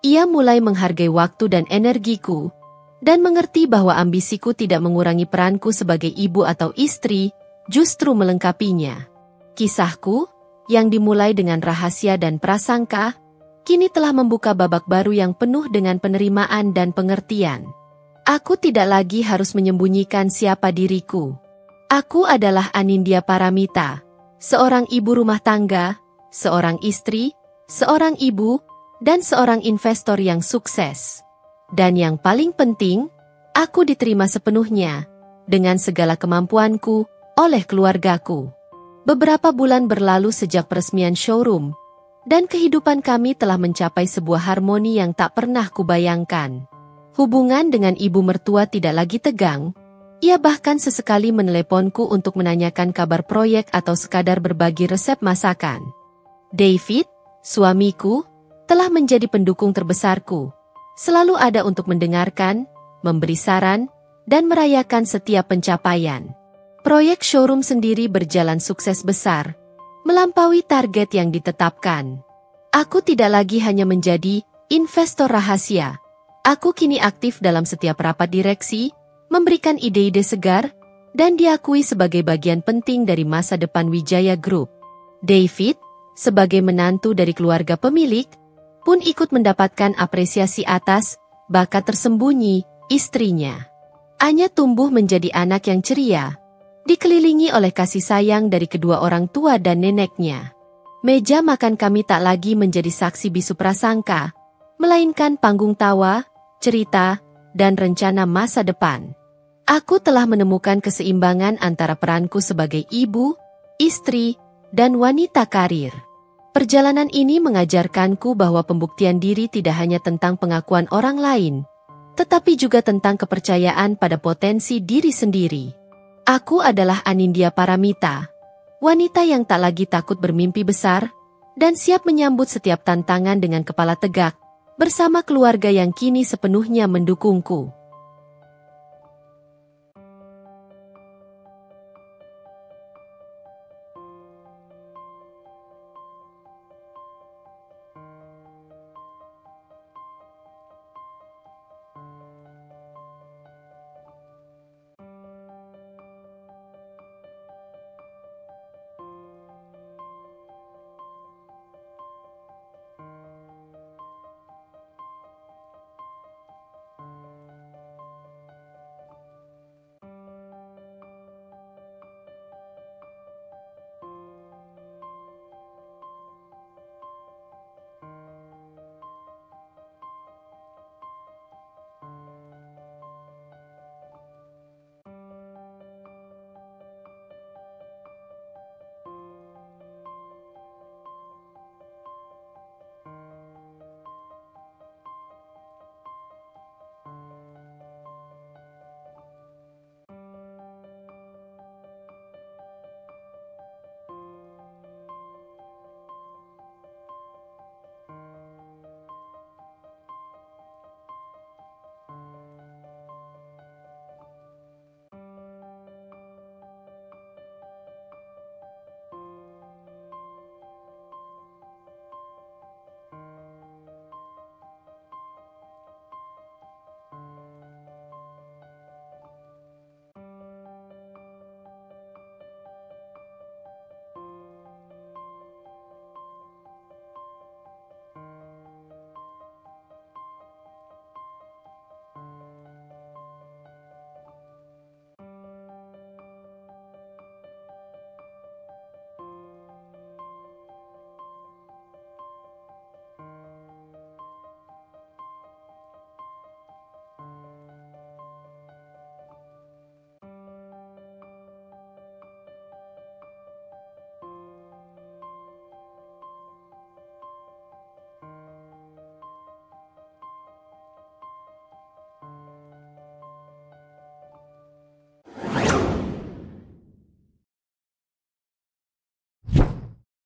Ia mulai menghargai waktu dan energiku, dan mengerti bahwa ambisiku tidak mengurangi peranku sebagai ibu atau istri, justru melengkapinya. Kisahku, yang dimulai dengan rahasia dan prasangka, kini telah membuka babak baru yang penuh dengan penerimaan dan pengertian. Aku tidak lagi harus menyembunyikan siapa diriku. Aku adalah Anindya Paramita, seorang ibu rumah tangga, seorang istri, seorang ibu, dan seorang investor yang sukses. Dan yang paling penting, aku diterima sepenuhnya, dengan segala kemampuanku, oleh keluargaku. Beberapa bulan berlalu sejak peresmian showroom, dan kehidupan kami telah mencapai sebuah harmoni yang tak pernah kubayangkan. Hubungan dengan ibu mertua tidak lagi tegang, ia bahkan sesekali meneleponku untuk menanyakan kabar proyek atau sekadar berbagi resep masakan. David, suamiku, telah menjadi pendukung terbesarku. Selalu ada untuk mendengarkan, memberi saran, dan merayakan setiap pencapaian. Proyek showroom sendiri berjalan sukses besar, melampaui target yang ditetapkan. Aku tidak lagi hanya menjadi investor rahasia. Aku kini aktif dalam setiap rapat direksi, memberikan ide-ide segar, dan diakui sebagai bagian penting dari masa depan Wijaya Group. David, sebagai menantu dari keluarga pemilik, pun ikut mendapatkan apresiasi atas bakat tersembunyi istrinya. Anya tumbuh menjadi anak yang ceria, dikelilingi oleh kasih sayang dari kedua orang tua dan neneknya. Meja makan kami tak lagi menjadi saksi bisu prasangka, melainkan panggung tawa, cerita, dan rencana masa depan. Aku telah menemukan keseimbangan antara peranku sebagai ibu, istri, dan wanita karir. Perjalanan ini mengajarkanku bahwa pembuktian diri tidak hanya tentang pengakuan orang lain, tetapi juga tentang kepercayaan pada potensi diri sendiri. Aku adalah Anindya Paramita, wanita yang tak lagi takut bermimpi besar, dan siap menyambut setiap tantangan dengan kepala tegak, bersama keluarga yang kini sepenuhnya mendukungku.